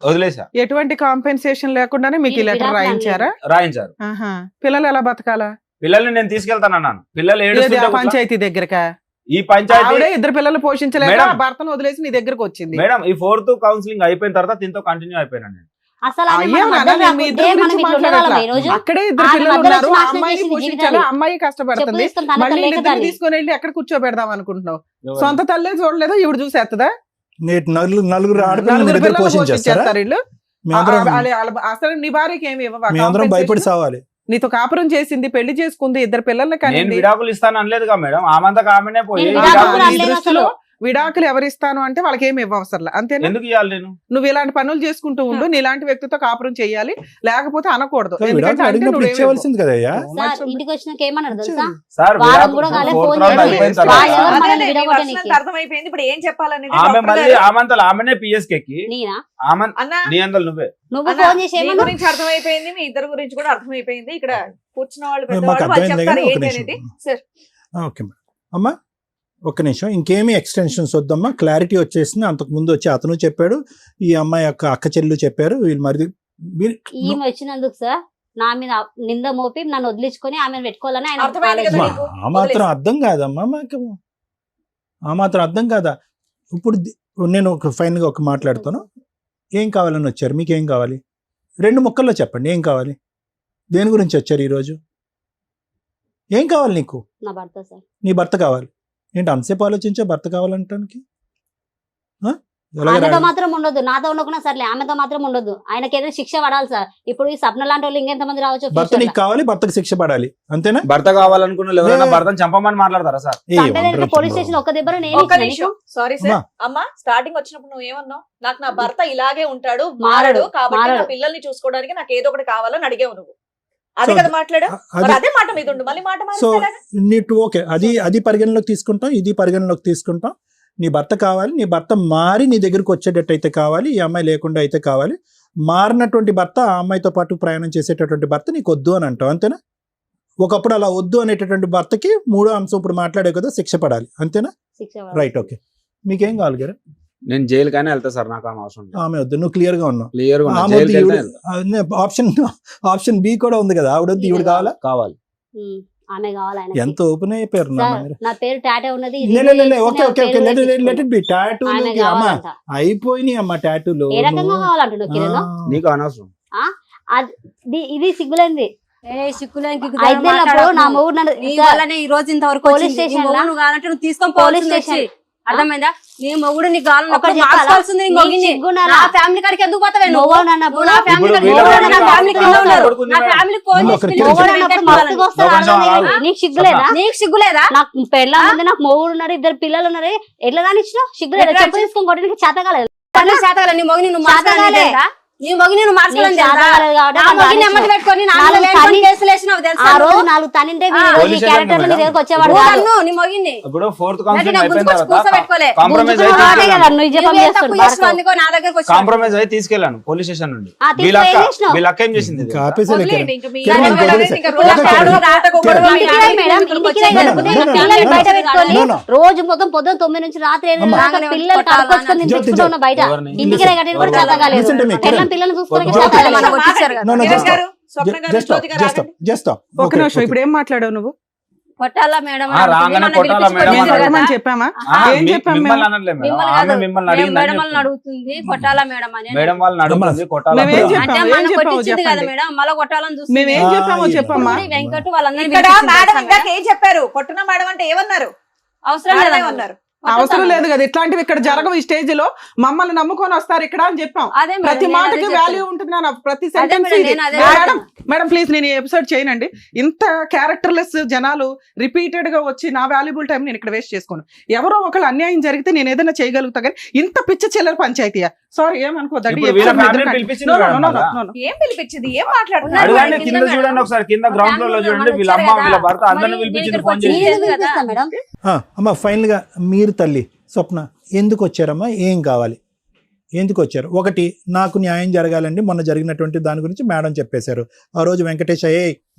వదిలేసా. ఎటువంటి కాంపెన్సేషన్ లేకుండానే మీకు ఈ ఈ లెటర్ విడాకులు రాయించారా? రాయించారు. ఆహా. పిల్లలు ఎలా బతకాలా? పిల్లల్ని నేను తీసుకెళ్తానన్నాను. పిల్లలు ఏది ఆ ఏడుస్తుంటే కూర్చో- పంచాయతీ దగ్గరకా? ఈ పంచాయతీ ఆవిడే 2 పిల్లలు పోషించలేక మేడం. ఆ భర్తను వదిలేసి నీ దగ్గరకు వచ్చింది. మేడం ఈ 4th కౌన్సిలింగ్ అయిపోయిన తర్వాత దీంతో కంటిన్యూ అయిపోయినా నేను. అసలు ఆమె అయ్యో మన నాన్న, మధ్యలో నేను మీ ఇద్దరి రాకుంటే మనం గురించి ఇట్లా ఉండేవాళ్ళమా మాట్లాడట్లా. ఈ రోజు? అక్కడే 2 ఆమె పిల్లలు మధ్యలో ఉన్నారు, వచ్చి ఆ నాశనం అమ్మాయిని చేసింది పోషించాలి, జీవితాన్ని. ఆ అమ్మాయి కష్టపడుతుంది. చెప్పు తీసుకొని తన మళ్ళీ తల్లి వీళ్ళిద్దరిని ఎక్కడాలి. తీసుకొని వెళ్ళి ఎక్కడ కూర్చోబెడదాం అనుకుంటున్నావు? సొంత తల్లే చూడలేదా? ఇవిడు చూసేస్తుందా? నలుగురు ఆడపిల్లలు నలుగురు దగ్గర పిల్లలు పోషించేస్తారా? పోషించేస్తారు వీళ్ళు. అసలు నీ భార్యకి ఏమి ఇవ్వవా మేమందరం భయపడి compensation? సావాలి. నీతో కాపురం చేసింది, పెళ్లి చేసుకుంది, 2 పిల్లల్ని నేను కానీ విడాకులు ఇస్తాను అనలేదుగా మేడం, ఆమంతా ఆమెనే పోయి నేను విడాకులు విడాకులు నీ అనలేదు దృష్టిలో అసలు. విడాకులు ఎవరిస్తాను అంటే వాళ్ళకి ఏమి ఇవ్వవసరం అంతేనా? ఎందుకు ఇవ్వాలి నేను? నువ్వు ఇలాంటి పనులు చేసుకుంటూ ఉండు, నీలాంటి వ్యక్తితో కాపురం చేయాలి, లేకపోతే అనకూడదు. విడాకులు ఎందుకంటే అంటే అడిగినప్పుడు నువ్వేమి ఇచ్చేవలసింది కదయ్యా. సార్ ఇంటికి వచ్చినాక ఏమన్నాడు తెలుసా? సార్ వారం విడాకులు కూడా కాలే, 4th ఫోన్ round చేసి అయిపోయిన వాళ్ళు తర్వాత ఎవరు మనల్ని అదేలే, నీ విడగొట్టనీకి? version అర్థమైపోయింది. ఇప్పుడు ఏం చెప్పాలనేది ఆమె డాక్టర్ మళ్ళీ గారు. ఆమంతలు ఆమెనే పిఎస్కి ఎక్కి నేనా? ఆమె అన్నా నీ అందరు నువ్వే. నువ్వు అన్నా, ఫోన్ చేసి మీ ఏమన్నా? గురించి అర్థమైపోయింది, మీ ఇద్దరు గురించి కూడా అర్థమైపోయింది. ఇక్కడ కూర్చున్న వాళ్ళు మాకు పెద్దవాళ్ళు వాళ్ళు అర్థమైంది చెప్తారు కానీ ఒక ఏంటి అనేది. నిమిషం. Sir okay madam. అమ్మా ఒక్క నిమిషం, ఇంకేమీ ఎక్స్టెన్షన్స్ వద్దమ్మా, క్లారిటీ వచ్చేసింది. అంతకు ముందు వచ్చి అతను చెప్పాడు, ఈ అమ్మాయి యొక్క అక్క చెల్లెలు చెప్పారు, వీళ్ళు మరి ఈమె వచ్చినందుకు సార్ నా మీద నింద మోపి నన్ను వదిలించుకొని ఆమెను పెట్టుకోవాలని ఆయన అర్థమైంది కదా ఆలోచన. నీకు? ఆ మాత్రం అర్థం కాదమ్మా మాకు, ఆ మాత్రం అర్థం కాదా? ఇప్పుడు నేను ఒక ఫైనల్గా ఒక మాట్లాడుతాను. ఏం కావాలని వచ్చారు? మీకు ఏం కావాలి? 2 ముక్కల్లో చెప్పండి, ఏం కావాలి? దేని గురించి వచ్చారు ఈరోజు? ఏం కావాలి నీకు? నా భర్త సార్. నీ భర్త కావాలి ఏంటి? అంతసేపు ఆలోచించా భర్త కావాలంటానికి? ఆమెతో మాత్రం ఉండొద్దు, నాతో ఉండకుండా సర్లే, ఆమెతో మాత్రం ఉండొద్దు. ఆయనకి ఏదైనా శిక్ష పడాలి సార్. ఇప్పుడు ఈ సప్న లాంటి వాళ్ళు ఇంకెంత మంది రావచ్చు భర్త future నీకు లో. కావాలి, భర్తకు శిక్ష పడాలి, అంతేనా? భర్త కావాలనుకున్న వాళ్ళు ఎవరైనా భర్తను చంపమని మాట్లాడతారా సార్? చంపేదానికి పోలీస్ స్టేషన్ ఒక్క దెబ్బలో నేను ఒక్క ఇచ్చిన నిమిషం. నీకు. Sorry sir. అమ్మా స్టార్టింగ్ వచ్చినప్పుడు నువ్వు ఏమన్నావు? నాకు నా భర్త ఇలాగే ఉంటాడు, మారడు, మారడు, కాబట్టి నా మారడు. పిల్లల్ని చూసుకోవడానికి నాకు ఏదో ఒకటి కావాలని అడిగావు నువ్వు. అదే So, కదా మాట్లాడా? మరి అది అదే మాట మీద ఉండు, మళ్ళీ మాట సో మాట్లాడా? నీట్ ఓకే, అది పరిగణలోకి తీసుకుంటాం, ఇది పరిగణలోకి తీసుకుంటాం. నీ భర్త కావాలి, నీ భర్త మారి నీ దగ్గరికి వచ్చేటట్టు అయితే కావాలి, ఈ అమ్మాయి లేకుండా అయితే కావాలి. మారినటువంటి భర్త, ఆ అమ్మాయితో పాటు ప్రయాణం చేసేటటువంటి భర్త నీకు వద్దు అని అంటావు, అంతేనా? ఒకప్పుడు అలా వద్దు అనేటటువంటి భర్తకి 3వ అంశం ఇప్పుడు మాట్లాడే కదా, శిక్ష పడాలి, అంతేనా? శిక్ష పడాలి. Right, okay. మీకేం కావాలి గారు? నేను జైలు కానీ వెళ్తా సార్, నాకు ఆమె అవసరం లేదు. ఆమె వద్దు, నువ్వు క్లియర్ గా ఉన్నావు. క్లియర్ గా ఆమె వద్దు, ఆప్షన్ బి కూడా ఉంది కదా, ఆవిడ వద్దు, ఈవిడ కావాలా? కావాలి. ఉమ్, ఆమె కావాలి ఆయనకి. ఎంత ఓపెన్ అయిపోయారు నాన్న సార్, మీరు. నా పేరు టాటా ఉన్నది. Okay okay okay, let it be. టాటూలు ఆమె అమ్మ కావాలంట. అయిపోయినాయి అమ్మ, టాటూలు. ఏ రకంగా కావాలంటున్నావు కిరణ్? నీకు అనవసరం. ఇది సిగ్గులేంది. సిక్కులేని ఐదేళ్ళప్పుడు నా మొగుడు నన్ను ఈ రోజు ఇంతవరకు పోలీస్ స్టేషన్ లా? నువ్వు కావాలంటే నువ్వు తీసుకొని పోలీస్ పోలీస్ స్టేషన్. స్టేషన్ అర్థమైందా? నీ మొగుడు నీకు కావాలన్నప్పుడు ఒకటి చెప్పాలా? మార్చుకోవాల్సింది నీ నీకు మొగుడిని. సిగ్గున్నారా? నా ఫ్యామిలీ కాడికి ఎందుకు పోతావే నువ్వు? మొగుడు అన్నప్పుడు నువ్వు నా ఫ్యామిలీ కాడికి వీళ్ళ మొగుడు నా ఫ్యామిలీ ఫ్యామిలీ కింద కాడికి ఉన్నారు. కొడుకుంది నా మేడం. ఫ్యామిలీ ఫోన్ ముందు చేసి ఒకరికి పిలిచి మొగుడు ఏంటంటే అన్నప్పుడు కావాలని. మస్తుగా వస్తారు ఒక నిమిషం ఆడవాళ్ళని. ఆగు. నీకు సిగ్గులేదా? నీకు సిగ్గులేదా? నాకు పెళ్ళ ముందు నాకు మొగుడు ఉన్నారు, 2 పిల్లలు ఉన్నారు, ఎట్లా రానిచ్చినావు? సిగ్గులేదా? ఎట్లా చెప్పు తీసుకొని కొట్టడానికి చేత కాలేదు. పనులు చేతగాలే, నీ మొగుడిని నువ్వు చేతగాలే. మార్చుకోవాలని నీ మొగిని నువ్వు మార్చుకోలేదు నీకు చేత కాలేదు కాబట్టి నా నన్ను మొగిని రానిచ్చినావు. నెమ్మది పెట్టుకొని నా నాలుగు మీద లేనిపోని తన్ని- కేసులు వేసినావు తెలుసా ఆ రోజు నువ్వు? 4 తనింటే ఆ, ఈ పోలీస్ క్యారెక్టర్ స్టేషన్ నీ దగ్గరకు వచ్చేవాడు నువ్వు కాదు. నన్ను, నీ మొగిని ఇప్పుడు 4th నాకు కౌన్సిలింగ్ నాకు అయిపోయిన గుంజుకొచ్చి తర్వాత కూర్చోబెట్టుకోలే. కాంప్రమైజ్ గుంజుకున్న వాడే అయితే కదా నువ్వు జపం నువ్వే చేస్తాడు తప్పు చేసినావు అందుకో నా దగ్గరకు వచ్చి కాంప్రమైజ్ అయితే తీసుకెళ్ళాను పోలీస్ స్టేషన్ నుండి. ఆ, తీసుకెళ్ళి వీళ్ళ ఏం చేసినావు? వీళ్ళ అక్క ఏం చేసింది ఇంకా ఆపేసేది వదిలేయండి, ఇంకా మీ కిరణ్, దాని వల్ల వదిలేసి. ఇంకా ఓకే, రోజు కిరణ్. ఆడు ఆటకు కిరణ్. గొడవ, ఇంటికి మీ రా ఆడ మేడం, ఇంటికి ఇంటికి వచ్చి రా No, no, లేకపోతే no, no, పిల్లల్ని no, బయట no, పెట్టుకొని no, no. రోజు మొత్తం పొద్దున 9 నుంచి రాత్రి 8 అమ్మ. దాకా పిల్లలు కడుకొచ్చుకొని నేను జ్యోతి, తెచ్చుకుంటా ఉన్నా బయట ఎవరిని? ఇంటికి రా కట్టి కూడా చేత కాలేదు. Listen to me, పిల్లల్ని కిరణ్. పిల్లల్ని చూసుకోవడానికి జ్యోతి, చేత కాలేదు. మనం కొట్టించారు కదా. No, no, కిరణ్ just గారు, స్వప్న గారు, just జ్యోతి గారు stop, ఆగండి. just stop. ఒక Okay, నిమిషం okay. ఇప్పుడు ఏం మాట్లాడావు నువ్వు? కొట్టాలా మేడం ఆ, రాగానే మిమ్మల్ని కొట్టాలా పిలిపించి మేడం మేము కొట్టించారు అన్నాడు. కదా. కొట్టమని చెప్పామా? ఆ, ఏం చెప్పాం మిమ్మల్ని మేము? అనట్లేదు మేడం, మిమ్మల్ని ఆమె కాదు. మిమ్మల్ని మేడం అడిగిందని వాళ్ళని చెప్తాను. అడుగుతుంది కొట్టాలా మేడం అని మేడం వాళ్ళని అడుగుతుంది కొట్టాలా మేమేం మేడం? చెప్పాం? అంటే ఏం మనం చెప్పావు కొట్టించింది కదా చెప్పండి. మేడం మళ్ళీ కొట్టాలని చూస్తుంది. మేమేం చెప్పామో ఆ, చెప్పమ్మా. ఇప్పుడు వెంకట్ వాళ్ళందరినీ ఇక్కడ పిలిపించింది మేడం తెలుసా ఇందాక మేడం? ఏం చెప్పారు? కొట్టున మేడం అంటే ఏమన్నారు? అవసరం మేడమే లేదా ఉన్నారు. అవసరం లేదు కదా, ఇట్లాంటివి ఇక్కడ జరగవు. ఈ స్టేజ్ లో మమ్మల్ని నమ్ముకొని వస్తారు ఇక్కడ అని చెప్పాం. అదే మేడం, ప్రతి నేను మాటకి అదే వాల్యూ చెప్తున్నా. ఉంటుంది నాన్న, ప్రతి అదే సెంటెన్స్ మేడం, నేను అదే మేడం మేడం ప్లీజ్ నేను ఈ ఎపిసోడ్ చేయనండి. ఇంత క్యారెక్టర్లెస్ జనాలు రిపీటెడ్ గా వచ్చి నా వాల్యుబుల్ టైం నేను ఇక్కడ వేస్ట్ చేసుకోను. ఎవరో ఒకళ్ళు అన్యాయం జరిగితే నేను ఏదైనా చేయగలుగుతా కానీ ఇంత పిచ్చ చిల్లర పంచాయతీయా? సారీ ఏమనుకోదండి. ఇప్పుడు వీళ్ళ ఫ్యామిలీ పిలిపించింది మేడం మళ్ళా. ఏం పిలిపించింది? ఏం మాట్లాడుతున్నారు? అడగండి, కింద కింద మేడం. చూడండి ఒకసారి, కింద గ్రౌండ్ ఫ్లోర్ లో చూడండి, వీళ్ళ అమ్మ వీళ్ళ భర్త అందరిని పిలిపించింది ఫోన్ చేసి. నేను ఎందుకు పిలిపిస్తా మేడం? అమ్మ ఫైనల్ గా మీరు తల్లి స్వప్న ఎందుకు వచ్చారమ్మా? ఏం కావాలి? ఎందుకు వచ్చారు? ఒకటి, నాకు న్యాయం జరగాలండి. మొన్న జరిగినటువంటి దాని గురించి మేడం చెప్పేశారు. ఆ రోజు వెంకటేష్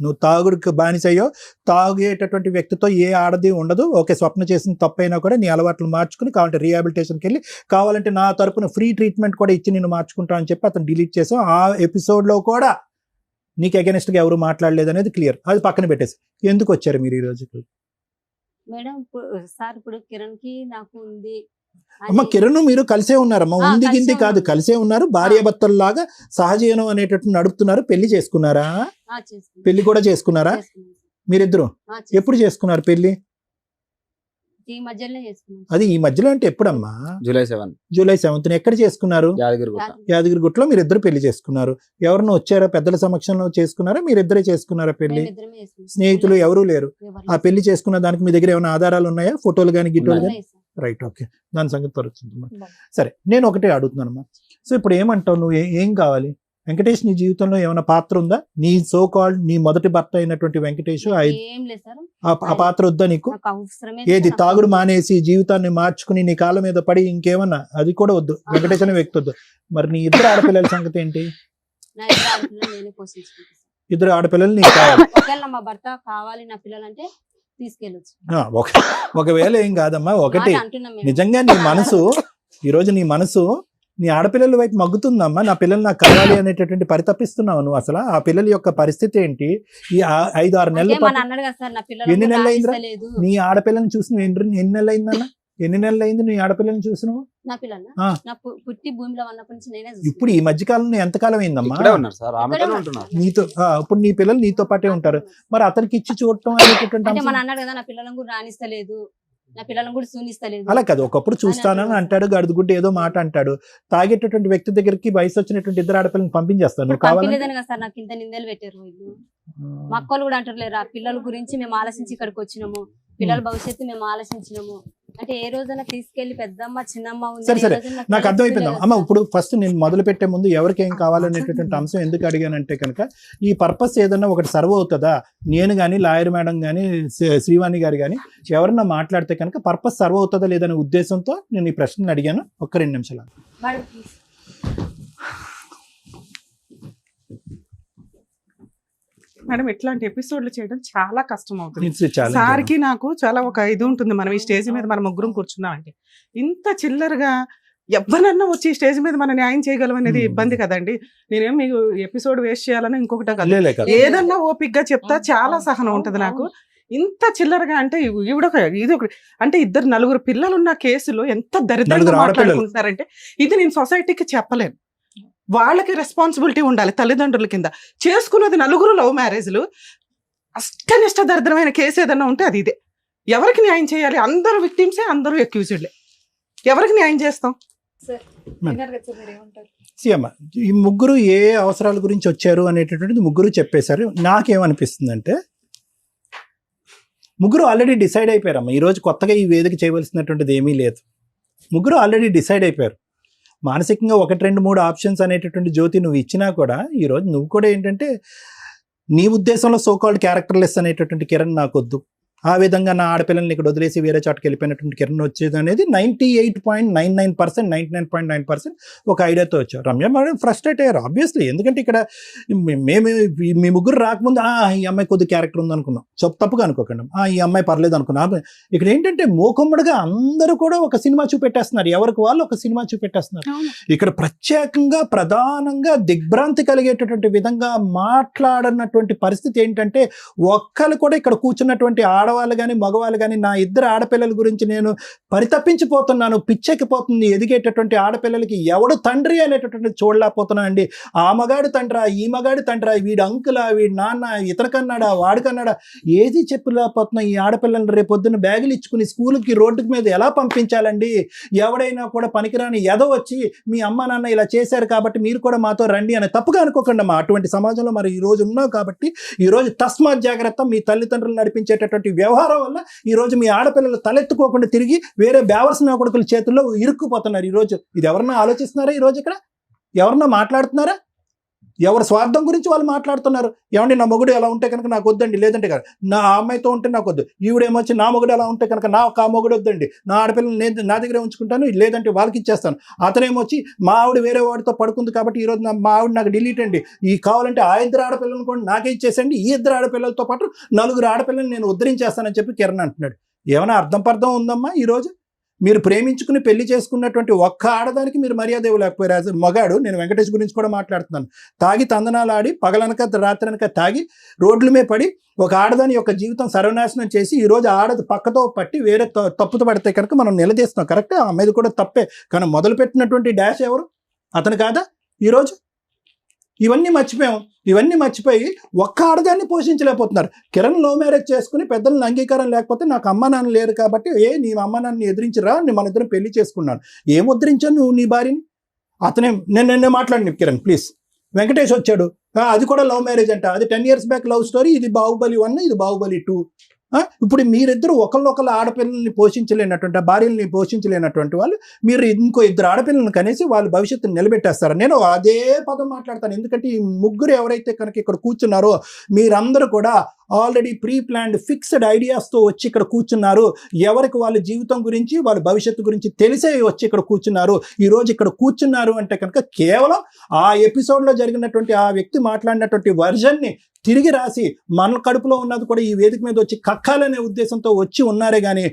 నువ్వు తాగుడికి బానిసయ్యో, తాగేటటువంటి వ్యక్తితో ఏ ఆడది ఉండదు. ఓకే, స్వప్న చేసిన తప్పైనా కూడా నీ అలవాట్లు మార్చుకుని కావాలంటే రీహాబిలిటేషన్కి వెళ్ళి కావాలంటే నా తరపున ఫ్రీ ట్రీట్మెంట్ కూడా ఇచ్చి నేను మార్చుకుంటా అని చెప్పి అతను డిలీట్ చేసాం. ఆ ఎపిసోడ్లో కూడా నీకు అగెనిస్ట్గా ఎవరు మాట్లాడలేదు అనేది క్లియర్. అది పక్కన పెట్టేసి ఎందుకు వచ్చారు మీరు ఈరోజు? మేడం సార్ ఇప్పుడు కిరణ్ కి నాకు ఉంది అమ్మ కిరణ్ మీరు కలిసే ఉన్నారమ్మా, ఆ, ఉంది కలిసే గింది కాదు, ఉన్నాం. కలిసే ఉన్నారు. భార్యాభర్తల్లాగా సహజీవనం అనేటట్టు నడుపుతున్నారు. పెళ్లి చేసుకున్నారా? చేసుకున్నాం. పెళ్లి కూడా చేసుకున్నారా చేసుకున్నాం. మీరిద్దరు? ఆ, చేసుకున్నాం. ఎప్పుడు చేసుకున్నారు పెళ్లి? ఈ మధ్యలోనే చేసుకున్నాం. అది ఈ మధ్యలో అంటే ఎప్పుడమ్మా? జూలై 7 జూలై 7th ఎక్కడ చేసుకున్నారు? యాదగిరిగుట్ట. యాదగిరిగుట్టలో మీరిద్దరు పెళ్లి చేసుకున్నారు. ఎవరినో వచ్చారా? పెద్దల సమక్షంలో చేసుకున్నారా? మీరిద్దరే చేసుకున్నారా పెళ్లి? మేమిద్దరమే చేసుకున్నాం. స్నేహితులు ఎవరూ లేరు? ఎవరు ఆ పెళ్లి చేసుకున్న దానికి మీ దగ్గర ఏమైనా ఆధారాలు ఉన్నాయా? ఫోటోలు కానీ గిట్టోలు కానీ? ఉన్నాయి సార్. రైట్, ఓకే, దాని సంగతి తరుచుందమ్మా. సరే, నేను ఒకటే అడుగుతున్నానమ్మా. సో ఇప్పుడు ఏమంటావు నువ్వు? ఏం కావాలి? వెంకటేష్ నీ జీవితంలో ఏమైనా పాత్ర ఉందా? నీ సో కాల్డ్ నీ మొదటి భర్త అయినటువంటి వెంకటేష్ ఏం లేదు సార్, ఆ పాత్ర వద్దా నీకు? నాకు అవసరమే ఏది లేదు. తాగుడు మానేసి జీవితాన్ని మార్చుకుని నీ కాళ్ళ మీద పడి ఇంకేమన్నా అది కూడా వద్దు, వెంకటేష్ అనే వ్యక్తి వద్దు. మరి నీ ఇద్దరు ఆడపిల్లల సంగతి ఏంటి? నా ఇద్దరు ఆడపిల్లలు నేనే పోషించుకుంటాను. ఇద్దరు ఆడపిల్లలు నీకు కావాలి. ఒకవేళ మా భర్త కావాలి నా పిల్లలంటే తీసుకెళ్ళొచ్చు. ఒకవేళ ఏం కాదమ్మా, ఒకటి మాట అంటున్నాం మేము. నిజంగా నీ మనసు ఈరోజు నీ మనసు నీ ఆడపిల్లల వైపు మగ్గుతుందమ్మా. నా పిల్లలు నాకు కావాలి అనేటటువంటి పరితపిస్తున్నావు నువ్వు. అసలు ఆ పిల్లల యొక్క పరిస్థితి ఏంటి? ఈ 5-6 నెలల అంటే మన పాటు అన్నాడు కదా సార్, నా ఎన్ని నెలలు అయిందిరా? పిల్లలు నీ ఆడపిల్లని చూసి నువ్వు ఎన్ని నెలలు అయిందన్న? ఎన్ని నెలలు అయింది నీ ఆడపిల్లని చూసి నువ్వు? నా పిల్లలు ఆ. నా పుట్టి భూమిలో ఉన్నప్పటి నుంచి నేనే ఇప్పుడు ఈ మధ్య కాలంలో ఎంతకాలం అయిందమ్మా? ఇక్కడే ఉన్నారు సార్, ఆమెతోనే ఉంటున్నారు. నీతో ఇప్పుడు నీ పిల్లలు నీతో పాటే ఉంటారు. మరి అతనికి ఇచ్చి చూడటం అనేటటువంటి అంటే మన అంశం అన్నాడు కదా, నా పిల్లలను కూడా రాణిస్తలేదు, నా పిల్లలను కూడా సూనిస్తలేదు. అలా కాదు. ఒకప్పుడు చూస్తానని అంటాడు, గడుదుగుడ్డు ఏదో మాట అంటాడు. తాగేటటువంటి వ్యక్తి దగ్గరికి వయసు వచ్చినటువంటి ఇద్దరు ఆడపిల్లని పంపించేస్తాను. నువ్వు కావాలంటే పంపిలేదని కదా సార్ నాకు ఇంత నిందలు పెట్టారు వీళ్ళు. మా అక్కలు కూడా అంటారు లేరా, పిల్లల గురించి మేము ఆలోచించి ఇక్కడికి వచ్చినాము, పిల్లల భవిష్యత్తు మేము ఆలోచించినాము. అంటే ఏ రోజైనా తీసుకెళ్లి పెద్దమ్మ చిన్నమ్మ ఉంది, సరే, ఏ సరే. రోజైనా నాకు అర్థమైపోయింది తెలుస్తుంది అమ్మ. కదా ఇప్పుడు ఫస్ట్ నేను మొదలు పెట్టే ముందు ఎవరికి ఏం కావాలనేటటువంటి అంశం ఎందుకు అడిగానంటే కనుక ఈ పర్పస్ ఏదన్నా ఒకటి సర్వ్ అవుతుందా? నేను కానీ లాయర్ మేడం కానీ శ్రీవాణి గారు కానీ ఎవరన్నా మాట్లాడితే కనుక పర్పస్ సర్వ్ అవుతుందా లేదనే ఉద్దేశంతో నేను ఈ ప్రశ్నలు అడిగాను. ఒక్క 2 నిమిషాలు. Madam, please. మేడం ఇట్లాంటి ఎపిసోడ్లు చేయడం చాలా కష్టం అవుతుంది. It's a challenge. సార్కి నాకు చాలా ఒక ఇది ఉంటుంది. మనం ఈ స్టేజ్ మీద మనం ముగ్గురం కూర్చున్నాం అంటే ఇంత చిల్లరగా ఎవరన్నా వచ్చి ఈ స్టేజ్ మీద మనం న్యాయం చేయగలం అనేది ఇబ్బంది కదండి. నేనేం మీకు ఎపిసోడ్ వేస్ట్ చేయాలని ఇంకొకటి కాదు. లే కాదు. ఏదన్నా ఓపిక్ గా చెప్తా చాలా సహనం ఉంటది నాకు. ఇంత చిల్లరగా అంటే ఇది ఒక అంటే 2-4 పిల్లలు ఉన్న కేసులో ఎంత దరిద్రంగా 4 ఆడపిల్లలు. మాట్లాడుకుంటున్నారంటే ఇది నేను సొసైటీకి చెప్పలేను. వాళ్ళకి రెస్పాన్సిబిలిటీ ఉండాలి తల్లిదండ్రుల కింద. చేసుకున్నది 4 లవ్ మ్యారేజ్లు. అష్టనిష్ట దరిద్రమైన కేసు ఏదన్నా ఉంటే అది ఇదే. ఎవరికి న్యాయం చేయాలి? అందరూ విక్టిమ్సే, అందరూ అక్యూజ్డ్లే. ఎవరికి న్యాయం చేస్తాం? సీఎమ్మ, ఈ ముగ్గురు ఏ అవసరాల గురించి వచ్చారు అనేటటువంటిది ముగ్గురు చెప్పేశారు. నాకేమనిపిస్తుందంటే ముగ్గురు ఆల్రెడీ డిసైడ్ అయిపోయారమ్మా. ఈరోజు కొత్తగా ఈ వేదిక చేయవలసినటువంటిది ఏమీ లేదు. ముగ్గురు ఆల్రెడీ డిసైడ్ అయిపోయారు. మానసికంగా 1, 2, 3 ఆప్షన్స్ అనేటటువంటి జ్యోతి నువ్వు ఇచ్చినా కూడా ఈరోజు నువ్వు కూడా ఏంటంటే నీ ఉద్దేశంలో సోకాల్డ్ క్యారెక్టర్లెస్ అనేటటువంటి కిరణ్ నాకొద్దు, ఆ విధంగా నా ఆడపిల్లల్ని ఇక్కడ వదిలేసి వేరే చోటకి వెళ్ళిపోయినటువంటి కిరణ్ వచ్చేది అనేది 98.99%, 99.9% ఒక ఐడియాతో వచ్చారు. రమ్య మేడం ఫ్రస్ట్రేట్ అయ్యారు ఆబ్వియస్లీ. ఎందుకంటే ఇక్కడ మేము మీ ముగ్గురు రాకముందు ఈ అమ్మాయి కొద్ది క్యారెక్టర్ ఉంది అనుకున్నాం, తప్పుగా అనుకోకండి, ఈ అమ్మాయి పర్లేదు అనుకున్నాం. ఇక్కడ ఏంటంటే మోకమ్మడిగా అందరూ కూడా ఒక సినిమా చూపెట్టేస్తున్నారు, ఎవరికి వాళ్ళు ఒక సినిమా చూపెట్టేస్తున్నారు. ఇక్కడ ప్రత్యేకంగా ప్రధానంగా దిగ్భ్రాంతి కలిగేటటువంటి విధంగా మాట్లాడనటువంటి పరిస్థితి ఏంటంటే ఒక్కరు కూడా ఇక్కడ కూర్చున్నటువంటి ఆడవాళ్ళు కానీ మగవాళ్ళు కానీ నా ఇద్దరు ఆడపిల్లల గురించి నేను పరితపించిపోతున్నాను, పిచ్చెక్కిపోతుంది. ఎదిగేటటువంటి ఆడపిల్లలకి ఎవడు తండ్రి అనేటటువంటి చూడలేకపోతున్నాను అండి. ఆ మగాడి తండ్రా, ఈ మగాడి తండ్రా, వీడు అంకులా, వీడి నాన్న, ఇతనికన్నాడా, వాడికన్నాడా, ఏది చెప్పలేకపోతున్నా. ఈ ఆడపిల్లలు రేపొద్దున బ్యాగులు ఇచ్చుకుని స్కూల్కి రోడ్డు మీద ఎలా పంపించాలండి? ఎవడైనా కూడా పనికిరాని ఎదో వచ్చి మీ అమ్మ నాన్న ఇలా చేశారు కాబట్టి మీరు కూడా మాతో రండి అని తప్పుగా అనుకోకండి అమ్మా. అటువంటి సమాజంలో మరి ఈ రోజు ఉన్నావు కాబట్టి ఈరోజు తస్మాత్ జాగ్రత్త. మీ తల్లిదండ్రులు నడిపించేటటువంటి వ్యవహారం వల్ల ఈరోజు మీ ఆడపిల్లలు తలెత్తుకోకుండా తిరిగి వేరే బేవర్సిన కొడుకుల చేతుల్లో ఇరుక్కుపోతున్నారు. ఈరోజు ఇది ఎవరన్నా ఆలోచిస్తున్నారా? ఈరోజు ఇక్కడ ఎవరన్నా మాట్లాడుతున్నారా? ఎవరి స్వార్థం గురించి వాళ్ళు మాట్లాడుతున్నారు. ఏమండి నా మొగుడు ఎలా ఉంటే కనుక నాకు వద్దండి, లేదంటే కదా నా అమ్మాయితో ఉంటే నాకు వద్దు, ఈవిడేమొచ్చి నా మొగుడు ఎలా ఉంటే కనుక నాకు ఆ మొగుడు వద్దండి, నా ఆడపిల్లలు నేను నా దగ్గరే ఉంచుకుంటాను, లేదంటే వాళ్ళకి ఇచ్చేస్తాను. అతనేమొచ్చి మా ఆవిడ వేరే వాడితో పడుకుంది కాబట్టి ఈరోజు మా ఆవిడ నాకు డిలీట్ అండి, ఈ కావాలంటే ఆ ఇద్దరు ఆడపిల్లలను కూడా నాకే ఇచ్చేసండి, ఈ ఇద్దరు ఆడపిల్లలతో పాటు 4 ఆడపిల్లలు నేను ఉద్ధరించేస్తానని చెప్పి కిరణ్ అంటున్నాడు. ఏమైనా అర్థం ఉందమ్మా? ఈరోజు మీరు ప్రేమించుకుని పెళ్లి చేసుకున్నటువంటి ఒక్క ఆడదానికి మీరు మర్యాద ఇవ్వలేకపోయారు. మగాడు, నేను వెంకటేష్ గురించి కూడా మాట్లాడుతున్నాను, తాగి తందనాలు ఆడి పగలనక రాత్రనక తాగి రోడ్ల మీద పడి ఒక ఆడదాని యొక్క జీవితం సర్వనాశనం చేసి ఈరోజు ఆడది పక్కతో పట్టి వేరే తప్పుతో పడితే కనుక మనం నిలదీస్తున్నాం. కరెక్టే, ఆ మీద కూడా తప్పే. కానీ మొదలుపెట్టినటువంటి డాష్ ఎవరు? అతను కాదా? ఈరోజు ఇవన్నీ మర్చిపోయి ఒక్క ఆడదాన్ని పోషించలేకపోతున్నారు. కిరణ్ లవ్ మ్యారేజ్ చేసుకుని పెద్దలను అంగీకారం లేకపోతే నాకు అమ్మ నాన్న లేరు కాబట్టి నీ అమ్మ నాన్నని ఎదిరించరా, మన ఇద్దరం పెళ్లి చేసుకున్నాను. ఏం ఉద్ధరించాను నువ్వు నీ భార్యని? అతనే నేను మాట్లాడి కిరణ్ ప్లీజ్. వెంకటేష్ వచ్చాడు, అది కూడా లవ్ మ్యారేజ్ అంట, అది 10 years బ్యాక్ లవ్ స్టోరీ. ఇది బాహుబలి 1, ఇది బాహుబలి 2. ఇప్పుడు మీరిద్దరు ఒకళ్ళొకళ్ళ ఆడపిల్లల్ని పోషించలేనటువంటి, భార్యల్ని పోషించలేనటువంటి వాళ్ళు మీరు ఇంకో 2 ఆడపిల్లలను కనేసి వాళ్ళ భవిష్యత్తుని నిలబెట్టేస్తారు. నేను అదే పదం మాట్లాడతాను. ఎందుకంటే ఈ ముగ్గురు ఎవరైతే కనుక ఇక్కడ కూర్చున్నారో మీరందరూ కూడా ఆల్రెడీ ప్రీ ప్లాన్డ్ ఫిక్స్డ్ ఐడియాస్తో వచ్చి ఇక్కడ కూర్చున్నారు. ఎవరికి వాళ్ళ జీవితం గురించి వాళ్ళ భవిష్యత్తు గురించి తెలిసే వచ్చి ఇక్కడ కూర్చున్నారు. ఈరోజు ఇక్కడ కూర్చున్నారు అంటే కనుక కేవలం ఆ ఎపిసోడ్లో జరిగినటువంటి ఆ వ్యక్తి మాట్లాడినటువంటి వర్జన్ని తిరిగి రాసి మన కడుపులో ఉన్నది కూడా ఈ వేదిక మీద వచ్చి కక్కాలనే ఉద్దేశంతో వచ్చి ఉన్నారే కానీ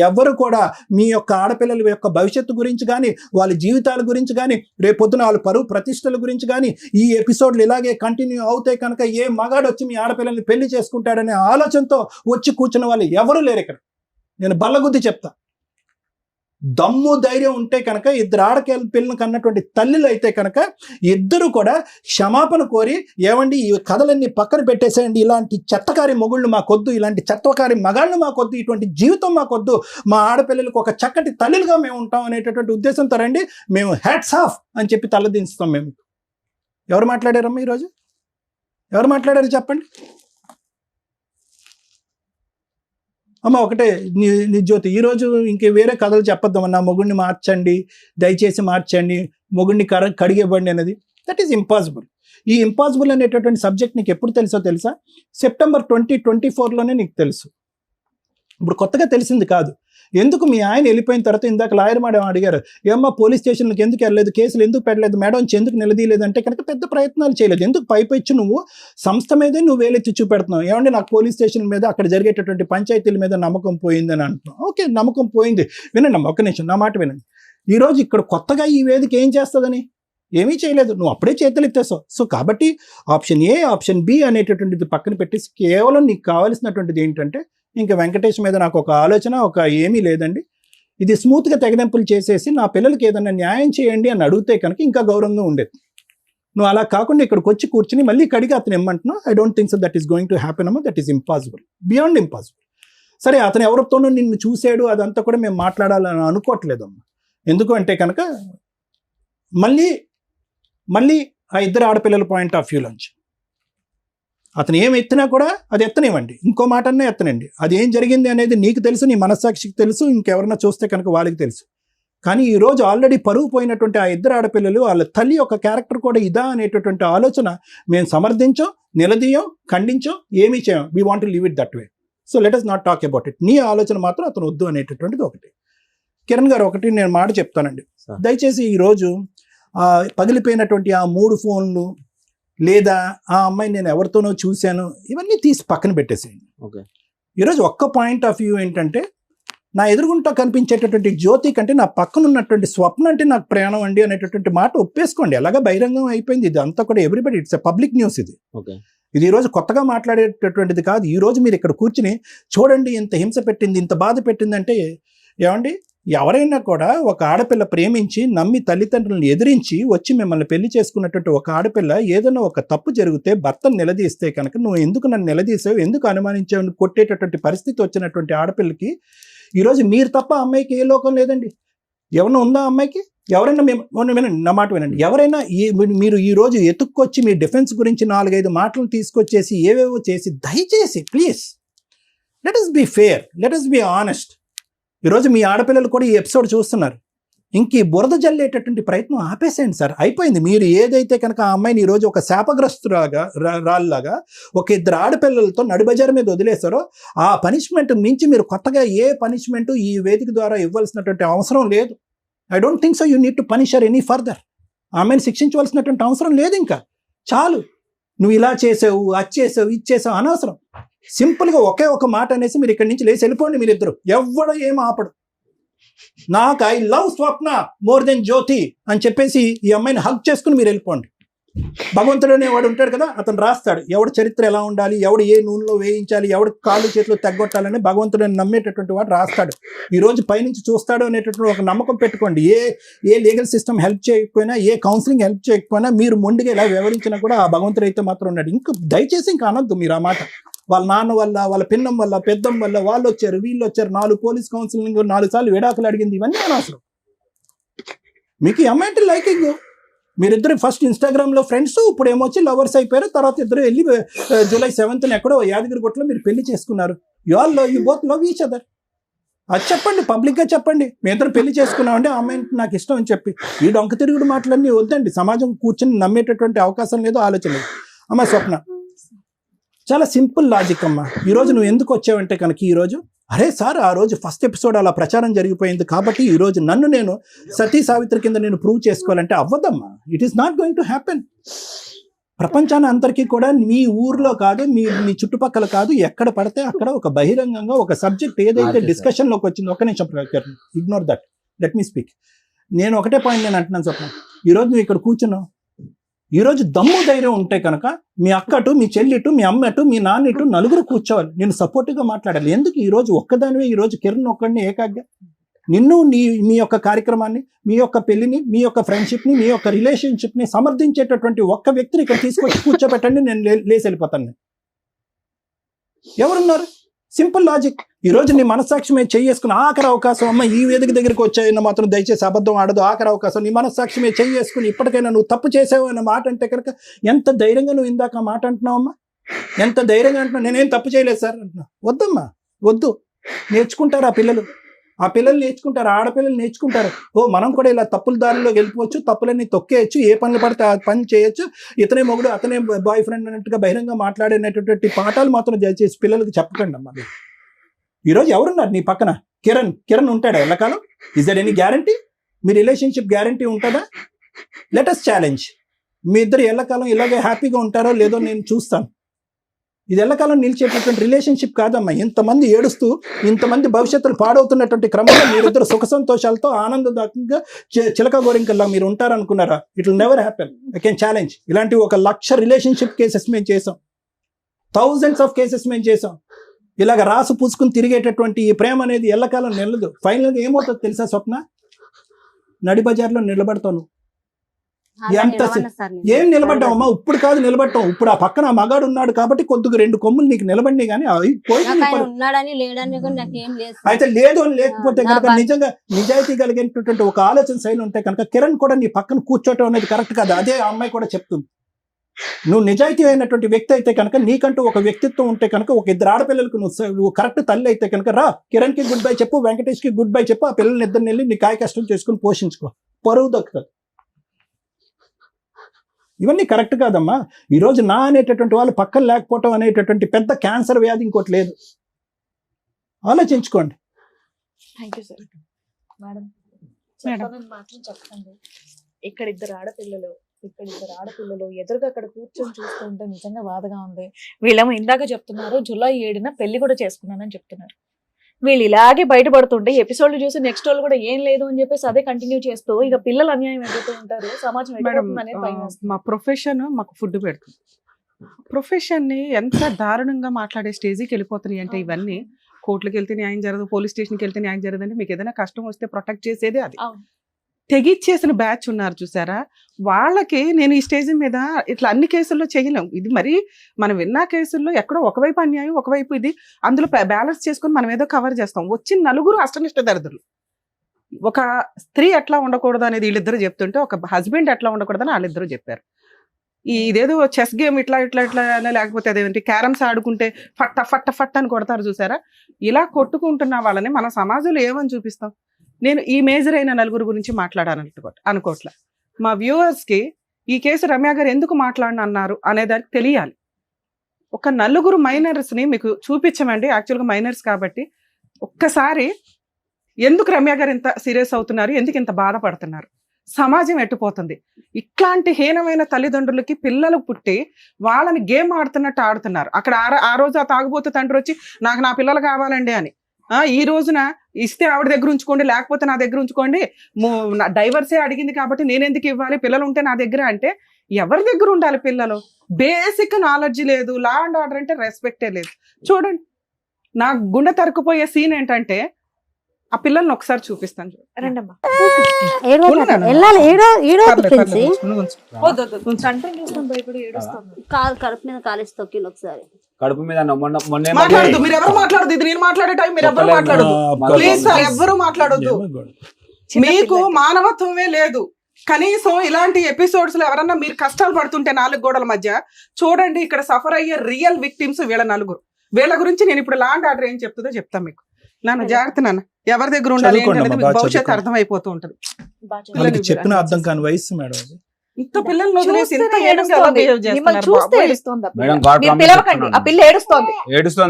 ఎవరు కూడా మీ యొక్క ఆడపిల్లల యొక్క భవిష్యత్తు గురించి కానీ వాళ్ళ జీవితాల గురించి కానీ రేపొద్దున వాళ్ళ పరువు ప్రతిష్టల గురించి కానీ ఈ ఎపిసోడ్లు ఇలాగే కంటిన్యూ అవుతాయి కనుక ఏ మగాడు వచ్చి మీ ఆడపిల్లల్ని పెళ్లి చేసుకుంటాడనే ఆలోచనతో వచ్చి కూర్చున్న వాళ్ళు ఎవరు లేరు ఇక్కడ. నేను బల్లగుద్ది చెప్తా. దమ్ము ధైర్యం ఉంటే కనుక 2 ఆడపిల్లలను కన్నటువంటి తల్లులు అయితే కనుక ఇద్దరు కూడా క్షమాపణ కోరి ఏమండి ఈ కథలన్నీ పక్కన పెట్టేసేయండి, ఇలాంటి చెత్తకారి మొగుళ్ళు మాకొద్దు, ఇలాంటి చెత్తకారి మగాళ్ళు మాకొద్దు, ఇటువంటి జీవితం మాకొద్దు, మా ఆడపిల్లలకు ఒక చక్కటి తల్లులుగా మేము ఉంటాం అనేటటువంటి ఉద్దేశంతో రండి, మేము హ్యాట్స్ ఆఫ్ అని చెప్పి తలదించుతాం. మేము ఎవరు మాట్లాడారమ్మా ఈరోజు? ఎవరు మాట్లాడారు చెప్పండి అమ్మ? ఒకటే నీ జ్యోతి, ఈరోజు ఇంక వేరే కథలు చెప్పొద్దామన్నా, మొగుడిని మార్చండి, దయచేసి మార్చండి, మొగుడిని కడిగివ్వండి అనేది. That is impossible. ఈ ఇంపాసిబుల్ అనేటటువంటి సబ్జెక్ట్ నీకు ఎప్పుడు తెలుసా? సెప్టెంబర్ 2024లోనే నీకు తెలుసు. ఇప్పుడు కొత్తగా తెలిసింది కాదు. ఎందుకు మీ ఆయన వెళ్ళిపోయిన తర్వాత ఇందాక లాయర్ మేడం అడిగారు, ఏమ్మా పోలీస్ స్టేషన్లకు ఎందుకు వెళ్ళలేదు, కేసులు ఎందుకు పెట్టలేదు, మేడం ఎందుకు నిలదీయలేదు అంటే కనుక పెద్ద ప్రయత్నాలు చేయలేదు. ఎందుకు పైపొచ్చి నువ్వు సంస్థ మీదే నువ్వు వేలెత్తి చూపెడుతున్నావు. ఏమంటే నాకు పోలీస్ స్టేషన్ మీద అక్కడ జరిగేటటువంటి పంచాయతీల మీద నమ్మకం పోయిందని అంటున్నావు. ఓకే, నమ్మకం పోయింది. వినండి అమ్మ, ఒక్క నిమిషం నా మాట వినండి. ఈరోజు ఇక్కడ కొత్తగా ఈ వేదిక ఏం చేస్తుందని ఏమీ చేయలేదు, నువ్వు అప్పుడే చేతులు ఎత్తేసావు. సో కాబట్టి ఆప్షన్ ఏ, ఆప్షన్ బి అనేటటువంటిది పక్కన పెట్టేసి కేవలం నీకు కావాల్సినటువంటిది ఏంటంటే ఇంకా వెంకటేష్ మీద నాకు ఒక ఆలోచన ఏమీ లేదండి, ఇది స్మూత్గా తెగదెంపులు చేసేసి నా పిల్లలకి ఏదైనా న్యాయం చేయండి అని అడిగితే కనుక ఇంకా గౌరవంగా ఉండేది. నువ్వు అలా కాకుండా ఇక్కడికి వచ్చి కూర్చుని మళ్ళీ కడిగి అతను ఏమంటున్నావు, I don't think so that is going to happen అమ్మా, that is impossible, beyond impossible. సరే, అతను ఎవరితోనూ నిన్ను చూసాడు అదంతా కూడా మేము మాట్లాడాలని అనుకోవట్లేదమ్మా. ఎందుకు అంటే కనుక మళ్ళీ ఆ 2 ఆడపిల్లల పాయింట్ ఆఫ్ వ్యూలోంచి అతను ఏం ఎత్తినా కూడా అది ఎత్తనివ్వండి, ఇంకో మాట అన్నా ఎత్తనండి. అది ఏం జరిగింది అనేది నీకు తెలుసు, నీ మనస్సాక్షికి తెలుసు, ఇంకెవరన్నా చూస్తే కనుక వాళ్ళకి తెలుసు. కానీ ఈ రోజు ఆల్రెడీ పరువు పోయినటువంటి ఆ ఇద్దరు ఆడపిల్లలు వాళ్ళ తల్లి యొక్క క్యారెక్టర్ కూడా ఇదా అనేటటువంటి ఆలోచన మేము సమర్థించం, నిలదీయం, ఖండించం, ఏమీ చేయం. We want to leave it that way. So let us not talk about it. నీ ఆలోచన మాత్రం అతను వద్దు అనేటటువంటిది ఒకటి. కిరణ్ గారు ఒకటి నేను మాట చెప్తానండి, దయచేసి ఈరోజు పగిలిపోయినటువంటి ఆ 3 ఫోన్లు లేదా ఆ అమ్మాయిని నేను ఎవరితోనో చూశాను ఇవన్నీ తీసి పక్కన పెట్టేసేయండి. ఈరోజు ఒక్క పాయింట్ ఆఫ్ వ్యూ ఏంటంటే, నా ఎదురుగుంటా కనిపించేటటువంటి జ్యోతి కంటే నా పక్కన ఉన్నటువంటి స్వప్న అంటే నాకు ప్రయాణం అండి అనేటటువంటి మాట ఒప్పేసుకోండి. అలాగా బహిరంగం అయిపోయింది. ఇది అంతా కూడా everybody, it's a public news. ఇది ఈరోజు కొత్తగా మాట్లాడేటటువంటిది కాదు. ఈరోజు మీరు ఇక్కడ కూర్చుని చూడండి ఇంత హింస పెట్టింది, ఇంత బాధ పెట్టింది అంటే, ఏమండి ఎవరైనా కూడా ఒక ఆడపిల్ల ప్రేమించి నమ్మి తల్లిదండ్రులను ఎదిరించి వచ్చి మిమ్మల్ని పెళ్లి చేసుకున్నటువంటి ఒక ఆడపిల్ల ఏదైనా ఒక తప్పు జరిగితే భర్తను నిలదీస్తే కనుక నువ్వు ఎందుకు నన్ను నిలదీసావు, ఎందుకు అనుమానించావు, కొట్టేటటువంటి పరిస్థితి వచ్చినటువంటి ఆడపిల్లకి ఈరోజు మీరు తప్ప అమ్మాయికి ఏ లోకం లేదండి. ఎవరైనా ఉందా అమ్మాయికి? ఎవరైనా వినండి, నా మాట వినండి. ఎవరైనా మీరు ఈరోజు ఎత్తుక్కొచ్చి మీ డిఫెన్స్ గురించి 4-5 మాటలు తీసుకొచ్చేసి ఏవేవో చేసి, దయచేసి please let us be fair, let us be honest. ఈరోజు మీ ఆడపిల్లలు కూడా ఈ ఎపిసోడ్ చూస్తున్నారు. ఇంక ఈ బురద జల్లేటటువంటి ప్రయత్నం ఆపేసేయండి సార్, అయిపోయింది. మీరు ఏదైతే కనుక ఆ అమ్మాయిని ఈరోజు ఒక శాపగ్రస్తురాగా రాళ్ళలాగా ఒక 2 ఆడపిల్లలతో నడిబజారు మీద వదిలేశారో, ఆ పనిష్మెంట్ మించి మీరు కొత్తగా ఏ పనిష్మెంట్ ఈ వేదిక ద్వారా ఇవ్వాల్సినటువంటి అవసరం లేదు. I don't think so you need to Punisher any further. ఆ అమ్మాయిని శిక్షించవలసినటువంటి అవసరం లేదు. ఇంకా చాలు, నువ్వు ఇలా చేసావు, అది చేసావు, ఇది చేసావు అనవసరం. సింపుల్గా ఒకే ఒక మాట అనేసి మీరు ఇక్కడి నుంచి లేచి వెళ్ళిపోండి. మీరిద్దరు ఎవడో ఏం ఆపడు. నాకు I love Swapna more than Jyoti అని చెప్పేసి ఈ అమ్మాయిని హగ్ చేసుకుని మీరు వెళ్ళిపోండి. భగవంతుడు అనేవాడు ఉంటాడు కదా, అతను రాస్తాడు ఎవడు చరిత్ర ఎలా ఉండాలి, ఎవడు ఏ నూనెలో వేయించాలి, ఎవడు కాళ్ళు చేతులు తగ్గొట్టాలని భగవంతుడిని నమ్మేటటువంటి వాడు రాస్తాడు. ఈరోజు పైనుంచి చూస్తాడు అనేటటువంటి ఒక నమ్మకం పెట్టుకోండి. ఏ లీగల్ సిస్టమ్ హెల్ప్ చేయకపోయినా, ఏ కౌన్సిలింగ్ హెల్ప్ చేయకపోయినా, మీరు మొండిగా ఎలా వివరించినా కూడా ఆ భగవంతుడు అయితే మాత్రం ఉన్నాడు. ఇంకా దయచేసి ఇంకా అనొద్దు మీరు ఆ మాట. వాళ్ళ నాన్న వల్ల, వాళ్ళ పిన్నం వల్ల, పెద్దం వల్ల వాళ్ళు వచ్చారు, వీళ్ళు వచ్చారు, 4 పోలీస్ కౌన్సిలింగ్, 4 సార్లు విడాకులు అడిగింది, ఇవన్నీ అనవసరం. మీకు ఈ అమ్మాయి లైకింగ్, మీరిద్దరు ఫస్ట్ ఇన్స్టాగ్రామ్లో ఫ్రెండ్స్, ఇప్పుడు ఏమొచ్చి లవర్స్ అయిపోయారు. తర్వాత ఇద్దరు వెళ్ళి July 7th ఎక్కడో యాదగిరిగుట్టలో మీరు పెళ్లి చేసుకున్నారు. You both love each other. అది చెప్పండి, పబ్లిక్గా చెప్పండి. మీ ఇద్దరు పెళ్లి చేసుకున్నామంటే ఆ అమ్మాయి నాకు ఇష్టం అని చెప్పి. ఈ డొంక తిరుగుడు మాటలన్నీ వద్దండి. సమాజం కూర్చొని నమ్మేటటువంటి అవకాశం లేదు, ఆలోచన లేదు. అమ్మ స్వప్న, చాలా సింపుల్ లాజిక్ అమ్మా. ఈరోజు నువ్వు ఎందుకు వచ్చావంటే కనుక, ఈరోజు అరే సార్ ఆ రోజు ఫస్ట్ ఎపిసోడ్ అలా ప్రచారం జరిగిపోయింది కాబట్టి ఈరోజు నన్ను నేను సతీ సావిత్రి కింద నేను ప్రూవ్ చేసుకోవాలంటే అవ్వదమ్మా. It is not going to happen. ప్రపంచాన్ని అందరికీ కూడా మీ ఊర్లో కాదు, మీ చుట్టుపక్కల కాదు, ఎక్కడ పడితే అక్కడ ఒక బహిరంగంగా ఒక సబ్జెక్ట్ ఏదైతే డిస్కషన్లోకి వచ్చిందో, ఒక్క నిమిషం ignore that, let me speak. నేను ఒకటే పాయింట్ నేను అంటున్నాను స్వప్న, ఈరోజు నువ్వు ఇక్కడ కూర్చున్నావు. ఈరోజు దమ్ము ధైర్యం ఉంటే కనుక మీ అక్కటు, మీ చెల్లిటు, మీ అమ్మటు, మీ నాన్నటు నలుగురు కూర్చోవాలి, నేను సపోర్టివ్గా మాట్లాడాలి. ఎందుకు ఈరోజు ఒక్కదానివే, ఈరోజు కిరణ్ ఒక్కడిని ఏకాగ్గా నిన్ను మీ యొక్క కార్యక్రమాన్ని, మీ యొక్క పెళ్లిని, మీ యొక్క ఫ్రెండ్షిప్ని, మీ యొక్క రిలేషన్షిప్ని సమర్థించేటటువంటి ఒక్క వ్యక్తిని ఇక్కడ తీసుకొచ్చి కూర్చోబెట్టండి, నేను లేచి వెళ్ళిపోతాను. ఎవరున్నారు? Simple logic. ఈరోజు నీ మనస్సాక్షి మీద చేసుకుని ఆఖరి అవకాశం, అమ్మ ఈ వేదిక దగ్గరికి వచ్చాయన్న మాత్రం దయచేసి అబద్ధం ఆడదు, ఆఖరి అవకాశం. నీ మనస్సాక్షి మీద చేసుకుని ఇప్పటికైనా నువ్వు తప్పు చేసావు అన్న మాట అంటే కనుక ఎంత ధైర్యంగా నువ్వు ఇందాక ఆ మాట అంటున్నావు అమ్మా, ఎంత ధైర్యంగా అంటున్నావు. నేనేం తప్పు చేయలేదు సార్ అంటున్నా. వద్దమ్మా, వద్దు. నేర్చుకుంటారు ఆ పిల్లలు నేర్చుకుంటారు, ఆడపిల్లలు నేర్చుకుంటారు. మనం కూడా ఇలా తప్పుల దారిలో వెళ్ళిపోవచ్చు, తప్పులన్నీ తొక్కేయచ్చు, ఏ పనులు పడితే ఆ పని చేయొచ్చు, ఇతనే మొగుడు అతనే బాయ్ ఫ్రెండ్ అన్నట్టుగా బహిరంగ మాట్లాడేటటువంటి పాఠాలు మాత్రం దయచేసి పిల్లలకు చెప్పకండి అమ్మా. ఈరోజు ఎవరున్నారు నీ పక్కన? కిరణ్ ఉంటాడా ఎల్లకాలం? Is there any guarantee? మీ రిలేషన్షిప్ గ్యారంటీ ఉంటుందా? Let us challenge. మీ ఇద్దరు ఎల్లకాలం ఇలాగే హ్యాపీగా ఉంటారో లేదో నేను చూస్తాను. ఇది ఎల్లకాలం నిలిచేటటువంటి రిలేషన్షిప్ కాదమ్మా. ఇంతమంది ఏడుస్తూ, ఇంతమంది భవిష్యత్తులు పాడవుతున్నటువంటి క్రమంలో మీరిద్దరు సుఖ సంతోషాలతో ఆనందదాయకంగా చిలక గోరింకల్లా మీరు ఉంటారనుకున్నారా? It will never happen. I can challenge. ఇలాంటి 1,00,000 రిలేషన్షిప్ కేసెస్ మేము చేసాం, థౌజండ్స్ ఆఫ్ కేసెస్ మేము చేసాం. ఇలాగ రాసు పూసుకుని తిరిగేటటువంటి ఈ ప్రేమ అనేది ఎల్లకాలం నిలదు. ఫైనల్గా ఏమవుతుందో తెలుసా స్వప్న? నడి బజార్లో నిలబడతాను. ఏం నిలబడ్డావమ్మా? ఇప్పుడు కాదు నిలబడ్డావు, ఇప్పుడు ఆ పక్కన ఆ మగాడు ఉన్నాడు కాబట్టి కొద్దిగా 2 కొమ్ములు నీకు నిలబడినాయి. కానీ అయితే లేదు అని లేకపోతే కనుక నిజంగా నిజాయితీ కలిగినటువంటి ఒక ఆలోచన శైలి ఉంటే కనుక కిరణ్ కూడా నీ పక్కన కూర్చోటం అనేది కరెక్ట్ కాదు. అదే ఆ అమ్మాయి కూడా చెప్తుంది. నువ్వు నిజాయితీ అయినటువంటి వ్యక్తి అయితే కనుక, నీకంటూ ఒక వ్యక్తిత్వం ఉంటే కనుక, ఒక ఇద్దరు ఆడపిల్లలకు నువ్వు కరెక్ట్ తల్లి అయితే కనుక, రా కిరణ్కి గుడ్ బై చెప్పు, వెంకటేష్కి గుడ్ బై చెప్పు, ఆ పిల్లల్ని ఇద్దరిని వెళ్ళి నీ కాయ కష్టం చేసుకుని పోషించుకో, పరువు దక్కుతుంది. ఇవన్నీ కరెక్ట్ కాదమ్మా. ఈరోజు నా అనేటటువంటి వాళ్ళు పక్కన లేకపోవటం అనేటటువంటి పెద్ద క్యాన్సర్ వ్యాధి ఇంకోటి లేదు. ఆలోచించుకోండి. Thank you sir. Madam madam. చెప్పాలని మాత్రం చెప్పండి. ఇక్కడ ఇద్దరు ఆడపిల్లలు ఎదురుగా అక్కడ కూర్చొని చూస్తూ ఉంటే నిజంగా బాధగా ఉంది. వీళ్ళేమో ఇందాక చెప్తున్నారు జూలై 7న పెళ్లి కూడా చేసుకున్నానని చెప్తున్నారు. వీళ్ళు ఇలాగే బయటపడుతుంటే ఎపిసోడ్లు చూసి నెక్స్ట్ వాళ్ళు కూడా ఏం లేదు అని చెప్పేసి అదే కంటిన్యూ చేస్తూ ఇక పిల్లలు అన్యాయం ఎదుగుతూ ఉంటారు, సమాజం ఎదుగుతుంది అనేది భయం వేస్తుంది. మా ప్రొఫెషన్ మాకు ఫుడ్ పెడుతుంది. ప్రొఫెషన్ ని ఎంత దారుణంగా మాట్లాడే స్టేజ్కి వెళ్ళిపోతున్నాయి అంటే, ఇవన్నీ కోర్టులకు వెళ్తే న్యాయం జరగదు, పోలీస్ స్టేషన్కి వెళ్తే న్యాయం జరగదు అంటే, మీకు ఏదైనా కష్టం వస్తే ప్రొటెక్ట్ చేసేది అది. తెగిచ్చేసిన బ్యాచ్ ఉన్నారు చూసారా, వాళ్ళకి నేను ఈ స్టేజ్ మీద ఇట్లా అన్ని కేసుల్లో చేయలేం. ఇది మరి మనం విన్న కేసుల్లో ఎక్కడో ఒకవైపు అన్యాయం, ఒకవైపు ఇది, అందులో బ్యాలెన్స్ చేసుకుని మనం ఏదో కవర్ చేస్తాం. వచ్చిన నలుగురు అష్టనిష్ట దరిద్రులు. ఒక స్త్రీ ఎట్లా ఉండకూడదు అనేది వీళ్ళిద్దరు చెప్తుంటే, ఒక హస్బెండ్ ఎట్లా ఉండకూడదని వాళ్ళిద్దరూ చెప్పారు. ఇదేదో చెస్ గేమ్ ఇట్లా ఇట్లా ఇట్లా లేకపోతే అదేంటి క్యారమ్స్ ఆడుకుంటే ఫట్ట ఫట్ట ఫట్ట అని కొడతారు చూసారా, ఇలా కొట్టుకుంటున్న వాళ్ళని మన సమాజంలో ఏమని చూపిస్తాం. నేను ఈ మేజర్ అయిన నలుగురు గురించి అనుకోవట్లే. మా వ్యూవర్స్కి ఈ కేసు రమ్య గారు ఎందుకు మాట్లాడనన్నారు అనేదానికి తెలియాలి. ఒక నలుగురు మైనర్స్ని మీకు చూపించమండి, యాక్చువల్గా మైనర్స్ కాబట్టి. ఒక్కసారి ఎందుకు రమ్య గారు ఇంత సీరియస్ అవుతున్నారు, ఎందుకు ఇంత బాధపడుతున్నారు, సమాజం ఎట్టుపోతుంది. ఇట్లాంటి హీనమైన తల్లిదండ్రులకి పిల్లలు పుట్టి వాళ్ళని గేమ్ ఆడుతున్నట్టు ఆడుతున్నారు. అక్కడ ఆ రోజు ఆ తాగుబోతు తండ్రి వచ్చి నాకు నా పిల్లలు కావాలండి అని, ఈ రోజున ఇస్తే ఆవిడ దగ్గర ఉంచుకోండి, లేకపోతే నా దగ్గర ఉంచుకోండి, డైవర్సే అడిగింది కాబట్టి నేను ఎందుకు ఇవ్వాలి, పిల్లలు ఉంటే నా దగ్గర అంటే ఎవరి దగ్గర ఉండాలి పిల్లలు? బేసిక్ నాలెడ్జ్ లేదు, లా అండ్ ఆర్డర్ అంటే రెస్పెక్టే లేదు. చూడండి, నా గుండె తరుకుపోయే సీన్ ఏంటంటే, ఆ పిల్లల్ని ఒకసారి చూపిస్తాను. రండమ్మా. కడుపు మీద కాలేసి తొక్కింది ఒకసారి. కడుపు మీద మాట్లాడదు, మీరు ఎవరు మాట్లాడదు, ఇది నేను మాట్లాడే టైం మీరు ఎవరు మాట్లాడదు, ప్లీజ్ సార్ ఎవరు మాట్లాడొద్దు. మీకు మానవత్వమే లేదు. కనీసం ఇలాంటి ఎపిసోడ్స్ లో ఎవరన్నా మీరు కష్టాలు పడుతుంటే నాలుగు గోడల మధ్య చూడండి, ఇక్కడ సఫర్ అయ్యే రియల్ విక్టిమ్స్ వీళ్ళ నలుగురు. వీళ్ళ గురించి నేను ఇప్పుడు లాండ్ ఆర్డర్ ఏం చెప్తుందో చెప్తాను మీకు. నాన్న జాగ్రత్త నాన్న, ఎవరి దగ్గర ఉండాలి ఏంటనేది మీకు భవిష్యత్తు అర్థమైపోతూ ఉంటది. చెప్పిన అర్థం కాని వయసు మేడం అది. ఇంత పిల్లల్ని వదిలేసి ఇంత ఏడుస్తుంది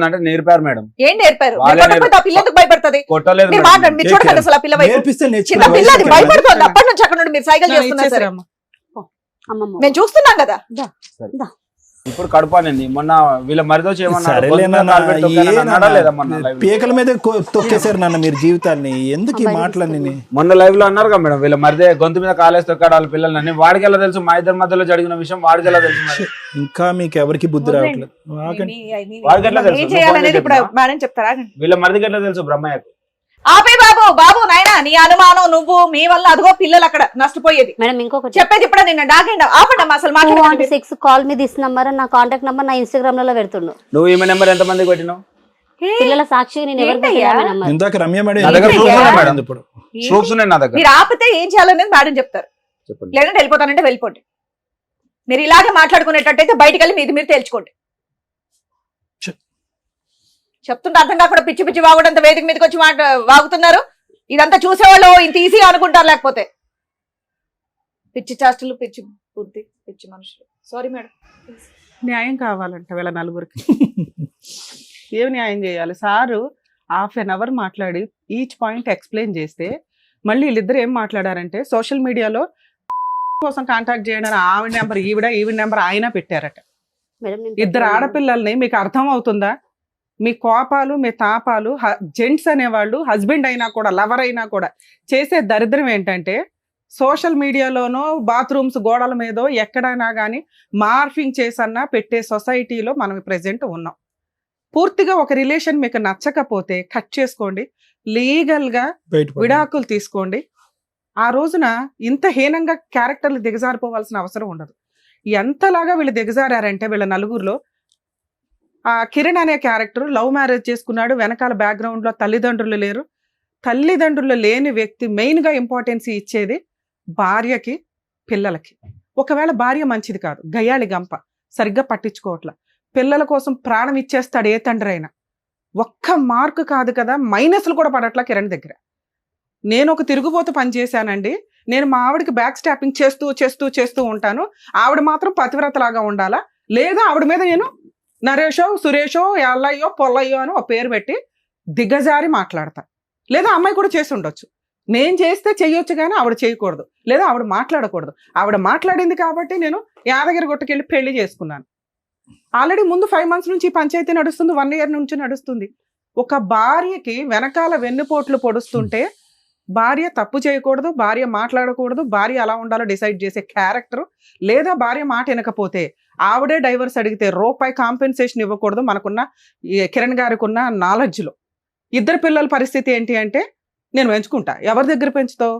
అంటే నేర్పారు మేడం. ఏం నేర్పారు? ఆ పిల్ల ఎందుకు భయపడుతుంది? కొట్టలేదు మీరు మాట్లాడండి, మీరు చూడండి అసలు ఆ పిల్ల చిన్న పిల్ల అది భయపడుతుంది. అప్పటి నుంచి అక్కడ నుండి మీరు సైకిల్ చేస్తున్నారు సరే, మేము చూస్తున్నాం కదా. ఇప్పుడు కడుపు అనేది మొన్న వీళ్ళ మరిదో పీకల మీద తొక్కేశారు నాన్న మీరు జీవితాన్ని. ఎందుకు ఈ మాటలన్నీ మొన్న లైవ్ లో అన్నారు కదా మేడం, వీళ్ళ మరిదే గొంతు మీద కాలేసి తొక్కాడు వాళ్ళ పిల్లలని. వాడికి ఎలా తెలుసు? మా ఇద్దరి మధ్యలో జరిగిన విషయం వాడికి ఎలా తెలుసు? ఇంకా మీకు ఎవరికి బుద్ధి రావట్లేదు. వాడికి ఎట్లా తెలుసు? వీళ్ళ మరిదికి ఎట్లా తెలుసు బ్రహ్మయ్యకు? ఆపే బాబు బాబు నాయనా, నీ అనుమానం నువ్వు, మీ వల్ల అదిగో పిల్లలు అక్కడ నష్టపోయేది. మేడం ఇంకొకటి చెప్పేది ఇప్పుడు నిన్న డాగండి ఆపండి అసలు మాట్లాడండి. 6 కాల్ మీ దిస్ నంబర్, నా కాంటాక్ట్ నంబర్ నా ఇన్స్టాగ్రామ్ లో పెడుతున్నావు. నువ్వు ఈమె నెంబర్ ఎంత మందికి పెట్టినావు? పిల్లల సాక్షి నేను ఎవరికి ఇందాక రమ్య మేడం ప్రూఫ్స్ ఉన్నాయి నా దగ్గర. మీరు ఆపితే ఏం చేయాలనేది మేడం చెప్తారు, లేదంటే వెళ్ళిపోతానంటే వెళ్ళిపోండి. మీరు ఇలాగే మాట్లాడుకునేటట్టయితే బయటికి వెళ్ళి మీది మీరు తేల్చుకోండి. చెప్తుంటే అర్థం కాకుండా పిచ్చి పిచ్చి వాగుడంత వేదిక మీదకి వచ్చి వాగుతున్నారు. ఇదంతా చూసేవాళ్ళు ఇంత ఈజీగా అనుకుంటారు, లేకపోతే పిచ్చి చేష్టలు, పిచ్చి బుద్ధి, పిచ్చి మనుషులు. Sorry madam. న్యాయం కావాలంట వీళ్ళ నలుగురికి. ఏం న్యాయం చేయాలి? సారు ½ an hour మాట్లాడి ఈచ్ పాయింట్ ఎక్స్ప్లెయిన్ చేస్తే, మళ్ళీ వీళ్ళిద్దరు ఏం మాట్లాడారంటే, సోషల్ మీడియాలో కోసం కాంటాక్ట్ చేయడానికి ఆవిడ నెంబర్ ఈవిడ నెంబర్ ఆయన పెట్టారట. ఇద్దరు ఆడపిల్లల్ని మీకు అర్థం అవుతుందా? మీ కోపాలు, మీ తాపాలు, జెంట్స్ అనేవాళ్ళు హస్బెండ్ అయినా కూడా, లవర్ అయినా కూడా చేసే దరిద్రం ఏంటంటే, సోషల్ మీడియాలోనో బాత్రూమ్స్ గోడల మీదో ఎక్కడైనా కానీ మార్ఫింగ్ చేసన్నా పెట్టే సొసైటీలో మనం ప్రెజెంట్ ఉన్నాం. పూర్తిగా ఒక రిలేషన్ మీకు నచ్చకపోతే కట్ చేసుకోండి, లీగల్గా విడాకులు తీసుకోండి. ఆ రోజున ఇంత హీనంగా క్యారెక్టర్లు దిగజారిపోవాల్సిన అవసరం ఉండదు. ఎంతలాగా వీళ్ళు దిగజారంటే, వీళ్ళ నలుగురిలో ఆ కిరణ్ అనే క్యారెక్టర్ లవ్ మ్యారేజ్ చేసుకున్నాడు, వెనకాల బ్యాక్గ్రౌండ్ లో తల్లిదండ్రులు లేరు. తల్లిదండ్రులు లేని వ్యక్తి మెయిన్ గా ఇంపార్టెన్స్ ఇచ్చేది భార్యకి, పిల్లలకి. ఒకవేళ భార్య మంచిది కాదు, గయ్యాళి గంప, సరిగ్గా పట్టించుకోవట్ల, పిల్లల కోసం ప్రాణం ఇచ్చేస్తాడు ఏ తండ్రి అయినా. ఒక్క మార్కు కాదు కదా, మైనస్లు కూడా పడట్లా కిరణ్ దగ్గర. నేను ఒక తిరుగుబోతు పని చేశానండి, నేను మా ఆవిడకి బ్యాక్ స్టాపింగ్ చేస్తూ చేస్తూ చేస్తూ ఉంటాను, ఆవిడ మాత్రం పతివ్రతలాగా ఉండాలా, లేదా ఆవిడ మీద నేను నరేషో సురేషో ఎల్లయ్యో పొల్లయ్యో అని ఒక పేరు పెట్టి దిగజారి మాట్లాడతా. లేదా అమ్మాయి కూడా చేసి ఉండొచ్చు, నేను చేస్తే చెయ్యొచ్చు కానీ ఆవిడ చేయకూడదు, లేదా ఆవిడ మాట్లాడకూడదు. ఆవిడ మాట్లాడింది కాబట్టి నేను యాదగిరి గుట్టకెళ్ళి పెళ్లి చేసుకున్నాను. ఆల్రెడీ ముందు 5 months నుంచి పంచాయతీ నడుస్తుంది, 1 year నుంచి నడుస్తుంది. ఒక భార్యకి వెనకాల వెన్నుపోట్లు పొడుస్తుంటే భార్య తప్పు చేయకూడదు, భార్య మాట్లాడకూడదు, భార్య అలా ఉండాలో డిసైడ్ చేసే క్యారెక్టర్, లేదా భార్య మాట వినకపోతే ఆవిడే డైవర్స్ అడిగితే రూపాయి కాంపెన్సేషన్ ఇవ్వకూడదు. మనకున్న కిరణ్ గారికి ఉన్న నాలెడ్జ్లో 2 పిల్లల పరిస్థితి ఏంటి అంటే, నేను పెంచుకుంటా, ఎవరి దగ్గర పెంచుతావు?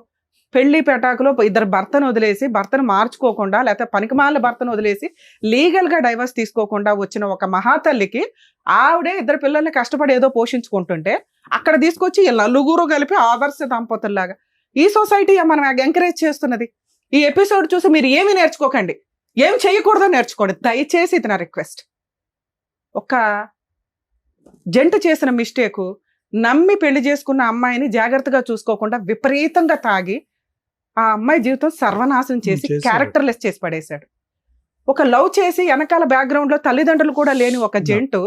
పెళ్లి పెటాకులో 2 భర్తను వదిలేసి, భర్తను మార్చుకోకుండా, లేకపోతే పనికిమాల భర్తను వదిలేసి లీగల్గా డైవర్స్ తీసుకోకుండా వచ్చిన ఒక మహాతల్లికి ఆవిడే 2 పిల్లల్ని కష్టపడి ఏదో పోషించుకుంటుంటే అక్కడ తీసుకొచ్చి నలుగురు కలిపి ఆదర్శ దంపతుల్లాగా ఈ సొసైటీ మనం ఎంకరేజ్ చేస్తున్నది. ఈ ఎపిసోడ్ చూసి మీరు ఏమి నేర్చుకోకండి, ఏం చేయకూడదో నేర్చుకోండి దయచేసి, ఇది నా రిక్వెస్ట్. ఒక జంట చేసిన మిస్టేకు, నమ్మి పెళ్లి చేసుకున్న అమ్మాయిని జాగ్రత్తగా చూసుకోకుండా విపరీతంగా తాగి ఆ అమ్మాయి జీవితం సర్వనాశనం చేసి క్యారెక్టర్లెస్ చేసి పడేశాడు. ఒక లవ్ చేసి వెనకాల బ్యాక్గ్రౌండ్ లో తల్లిదండ్రులు కూడా లేని ఒక జంటు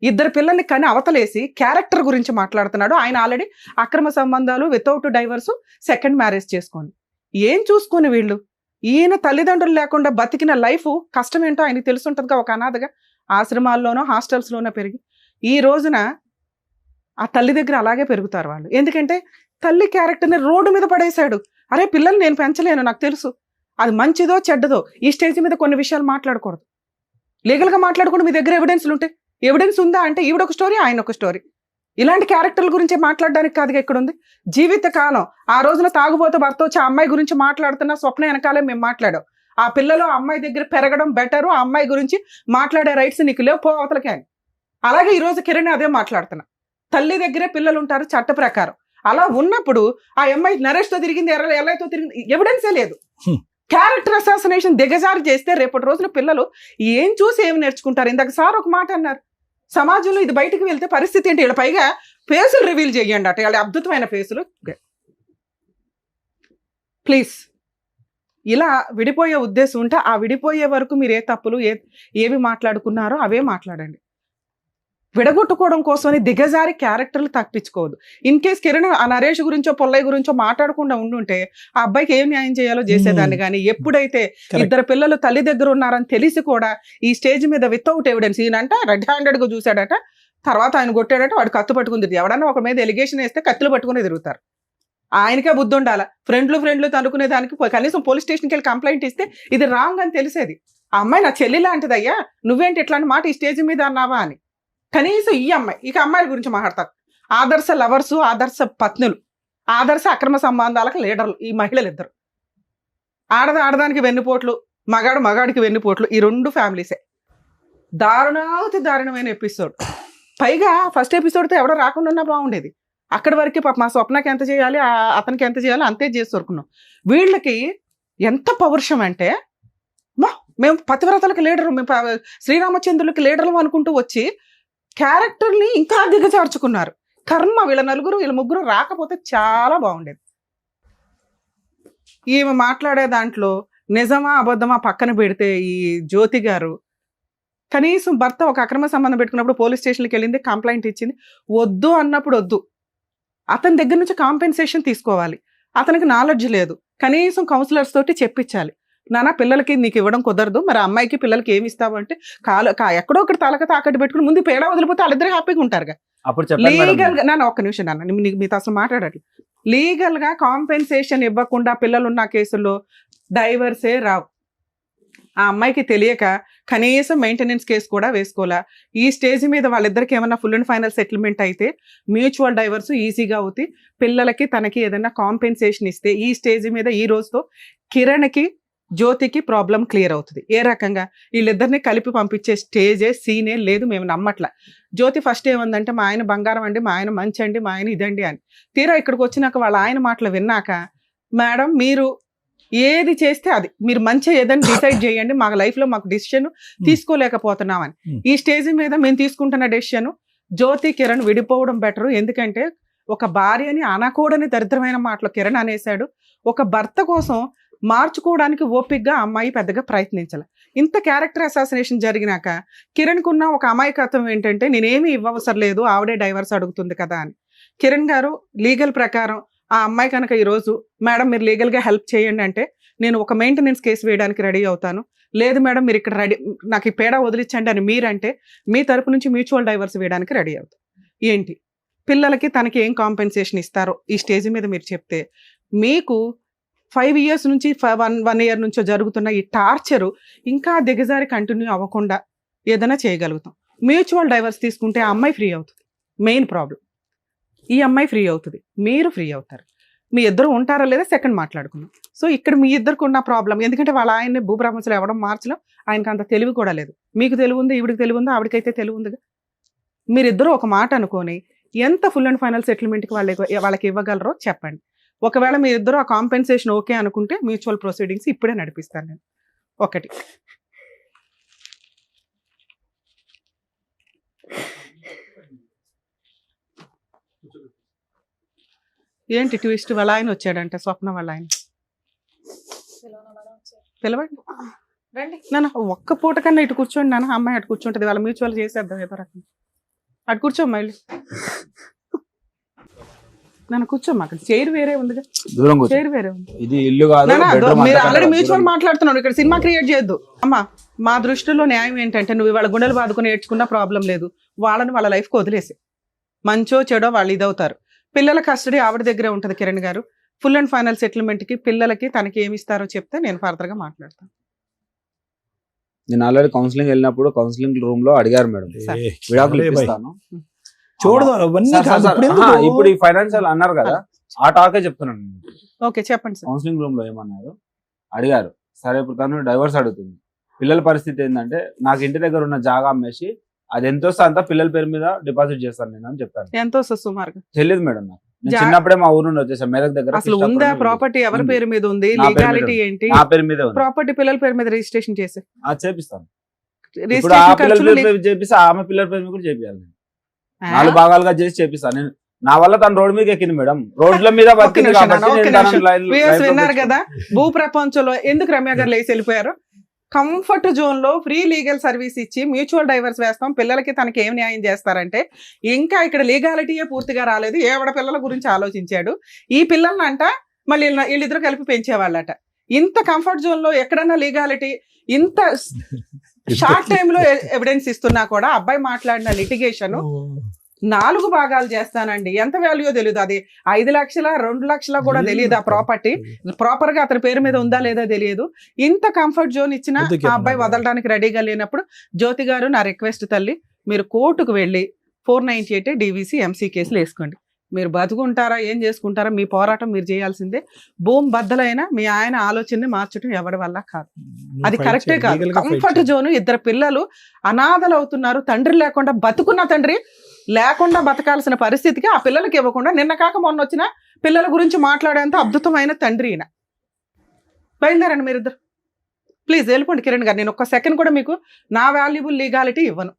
2 పిల్లల్ని కని అవతలేసి క్యారెక్టర్ గురించి మాట్లాడుతున్నాడు. ఆయన ఆల్రెడీ అక్రమ సంబంధాలు, వితౌట్ డైవర్స్, సెకండ్ మ్యారేజ్ చేసుకొని ఏం చూసుకొని వీళ్ళు, ఈయన తల్లిదండ్రులు లేకుండా బతికిన లైఫ్ కష్టం ఏంటో ఆయనకి తెలుసుంటుందిగా. ఒక అనాథగా ఆశ్రమాల్లోనో హాస్టల్స్లోనో పెరిగి ఈ రోజున ఆ తల్లి దగ్గర అలాగే పెరుగుతారు వాళ్ళు. ఎందుకంటే తల్లి క్యారెక్టర్ని రోడ్డు మీద పడేశాడు. అరే పిల్లలు నేను పెంచలేను, నాకు తెలుసు, అది మంచిదో చెడ్డదో ఈ స్టేజ్ మీద కొన్ని విషయాలు మాట్లాడకూడదు. లీగల్గా మాట్లాడకుండా మీ దగ్గర ఎవిడెన్స్లు ఉంటాయి. ఎవిడెన్స్ ఉందా అంటే ఈవిడ ఒక స్టోరీ, ఆయన ఒక స్టోరీ. ఇలాంటి క్యారెక్టర్ల గురించి మాట్లాడడానికి కాదుగా ఇక్కడ ఉంది. జీవితకాలం ఆ రోజున తాగుబోతూ భర్త వచ్చి ఆ అమ్మాయి గురించి మాట్లాడుతున్న స్వప్న వెనకాలే మేము మాట్లాడాం. ఆ పిల్లలు అమ్మాయి దగ్గర పెరగడం బెటరు, ఆ అమ్మాయి గురించి మాట్లాడే రైట్స్ నీకు లేవు, పో అవతలకే అని. అలాగే ఈ రోజు కిరణ్ అదే మాట్లాడుతున్నా. తల్లి దగ్గరే పిల్లలు ఉంటారు చట్ట ప్రకారం. అలా ఉన్నప్పుడు ఆ అమ్మాయి నరేష్తో తిరిగింది, ఎల్లయ్యతో తిరిగింది, ఎవిడెన్సే లేదు. క్యారెక్టర్ అసాసినేషన్ దిగజారి చేస్తే రేపటి రోజున పిల్లలు ఏం చూసి ఏమి నేర్చుకుంటారు? ఇందాక సార్ ఒక మాట అన్నారు, సమాజంలో ఇది బయటకు వెళ్తే పరిస్థితి ఏంటి? వీళ్ళ పైగా ఫేసులు రివీల్ చేయండి అట, వాళ్ళ అద్భుతమైన ఫేసులు. ప్లీజ్ ఇలా విడిపోయే ఉద్దేశం ఉంటే ఆ విడిపోయే వరకు మీరు ఏ తప్పులు ఏవి మాట్లాడుకున్నారో అవే మాట్లాడండి. విడగొట్టుకోవడం కోసమని దిగజారి క్యారెక్టర్లు తప్పించుకోవద్దు. ఇన్ కేస్ కిరణ్ ఆ నరేష్ గురించో పొల్లయ్య గురించో మాట్లాడకుండా ఉండుంటే ఆ అబ్బాయికి ఏం న్యాయం చేయాలో చేసేదాన్ని. కానీ ఎప్పుడైతే 2 పిల్లలు తల్లి దగ్గర ఉన్నారని తెలిసి కూడా ఈ స్టేజ్ మీద వితౌట్ ఎవిడెన్స్, ఈయనంట రెడ్ హ్యాండెడ్గా చూశాడట, తర్వాత ఆయన కొట్టాడట, వాడు కత్తి పట్టుకుని, ఎవడన్నా ఒక మీద ఎలిగేషన్ వేస్తే కత్తులు పట్టుకుని తిరుగుతారు. ఆయనకే బుద్ధి ఉండాలా. ఫ్రెండ్లు తనుకునే దానికి కనీసం పోలీస్ స్టేషన్కి వెళ్ళి కంప్లైంట్ ఇస్తే ఇది రాంగ్ అని తెలిసేది. ఆ అమ్మాయి నా చెల్లి లాంటిదయ్యా, నువ్వేంటి ఇట్లాంటి మాట ఈ స్టేజ్ మీద అన్నావా అని. కనీసం ఈ అమ్మాయి, ఇక అమ్మాయిల గురించి మాట్లాడతారు. ఆదర్శ లవర్సు, ఆదర్శ పత్నులు, ఆదర్శ అక్రమ సంబంధాలకు లీడర్లు ఈ మహిళలు ఇద్దరు. ఆడదానికి వెన్నుపోట్లు, మగాడికి వెన్నుపోట్లు, ఈ 2 ఫ్యామిలీసే. దారుణమైన ఎపిసోడ్. పైగా ఫస్ట్ ఎపిసోడ్తో ఎవడో రాకుండా ఉన్నా బాగుండేది. అక్కడి వరకు పాప మా స్వప్నకి ఎంత చేయాలి, అతనికి ఎంత చేయాలి అంతే చేసి దొరుకున్నాం. వీళ్ళకి ఎంత పౌరుషం అంటే, మేము పతివ్రతలకు లీడరు, మేము శ్రీరామచంద్రులకి లీడర్లు అనుకుంటూ వచ్చి క్యారెక్టర్ని ఇంకా దిగజార్చుకున్నారు. కర్మ, వీళ్ళ 3 రాకపోతే చాలా బాగుండేది. ఈమె మాట్లాడే దాంట్లో నిజమా అబద్ధమా పక్కన పెడితే ఈ జ్యోతి గారు కనీసం భర్త ఒక అక్రమ సంబంధం పెట్టుకున్నప్పుడు పోలీస్ స్టేషన్కి వెళ్ళింది, కంప్లైంట్ ఇచ్చింది. వద్దు అన్నప్పుడు వద్దు, అతని దగ్గర నుంచి కాంపెన్సేషన్ తీసుకోవాలి. అతనికి నాలెడ్జ్ లేదు, కనీసం కౌన్సిలర్స్ తోటి చెప్పించాలి. నాన్న పిల్లలకి నీకు ఇవ్వడం కుదరదు, మరి అమ్మాయికి పిల్లలకి ఏమి ఇస్తావు అంటే ఎక్కడో ఒకటి తలక తాకట్టు పెట్టుకుని ముందు పేడ వదిలిపోతే వాళ్ళిద్దరు హ్యాపీగా ఉంటారుగా. లీగల్ గా నాన్న ఒక్క నిమిషం నాన్న, మీతో అసలు మాట్లాడట్లేదు. లీగల్ గా కాంపెన్సేషన్ ఇవ్వకుండా పిల్లలున్న కేసుల్లో డైవర్సే రావు. ఆ అమ్మాయికి తెలియక కనీసం మెయింటెనెన్స్ కేసు కూడా వేసుకోవాలా. ఈ స్టేజ్ మీద వాళ్ళిద్దరికి ఏమన్నా ఫుల్ అండ్ ఫైనల్ సెటిల్మెంట్ అయితే మ్యూచువల్ డైవర్స్ ఈజీగా అవుతాయి. పిల్లలకి తనకి ఏదైనా కాంపెన్సేషన్ ఇస్తే ఈ స్టేజ్ మీద ఈ రోజుతో కిరణ్కి జ్యోతికి ప్రాబ్లం క్లియర్ అవుతుంది. ఏ రకంగా వీళ్ళిద్దరిని కలిపి పంపించే స్టేజే సీనే లేదు, మేము నమ్మట్ల. జ్యోతి ఫస్ట్ ఏముందంటే మా ఆయన బంగారం అండి, మా ఆయన మంచి అండి, మా ఆయన ఇదండి అని. తీరా ఇక్కడికి వచ్చినాక వాళ్ళ ఆయన మాటలు విన్నాక, మేడం మీరు ఏది చేస్తే అది మీరు మంచిగా ఏదైనా డిసైడ్ చేయండి, మా లైఫ్ లో మాకు డెసిషన్ తీసుకోలేకపోతున్నామని. ఈ స్టేజ్ మీద మేము తీసుకుంటున్న డెసిషన్ జ్యోతి కిరణ్ విడిపోవడం బెటర్. ఎందుకంటే ఒక భార్యని అనకూడని దరిద్రమైన మాటలు కిరణ్ అనేసాడు. ఒక భర్త కోసం మార్చుకోవడానికి ఓపికగా అమ్మాయి పెద్దగా ప్రయత్నించాలి. ఇంత క్యారెక్టర్ అసాసినేషన్ జరిగినాక కిరణ్ కున్న ఒక అమాయకత్వం ఏంటంటే నేనేమి ఇవ్వవసరం లేదు, ఆవిడే డైవర్స్ అడుగుతుంది కదా అని. కిరణ్ గారు లీగల్ ప్రకారం ఆ అమ్మాయి కనుక ఈరోజు మేడం మీరు లీగల్గా హెల్ప్ చేయండి అంటే నేను ఒక మెయింటెనెన్స్ కేసు వేయడానికి రెడీ అవుతాను, లేదు మేడం మీరు ఇక్కడ రెడీ నాకు ఈ పేడ వదిలించండి అని మీరంటే మీ తరపు నుంచి మ్యూచువల్ డైవర్స్ వేయడానికి రెడీ అవుతాం. ఏంటి పిల్లలకి తనకి ఏం కాంపెన్సేషన్ ఇస్తారో ఈ స్టేజ్ మీద మీరు చెప్తే మీకు 5 years నుంచి 1 year నుంచో జరుగుతున్న ఈ టార్చరు ఇంకా దిగజారి కంటిన్యూ అవ్వకుండా ఏదైనా చేయగలుగుతాం. మ్యూచువల్ డైవర్స్ తీసుకుంటే ఆ అమ్మాయి ఫ్రీ అవుతుంది. మెయిన్ ప్రాబ్లం ఈ అమ్మాయి ఫ్రీ అవుతుంది, మీరు ఫ్రీ అవుతారు. మీ ఇద్దరు ఉంటారా లేదా సెకండ్ మాట్లాడుకుందాం. సో ఇక్కడ మీ ఇద్దరికి ఉన్న ప్రాబ్లం ఎందుకంటే వాళ్ళ ఆయన్ని భూప్రపంచంలో ఎవడం మార్చడం, ఆయనకు అంత తెలివి కూడా లేదు. మీకు తెలివి ఉంది, ఈవిడికి తెలివి ఉందో, ఆవిడకైతే తెలివి ఉందిగా. మీరిద్దరూ ఒక మాట అనుకొని ఎంత ఫుల్ అండ్ ఫైనల్ సెటిల్మెంట్కి వాళ్ళకి ఇవ్వగలరో చెప్పండి. ఒకవేళ మీరిద్దరూ ఆ కాంపెన్సేషన్ ఓకే అనుకుంటే మ్యూచువల్ ప్రొసీడింగ్స్ ఇప్పుడే నడిపిస్తాను నేను. ఒకటి ఏంటి ట్విస్ట్, వాళ్ళ ఆయన వచ్చాడంట, స్వప్న వాళ్ళ ఆయన. పిలవండి రండి నాన్న, ఒక్క పూట కన్నా ఇటు కూర్చోండి నాన్న. అమ్మాయి అటు కూర్చుంటుంది, వాళ్ళ మ్యూచువల్ చేసేద్దాం ఏదో రకం. అటు కూర్చోమ్మా వెళ్ళి నన్ను కూర్చోమ్మా. అక్కడ చైర్ వేరే ఉందిగా, చైర్ వేరే ఉంది. ఇది ఇల్లు కాదు, మీరు ఆల్రెడీ మ్యూచువల్ మాట్లాడుతున్నాడు, ఇక్కడ సినిమా క్రియేట్ చేయొద్దు. అమ్మా మా దృష్టిలో న్యాయం ఏంటంటే నువ్వు వాళ్ళ గుండెలు బాదుకుని ఏడ్చుకున్నా ప్రాబ్లం లేదు, వాళ్ళని వాళ్ళ లైఫ్కి వదిలేసి మంచో చెడో వాళ్ళు ఇదవుతారు. పిల్లల కస్టడీ ఆవిడ దగ్గరే ఉంటుంది. కిరణ్ గారు ఫుల్ అండ్ ఫైనల్ సెటిల్మెంట్కి పిల్లలకి తనకి ఏమి ఇస్తారో చెప్తే నేను ఫర్దర్గా మాట్లాడతాను. నేను ఆల్రెడీ కౌన్సిలింగ్ వెళ్ళినప్పుడు కౌన్సిలింగ్ రూమ్ లో అడిగారు మేడం విడాకులు ఇప్పిస్తాను చూడదు అవన్నీ కాదు. ఇప్పుడు ఈ ఫైనాన్షియల్ అన్నారు కదా, ఆ టాకే చెప్తున్నాను. ఓకే చెప్పండి సార్. కౌన్సిలింగ్ రూమ్ లో ఏమన్నారు అడిగారు, సరే ఇప్పుడు తను డైవర్స్ అడుగుతుంది, పిల్లల పరిస్థితి ఏంటంటే నాకు ఇంటి దగ్గర ఉన్న జాగా అమ్మేసి అది ఎంత వస్తే అంతా పిల్లల పేరు మీద డిపాజిట్ చేస్తాను నేను అని చెప్పాను. ఎంత వస్తుంది సుమారుగా తెలియదు మేడం నాకు. నేను చిన్నప్పుడే మా ఊరు నుండి వచ్చేసాను మెదక్ దగ్గర. అసలు ఉందా ప్రాపర్టీ, ఎవరి పేరు మీద ఉంది, లీగాలిటీ ఏంటి? నా పేరు మీద ప్రాపర్టీ పిల్లల పేరు మీద రిజిస్ట్రేషన్ చేసి చేపిస్తాను. ఇప్పుడు ఆ పిల్లల పేరు మీద చేపిస్తే ఆమె పిల్లల పేరు మీద కూడా చేపియాలి. 4 భాగాలుగా చేసి చేపిస్తాను నేను. నా వల్ల తను రోడ్డు మీద ఎక్కింది మేడం, రోడ్ల మీద విన్నారు కదా. భూ ప్రపంచంలో ఎందుకు రమ్య గారు లేచి వెళ్ళిపోయారు? కంఫర్ట్ జోన్ లో ఫ్రీ లీగల్ సర్వీస్ ఇచ్చి మ్యూచువల్ డైవర్స్ వేస్తాం, పిల్లలకి తనకి ఏం న్యాయం చేస్తారంటే ఇంకా ఇక్కడ లీగాలిటీయే పూర్తిగా రాలేదు. ఏవడ పిల్లల గురించి ఆలోచించాడు. ఈ పిల్లల్ని అంట మళ్ళీ వీళ్ళిద్దరు కలిపి పెంచేవాళ్ళట. ఇంత కంఫర్ట్ జోన్ లో ఎక్కడన్నా లీగాలిటీ, ఇంత షార్ట్ టైమ్ లో ఎవిడెన్స్ ఇస్తున్నా కూడా అబ్బాయి మాట్లాడిన లిటిగేషన్ 4 భాగాలు చేస్తానండి. ఎంత వాల్యూ తెలియదు, అది 5 లక్షల 2 లక్షల కూడా తెలియదు. ఆ ప్రాపర్టీ ప్రాపర్ గా అతని పేరు మీద ఉందా లేదా తెలియదు. ఇంత కంఫర్ట్ జోన్ ఇచ్చిన ఆ అబ్బాయి వదలడానికి రెడీగా లేనప్పుడు జ్యోతి గారు నా రిక్వెస్ట్ తల్లి, మీరు కోర్టుకు వెళ్ళి 498 DVC MC కేసులు వేసుకోండి. మీరు బతుకుంటారా ఏం చేసుకుంటారా మీ పోరాటం మీరు చేయాల్సిందే. భూమి బద్దలైనా మీ ఆయన ఆలోచనని మార్చడం ఎవరి వల్ల కాదు, అది కరెక్టే కాదు. కంఫర్ట్ జోన్, 2 పిల్లలు అనాథలు అవుతున్నారు, తండ్రి లేకుండా బతుకున్న తండ్రి లేకుండా బతకాల్సిన పరిస్థితికి ఆ పిల్లలకి ఇవ్వకుండా నిన్న కాక మొన్న వచ్చిన పిల్లల గురించి మాట్లాడేంత అద్భుతమైన తండ్రి ఈయన. బయలుదేరండి మీరిద్దరు, ప్లీజ్ వెళ్ళిపోండి. కిరణ్ గారు నేను ఒక్క సెకండ్ కూడా మీకు నా వాల్యుబుల్ లీగాలిటీ ఇవ్వను.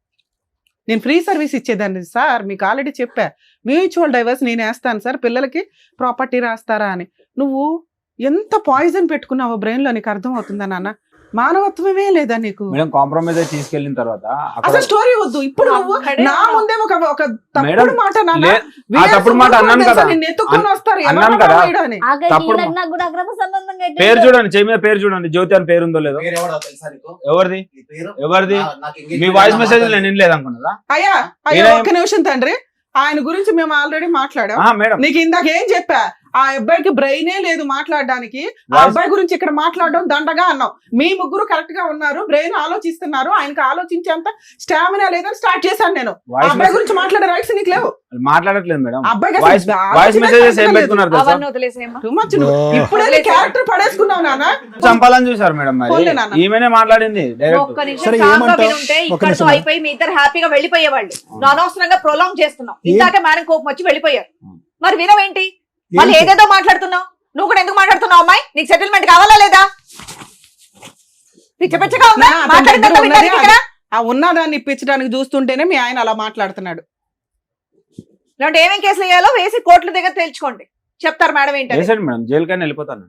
నేను ఫ్రీ సర్వీస్ ఇచ్చేదాన్ని సార్, మీకు ఆల్రెడీ చెప్పా. మ్యూచువల్ డైవర్స్ నేను వేస్తాను సార్, పిల్లలకి ప్రాపర్టీ రాస్తారా అని. నువ్వు ఎంత పాయిజన్ పెట్టుకున్నావో బ్రెయిన్ లో నీకు అర్థం అవుతుందా నాన్న? మానవత్వమే లేదా నీకు? కాంప్రమైజ్ అయి తీసుకెళ్ళిన తర్వాత అసలు స్టోరీ వద్దు. ఇప్పుడు నువ్వు నా ముందే ఒక తప్పుడు మాట తప్పుడు మాట అన్నాను కదా, అన్నాను కదా. పేరు చూడండి, చెయ్యి మీద పేరు చూడండి, జ్యోతి అని పేరు ఉందో లేదో. ఎవరిది ఎవరిది? మీ వాయిస్ మెసేజ్ నేను వినలేదు అనుకున్నదా? అయ్యా అయ్యా ఒక్క నిమిషం తండ్రి, ఆయన గురించి మేము ఆల్రెడీ మాట్లాడాం. నీకు ఇందాక ఏం చెప్పా, ఆ అబ్బాయికి బ్రెయినే లేదు మాట్లాడడానికి. ఆ అబ్బాయి గురించి ఇక్కడ మాట్లాడడం దండగా అన్నావు. మీ ముగ్గురు కరెక్ట్ గా ఉన్నారు, బ్రెయిన్ ఆలోచిస్తున్నారు, ఆయనకు ఆలోచించేంత స్టామినా లేదని స్టార్ట్ చేశాను నేను. ఆ అబ్బాయి గురించి మాట్లాడే రైట్స్ నీకు లేవు. మాట్లాడట్లేదు మేడం. ఇప్పుడే క్యారెక్టర్ పడేసుకున్నావు నాన్న. చంపాలని చూసారు మేడం, ఈమెనే మాట్లాడింది డైరెక్ట్. అయిపోయి మీ ఇద్దరు హ్యాపీగా వెళ్ళిపోయేవాళ్ళు, అనవసరంగా ప్రొలాంగ్ చేస్తున్నాం. ఇందాక మేడం కోపం వచ్చి వెళ్ళిపోయారు, మరి వినవేంటి? వాళ్ళు ఏదేదో మాట్లాడుతున్నావు. నువ్వు కూడా ఎందుకు మాట్లాడుతున్నావు అమ్మాయి? నీకు సెటిల్మెంట్ కావాలా లేదా? పిచ్చ పిచ్చగా ఉందా? నా అతని మాట్లాడిందంతా దగ్గర ఉన్నది వినడానికి ఇక్కడ? ఆ ఉన్నదాన్ని ఇప్పించడానికి చూస్తుంటేనే మీ ఆయన అలా మాట్లాడుతున్నాడు. ఇలాంటి ఏమేం కేసులు వేయాలో వేసి కోర్టుల దగ్గర తేల్చుకోండి, చెప్తారు మేడం ఏంటంటే. వేసాడు మేడం, జైలుకైనా వెళ్ళిపోతాను.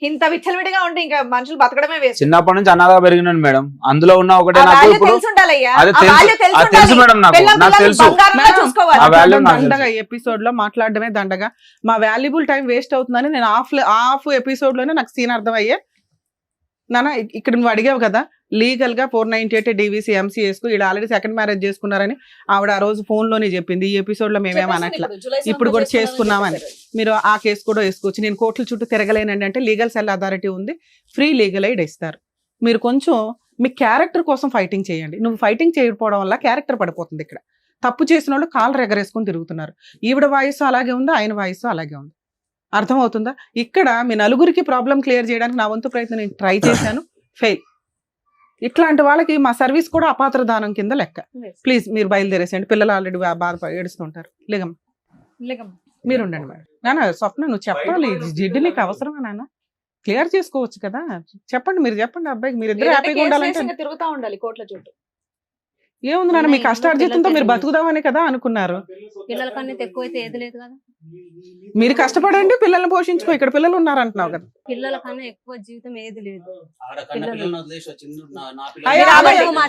ఇంత విచ్చలవిడిగా ఉంటే ఇంకా మనుషులు బతకడమే వేస్ట్. చిన్నప్పటి నుంచి అన్నగా పెరిగినాను మేడం. అందులో ఉన్న ఒకటే నాకు ఇప్పుడు తెలిసి ఉండాలయ్యా. అదే ఆ value తెలుసు, తెలిసి అది తెలుసు ఉండాలి. మేడం. నాకు పిల్లలు నాకు తెలుసు. బంగారంలా మేడం, చూసుకోవాలి. ఆ value నాకు దండగా ఎపిసోడ్ లో మాట్లాడడమే దండగా. మా వాల్యుబుల్ టైం వేస్ట్ అవుతుందని నేను హాఫ్ ఎపిసోడ్ లోనే నాకు సీన్ అర్థమయ్యే. నాన్న ఇక్కడ నువ్వు అడిగావు కదా లీగల్ గా 498 DVC MCS కు వీళ్ళు ఆల్రెడీ సెకండ్ మ్యారేజ్ చేసుకున్నారని ఆవిడ ఆ రోజు ఫోన్ లోనే చెప్పింది. ఈ ఎపిసోడ్ లో మేమేం అనట్లా, ఇప్పుడు కూడా చేసుకున్నామని. మీరు ఆ కేసు కూడా వేసుకోవచ్చు. నేను కోర్టుల చుట్టూ తిరగలేనండి అంటే లీగల్ సెల్ అథారిటీ ఉంది, ఫ్రీ లీగల్ ఎయిడ్ ఇస్తారు. మీరు కొంచెం మీ క్యారెక్టర్ కోసం ఫైటింగ్ చేయండి. నువ్వు ఫైటింగ్ చేయకపోవడం వల్ల క్యారెక్టర్ పడిపోతుంది. ఇక్కడ తప్పు చేసిన వాళ్ళు కాళ్ళు ఎగరేసుకొని తిరుగుతున్నారు. ఈవిడ వాయిస్ అలాగే ఉంది, ఆయన వాయిస్ అలాగే ఉంది. అర్థమవుతుందా? ఇక్కడ మీ నలుగురికి ప్రాబ్లం క్లియర్ చేయడానికి నా వంతు ప్రయత్నం నేను ట్రై చేశాను, ఫెయిల్. ఇట్లాంటి వాళ్ళకి మా సర్వీస్ కూడా అపాత్ర దానం కింద లెక్క. ప్లీజ్ మీరు బయలుదేరేసేయండి, పిల్లలు ఆల్రెడీ బాధ ఏడుస్తుంటారు. లేగమ్మ మీరు ఉండండి మేడం. నాన్న స్వప్న నువ్వు చెప్పాలి, జిడ్డు నీకు అవసరమా నాన్న? క్లియర్ చేసుకోవచ్చు కదా, చెప్పండి. మీరు చెప్పండి అబ్బాయికి, మీరు ఇద్దరు హ్యాపీగా ఉండాలంటే. తిరుగుతా ఉండాలి కోర్టుల చుట్టూ. ఏముంది నాన్న, మీ కష్టార్జితంతో మీరు బతుకుదామని కదా అనుకున్నారు. పిల్లల కన్నా ఎక్కువ అయితే ఏది లేదు కదా. మీరు కష్టపడండి, పిల్లల్ని పోషించుకో. ఇక్కడ పిల్లలు ఉన్నారు అంటున్నావు కదా. పిల్లల కన్నా ఎక్కువ జీవితం ఏది లేదు.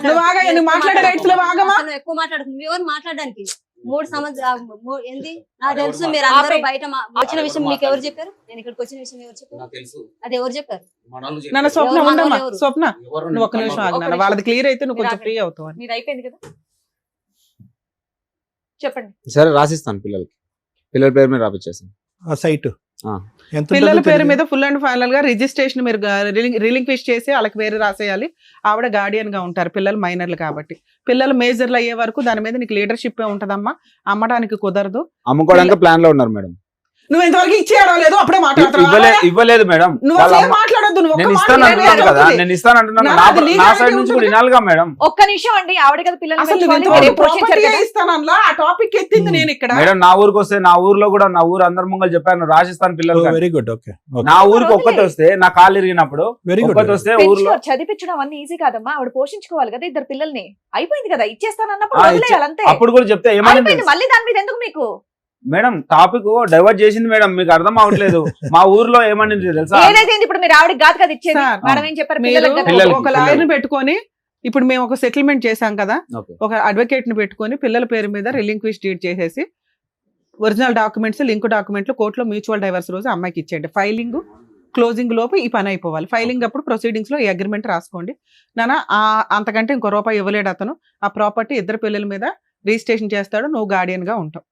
నువ్వు ఆగయ్య, నువ్వు మాట్లాడే రైట్స్ లో ఆగమా? అసలు ఎక్కువ మాట్లాడుతుంది. ఎవరు మాట్లాడడానికి 3 సంవత్సరాలు ఏంది నాకు తెలుసు. మీరు అందరూ బయట వచ్చిన విషయం మీకు ఎవరు చెప్పారు? నేను ఇక్కడికి వచ్చిన విషయం ఎవరు చెప్పారు? అది ఎవరు చెప్పారు? నాన్న స్వప్న ఎవరు ఉండమ్మా, ఎవరు? స్వప్న నువ్వు ఒక్క నిమిషం ఆగు నాన్న. వాళ్ళది క్లియర్ అయితే నువ్వు కొంచెం ఫ్రీ అవుతావు అని. మీరు అయిపోయింది కదా, చెప్పండి. సరే రాసిస్తాను, పిల్లల పేరు మీద రాపిచ్చేస్తాను. ఆ సైట్ పిల్లల పేరు మీద ఫుల్ అండ్ ఫైనల్ గా రిజిస్ట్రేషన్ మీరు రిలింక్విష్ చేసి వాళ్ళకి పేరు రాసేయాలి. ఆవిడ గార్డియన్ గా ఉంటారు, పిల్లలు మైనర్లు కాబట్టి. పిల్లలు మేజర్లు అయ్యే వరకు దాని మీద నీకు లీడర్షిప్ ఉంటదమ్మా. అమ్మడానికి కుదరదు. అమ్ముకోవడానికి ప్లాన్ లో ఉన్నారు మేడం. నువ్వు ఇంతవరకు ఇచ్చేయడం లేదు, అప్పుడే ఇవ్వలేదు మేడం. మాట్లాడొద్దు. నేను ఇస్తాను అంటున్నాను కదా, నేను ఇస్తాను అంటున్నాను. నా సైడ్ నుంచి కూడా వినాలిగా మేడం. ఒక్క నిమిషం అండి, ఆవిడ కదా పిల్లలు అసలు ఇస్తానన్నా ఆ టాపిక్ ఎత్తింది నేను ఇక్కడ. మేడం నా ఊరికి వస్తే, నా ఊర్లో కూడా నా ఊరు అందరి ముంగలు చెప్పాను రాసిస్తాను పిల్లలు. Very good. ఓకే, నా ఊరికి ఒక్కటి వస్తే, నా కాళ్ళు ఇరిగినప్పుడు ఒక్కటి వస్తే ఊర్లో చదివించడం అన్ని ఈజీ కాదమ్మా. ఆవిడ పోషించుకోవాలి కదా ఇద్దరు పిల్లల్ని. అయిపోయింది కదా, ఇచ్చేస్తాను అన్నప్పుడు వదిలేయాలి అంతే. అప్పుడు కూడా చెప్తే ఏమైంది మళ్ళీ దాని మీద ఎందుకు మీకు? మేడం టాపిక్ డైవర్ట్ చేసింది మేడం, మీకు అర్థం అవ్వట్లేదు. మా ఊర్లో ఏమని తెలుసా? ఏదైతే ఇప్పుడు మీరు ఆవిడకి కాదు కదా ఇచ్చేది, మేడం ఏం చెప్పారు? పిల్లలకి ఒక లాయర్ ని పెట్టుకొని, ఇప్పుడు మేము ఒక సెటిల్మెంట్ చేశాం కదా, ఒక అడ్వకేట్ ని పెట్టుకొని పిల్లల పేరు మీద రిలింక్విష్ డీడ్ చేసేసి ఒరిజినల్ డాక్యుమెంట్స్, లింక్ డాక్యుమెంట్లు కోర్టులో మ్యూచువల్ డైవర్స్ రోజు అమ్మాయికి ఇచ్చేయండి. ఫైలింగ్ క్లోజింగ్ లోపు ఈ పని అయిపోవాలి. ఫైలింగ్ అప్పుడు ప్రొసీడింగ్స్ లో ఈ అగ్రిమెంట్ రాసుకోండి నాన్న. అంతకంటే ఇంకో రూపాయి ఇవ్వలేడు అతను. ఆ ప్రాపర్టీ ఇద్దరు పిల్లల మీద రిజిస్ట్రేషన్ చేస్తాడు, నువ్వు గార్డియన్ గా ఉంటావు.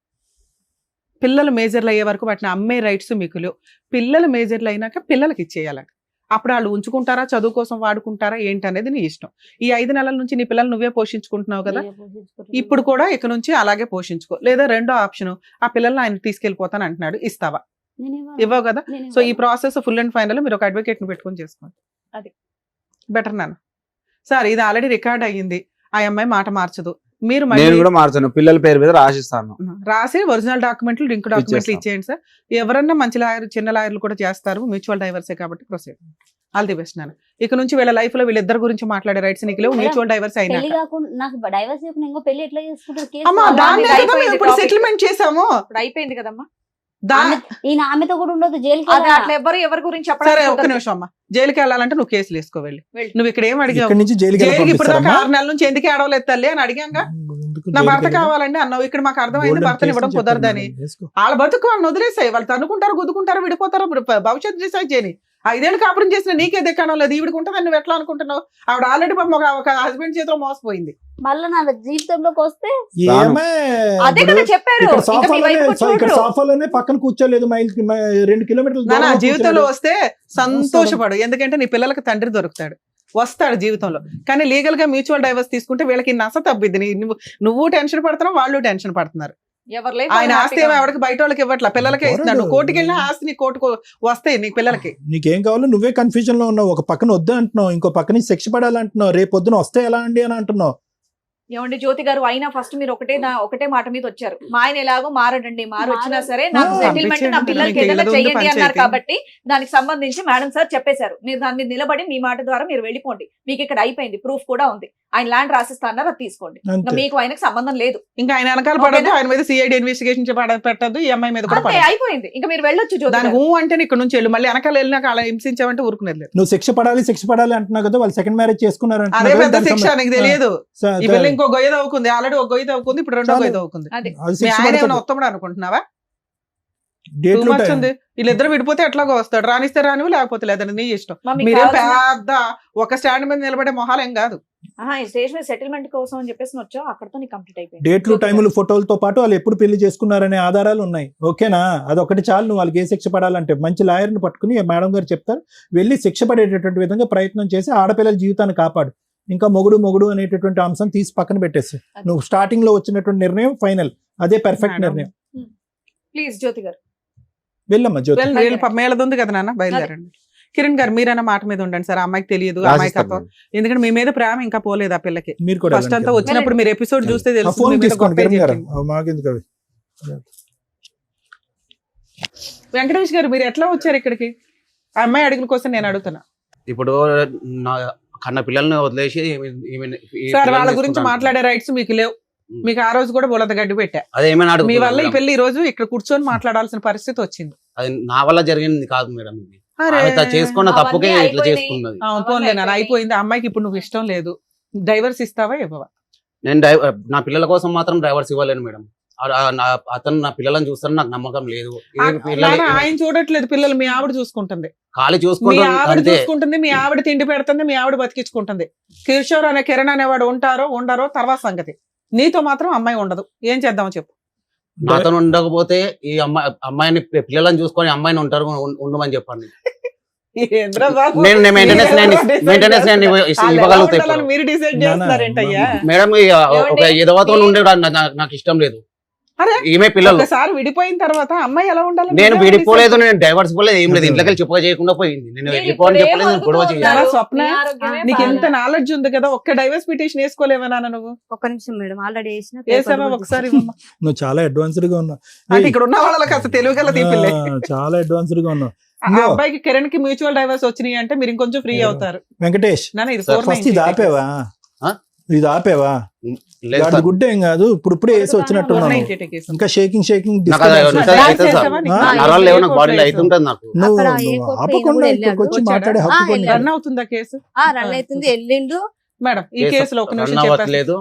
పిల్లలు మేజర్లు అయ్యే వరకు వాటిని అమ్మే రైట్స్ మీకు లేవు. పిల్లలు మేజర్లు అయినాక పిల్లలకి ఇచ్చేయాలంట. అప్పుడు వాళ్ళు ఉంచుకుంటారా, చదువు కోసం వాడుకుంటారా ఏంటనేది నీ ఇష్టం. ఈ 5 నెలల నుంచి నీ పిల్లలు నువ్వే పోషించుకుంటున్నావు కదా, ఇప్పుడు కూడా ఇక నుంచి అలాగే పోషించుకో. లేదా రెండో ఆప్షన్, ఆ పిల్లల్ని ఆయన తీసుకెళ్లిపోతాను అంటున్నాడు, ఇస్తావా? ఇవ్వవు కదా. సో ఈ ప్రాసెస్ ఫుల్ అండ్ ఫైనల్ మీరు ఒక అడ్వకేట్ ని పెట్టుకొని చేసుకోండి, అది బెటర్ నాన్న. సార్ ఇది ఆల్రెడీ రికార్డ్ అయ్యింది, ఆ అమ్మాయి మాట మార్చదు. మీరు నేను కూడా మార్చాను, పిల్లల పేరు మీద రాసిస్తాను. రాసి ఒరిజినల్ డాక్యుమెంట్లు, లింక్ డాక్యుమెంట్లు ఇచ్చేయండి సార్. ఎవరన్నా మంచి లాయర్, చిన్న లాయర్లు కూడా చేస్తారు, మ్యూచువల్ డైవర్సే కాబట్టి ప్రొసీడ్. ఆల్ ది బెస్ట్ నాన్న. ఇక నుంచి వీళ్ళ లైఫ్ లో వీళ్ళిద్దరు గురించి మాట్లాడే రైట్స్ నీకు లేవు. మ్యూచువల్ డైవర్స్ అయినా ఇప్పుడు సెటిల్మెంట్ చేసాము, అయిపోయింది కదమ్మా. ఈయన ఆమెతో కూడా ఉండదు జైలుకి. అట్లా ఎవరి గురించి సరే ఒక్క నిమిషం అమ్మా. జైలుకి వెళ్ళాలంటే నువ్వు కేసులు వేసుకో వెళ్ళి. నువ్వు ఇక్కడ ఏం అడిగావు? జైలుకి ఇప్పుడు దాకా 6 నెలల నుంచి ఎందుకు ఏడవలేదు తల్లి అని అడిగాంగా. నా భర్త కావాలండి అన్నావు. ఇక్కడ మాకు అర్థమైంది భర్తను ఇవ్వడం కుదరదని. వాళ్ళ బతుకు వాళ్ళని వదిలేసాయి. వాళ్ళు తనుకుంటారు, గుద్దుకుంటారు, విడిపోతారు. భవిష్యత్తు డిసైడ్ చేయని. 5 ఏళ్ళు కాపురం చేసిన నీకే దిక్కడం లేదు. ఈవిడికి ఉంటుందని నువ్వు ఎట్లా అనుకుంటున్నావు? ఆవిడ ఆల్రెడీ ఒక హస్బెండ్ చేతిలో మోసపోయింది. మళ్ళీ నా జీవితంలోకి వస్తే అదే కదా చెప్పారు. ఇక్కడ సోఫాలోనే పక్కన కూర్చోలేదు, 2 కిలోమీటర్లు నా జీవితంలో వస్తే సంతోషపడు. ఎందుకంటే నీ పిల్లలకు తండ్రి దొరుకుతాడు, వస్తాడు జీవితంలో. కానీ లీగల్ గా మ్యూచువల్ డైవర్స్ తీసుకుంటే వీళ్ళకి నస తప్పిద్ది. నువ్వు టెన్షన్ పడుతున్నావు, వాళ్ళు టెన్షన్ పడుతున్నారు. ఆయన ఆస్తి ఏమో ఎవరికి బయట వాళ్ళకి ఇవ్వట్లా, పిల్లలకే ఇస్తున్నాడు. నువ్వు కోర్టుకి వెళ్ళినా ఆస్తి నీ కోర్టుకు వస్తాయి నీ పిల్లలకి. నీకేం కావాలో నువ్వే కన్ఫ్యూజన్ లో ఉన్నావు. ఒక పక్కన వద్దు అంటున్నావు, ఇంకో పక్కన శిక్ష పడాలంటున్నావు. రేపు పొద్దున వస్తే ఎలా అండి అని అంటున్నావు. ఏమండి జ్యోతి గారు, అయినా ఫస్ట్ మీరు ఒకటే మాట మీద వచ్చారు. మా ఆయన ఎలాగో మారడండి, మారు వచ్చినా సరే నాకు సెటిల్మెంట్ నా పిల్లలకి ఏదైనా చెయ్యండి అన్నారు కాబట్టి దానికి సంబంధించి మేడం సార్ చెప్పేశారు. మీరు దాని మీద నిలబడి మీ మాట ద్వారా మీరు వెళ్ళిపోండి, మీకు ఇక్కడ అయిపోయింది, ప్రూఫ్ కూడా ఉంది. ఆయన ల్యాండ్ రాసిస్తా అన్నారు, అది తీసుకోండి. ఇంకా మీకు ఆయనకు సంబంధం లేదు. ఇంకా ఆయన వెనకాల పడదు, ఆయన మీద సిఐడి ఇన్వెస్టిగేషన్ పెట్టద్దు, ఈ అమ్మాయి మీద కూడా అంతే, అయిపోయింది. ఇంకా మీరు వెళ్ళొచ్చు జ్యోతి దాని గారు. అంటే ఇక్కడ నుంచి వెళ్ళు, మళ్ళీ వెనకాల వెళ్ళినాక అలా హింసించామంటే ఊరుకునేది లేదు. నువ్వు శిక్ష పడాలి అంటున్నావు కదా, వాళ్ళు సెకండ్ మ్యారేజ్ చేసుకున్నారు అదే అంటున్నావు పెద్ద కదా, దానికి శిక్ష నీకు తెలియదు. స- ఈ పిల్ల ఇంకో గొయ్య తవ్వుకుంది, ఆల్రెడీ ఒక గొయ్య తవ్వుకుంది, ఇప్పుడు రెండో గొయ్య తవ్వుకుంది. అది అది మీ శిక్ష ఆయన ఏమైనా పడుతుంది. ఉత్తముడు అనుకుంటున్నావా? Date Too లో much time. ఉంది. వీళ్ళిద్దరు విడిపోతే ఎట్లాగో వస్తాడు, రానిస్తే రానివి, లేకపోతే లేదని నీ ఇష్టం. మమ్మీ మీరేం కావాల్సిన- పెద్ద ఒక స్టాండ్ మీద నిలబడే మొహాలు ఏం కాదు. ఈ స్టేజ్ మీద సెటిల్మెంట్ కోసం అని చెప్పేసి వచ్చావు, అక్కడతో నీకు కంప్లీట్ అయిపోయింది. డేట్లు టైములు ఫోటోలతో పాటు వాళ్ళు ఎప్పుడు పెళ్లి చేసుకున్నారనే ఆధారాలు ఉన్నాయి. ఓకేనా, అదొకటి చాలు. నువ్వు వాళ్ళకి ఏ శిక్ష పడాలంటే మంచి లాయర్ని పట్టుకుని మేడం గారు చెప్తారు, వెళ్ళి శిక్ష పడేటటువంటి విధంగా ప్రయత్నం చేసి ఆడపిల్లల జీవితాన్ని కాపాడు. ఇంకా మొగుడు అనేటటువంటి అంశం తీసి పక్కన పెట్టేసి నువ్వు స్టార్టింగ్ లో వచ్చినటువంటి నిర్ణయం ఫైనల్, అదే పర్ఫెక్ట్ మేడం. నిర్ణయం. ప్లీజ్ జ్యోతి గారు. వెళ్ళమ్మా జ్యోతి. మేళది ఉంది కదా నాన్న, బయలుదేరండి. కిరణ్ గారు మీరైనా మాట మీద ఉండండి సార్, ఆ అమ్మాయికి తెలియదు, ఆ అమ్మాయికి అర్థం. ఎందుకంటే మీ మీద ప్రేమ ఇంకా పోలేదు ఆ పిల్లకి. మీరు కూడా ఫస్ట్ అంతా వచ్చినప్పుడు మీరు ఎపిసోడ్ చూస్తే ఆ తెలుసు. ఫోన్ మీ మీద తీసుకోండి గొప్పే కిరణ్ గారు, చెప్పింది. మాకెందుకు అవి. వెంకటేష్ గారు మీరు ఎట్లా వచ్చారు ఇక్కడికి? ఆ అమ్మాయి అడుగుల కోసం నేను అడుగుతున్నా ఇప్పుడు నా కన్న పిల్లల్ని వదిలేసి సార్. వాళ్ళ గురించి మాట్లాడే రైట్స్ మీకు లేవు. మీకు ఆ రోజు కూడా బోలత గడ్డి పెట్టా. అదే ఏమైనా మీ వల్ల ఈ అడుగు, పెళ్లి ఈ రోజు ఇక్కడ కూర్చొని మాట్లాడాల్సిన పరిస్థితి వచ్చింది. అది నా వల్ల జరిగింది కాదు మేడం. ఇది అరే, ఆమె చేసుకున్న తప్పుకే అవన్నీ ఇట్లా అయిపోయినాయి. చేసుకున్నది. అవును పోన్లే నాన్న, అయిపోయింది. ఆ అమ్మాయికి ఇప్పుడు నువ్వు ఇష్టం లేదు, డైవర్స్ ఇస్తావా ఇవ్వవా? నేను నా పిల్లల కోసం మాత్రం డ్రైవర్స్ ఇవ్వలేను మేడం. అతను నా పిల్లలను చూస్తాను, నాకు నమ్మకం లేదు. నాన్న, ఆయన చూడట్లేదు పిల్లలు, మీ ఆవిడ చూసుకుంటుంది. ఖాళీ మీ చూసుకుంటాను ఆవిడ అంతే. చూసుకుంటుంది, మీ ఆవిడ తిండి పెడుతుంది, మీ ఆవిడ బతికించుకుంటుంది. కిషోర్ అనే కిరణ్ అనేవాడు ఉంటారో ఉండరో తర్వాత సంగతి. నీతో మాత్రం అమ్మాయి ఉండదు. ఏం చేద్దామో చెప్పు. నాతో ఉండకపోతే ఈ అమ్మాయిని పిల్లలను చూసుకొని అమ్మాయిని ఉంటారు ఉండమని చెప్పండి. ఏంద్రా బాబు, నేను మెయింటెనెన్స్ నేను ఇవ్వగలుగుతా ఎలా ఉండాలని ఇప్పుడు. మీరు డిసైడ్ చేస్తున్నారేంటయ్యా? మేడం ఒక ఎదవతో ఉండే నాకు ఇష్టం లేదు. అరే, ఈమె పిల్లలు ఒకసారి విడిపోయిన తర్వాత అమ్మాయి ఎలా ఉండాలి? నేను విడిపోలేదు, నేను డైవర్స్ పోలేదు, ఏం లేదు. ఇంట్లోకి చెప్పగా చేయకుండా పోయింది. నేను వెళ్ళిపోని చెప్పలేదు, నేను గొడవ చేయాలి. చాలా స్వప్న, నీకు ఎంత నాలెడ్జ్ ఉంది కదా, ఒక్క డైవర్స్ పిటిషన్ వేసుకోలేవా నాన్న నువ్వు? ఒక్క నిమిషం మేడం, ఆల్రెడీ వేసావా ఒకసారి ఇవ్వమ్మా. నువ్వు చాలా అడ్వాన్స్డ్ గా ఉన్నావు. అంటే ఇక్కడ ఉన్న వాళ్ళకి అసలు తెలివిగల తీపిల్లే. చాలా అడ్వాన్స్డ్ గా ఉన్నావు. ఆ అబ్బాయికి కిరణ్ కి మ్యూచువల్ డైవర్స్ వచ్చినాయి అంటే మీరు ఇంకొంచెం ఫ్రీ అవుతారు. వెంకటేష్ నాన్న ఇది ఫస్ట్ ఇది ఆపేవా? ఇది ఆపేవా? లేదు సార్. గుడ్ ఏం కాదు, ఇప్పుడు వేసి వచ్చినట్టున్నాను. 498 కేసు. ఇంకా షేకింగ్ నాకు అది Dance అయితే సార్, చేసావా నీకు? నరాలు లేవు, నాకు బాడీలో అవుతుంటది. నాకు నువ్వు అక్కడ ఏ కోర్టు ఆపకుండా వెళ్ళాడు? ఇక్కడికి వచ్చి వచ్చాడా? మాట్లాడే హక్కు ఆ, కూడా నీకు. రన్ అవుతుందా కేసు? రన్ అవుతుంది, వెళ్ళిండు. మేడం ఈ కేసులో ఒక నిమిషం రన్ చెప్పేసి అవ్వట్లేదు.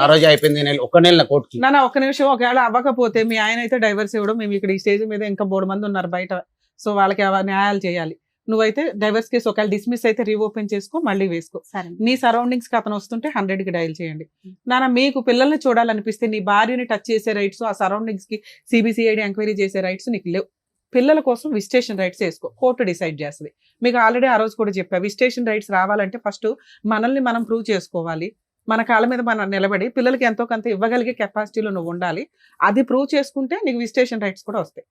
ఆ రోజు అయిపోయింది, ఒక నెల కోర్టుకి. నాన్న ఒక నిమిషం. ఒకవేళ అవ్వకపోతే మీ ఆయన అయితే డైవర్స్ ఇవ్వడం, మేము ఇక్కడ ఈ స్టేజ్ మీద ఇంకా 3 మంది ఉన్నారు బయట, సో వాళ్ళకి న్యాయాలు చేయాలి. నువ్వైతే డైవర్స్ కేసు ఒకవేళ డిస్మిస్ అయితే రీఓపెన్ చేసుకో, మళ్ళీ వేసుకో. సరే నీ సరౌండింగ్స్ కి అతను వస్తుంటే 100 కి డయల్ చేయండి. నాన్న మీకు పిల్లల్ని చూడాలనిపిస్తే నీ భార్యని టచ్ చేసే రైట్స్, ఆ సరౌండింగ్స్ కి సిబిసిఐడి ఎంక్వైరీ చేసే రైట్స్ నీకు లేవు. పిల్లల కోసం విజిటేషన్ రైట్స్ వేసుకో, కోర్టు డిసైడ్ చేస్తుంది. మీకు ఆల్రెడీ ఆ రోజు కూడా చెప్పా, విజిటేషన్ రైట్స్ రావాలంటే ఫస్ట్ మనల్ని మనం ప్రూవ్ చేసుకోవాలి. మన కాళ్ళ మీద మనం నిలబడి పిల్లలకి ఎంతో కొంత ఇవ్వగలిగే కెపాసిటీలో నువ్వు ఉండాలి. అది ప్రూవ్ చేసుకుంటే నీకు విజిటేషన్ రైట్స్ కూడా వస్తాయి.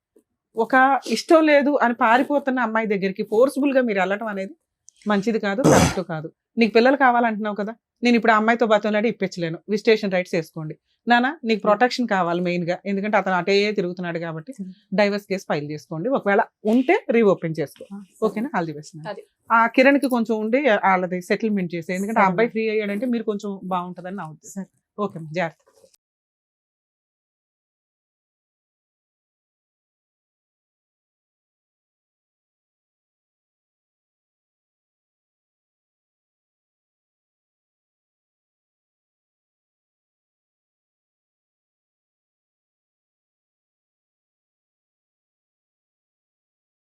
ఒక ఇష్టం లేదు అని పారిపోతున్న అమ్మాయి దగ్గరికి ఫోర్స్ఫుల్ గా మీరు వెళ్ళటం అనేది మంచిది కాదు, కరెక్ట్ కాదు. నీకు పిల్లలు కావాలంటున్నావు కదా, నేను ఇప్పుడు అమ్మాయితో బతంలాడి ఇప్పించలేను, విజిటేషన్ రైట్స్ వేసుకోండి. నానా నీకు ప్రొటెక్షన్ కావాలి మెయిన్ గా, ఎందుకంటే అతను అటే తిరుగుతున్నాడు కాబట్టి డైవర్స్ కేసు ఫైల్ చేసుకోండి. ఒకవేళ ఉంటే రీఓపెన్ చేసుకో. ఓకేనా? All the best. ఆ కిరణ్ కి కొంచెం ఉండి వాళ్ళది సెటిల్మెంట్ చేసే, ఎందుకంటే ఆ అబ్బాయి ఫ్రీ అయ్యాడంటే మీరు కొంచెం బాగుంటుందని నా ఉద్దేశం. ఓకే జాగ్రత్త.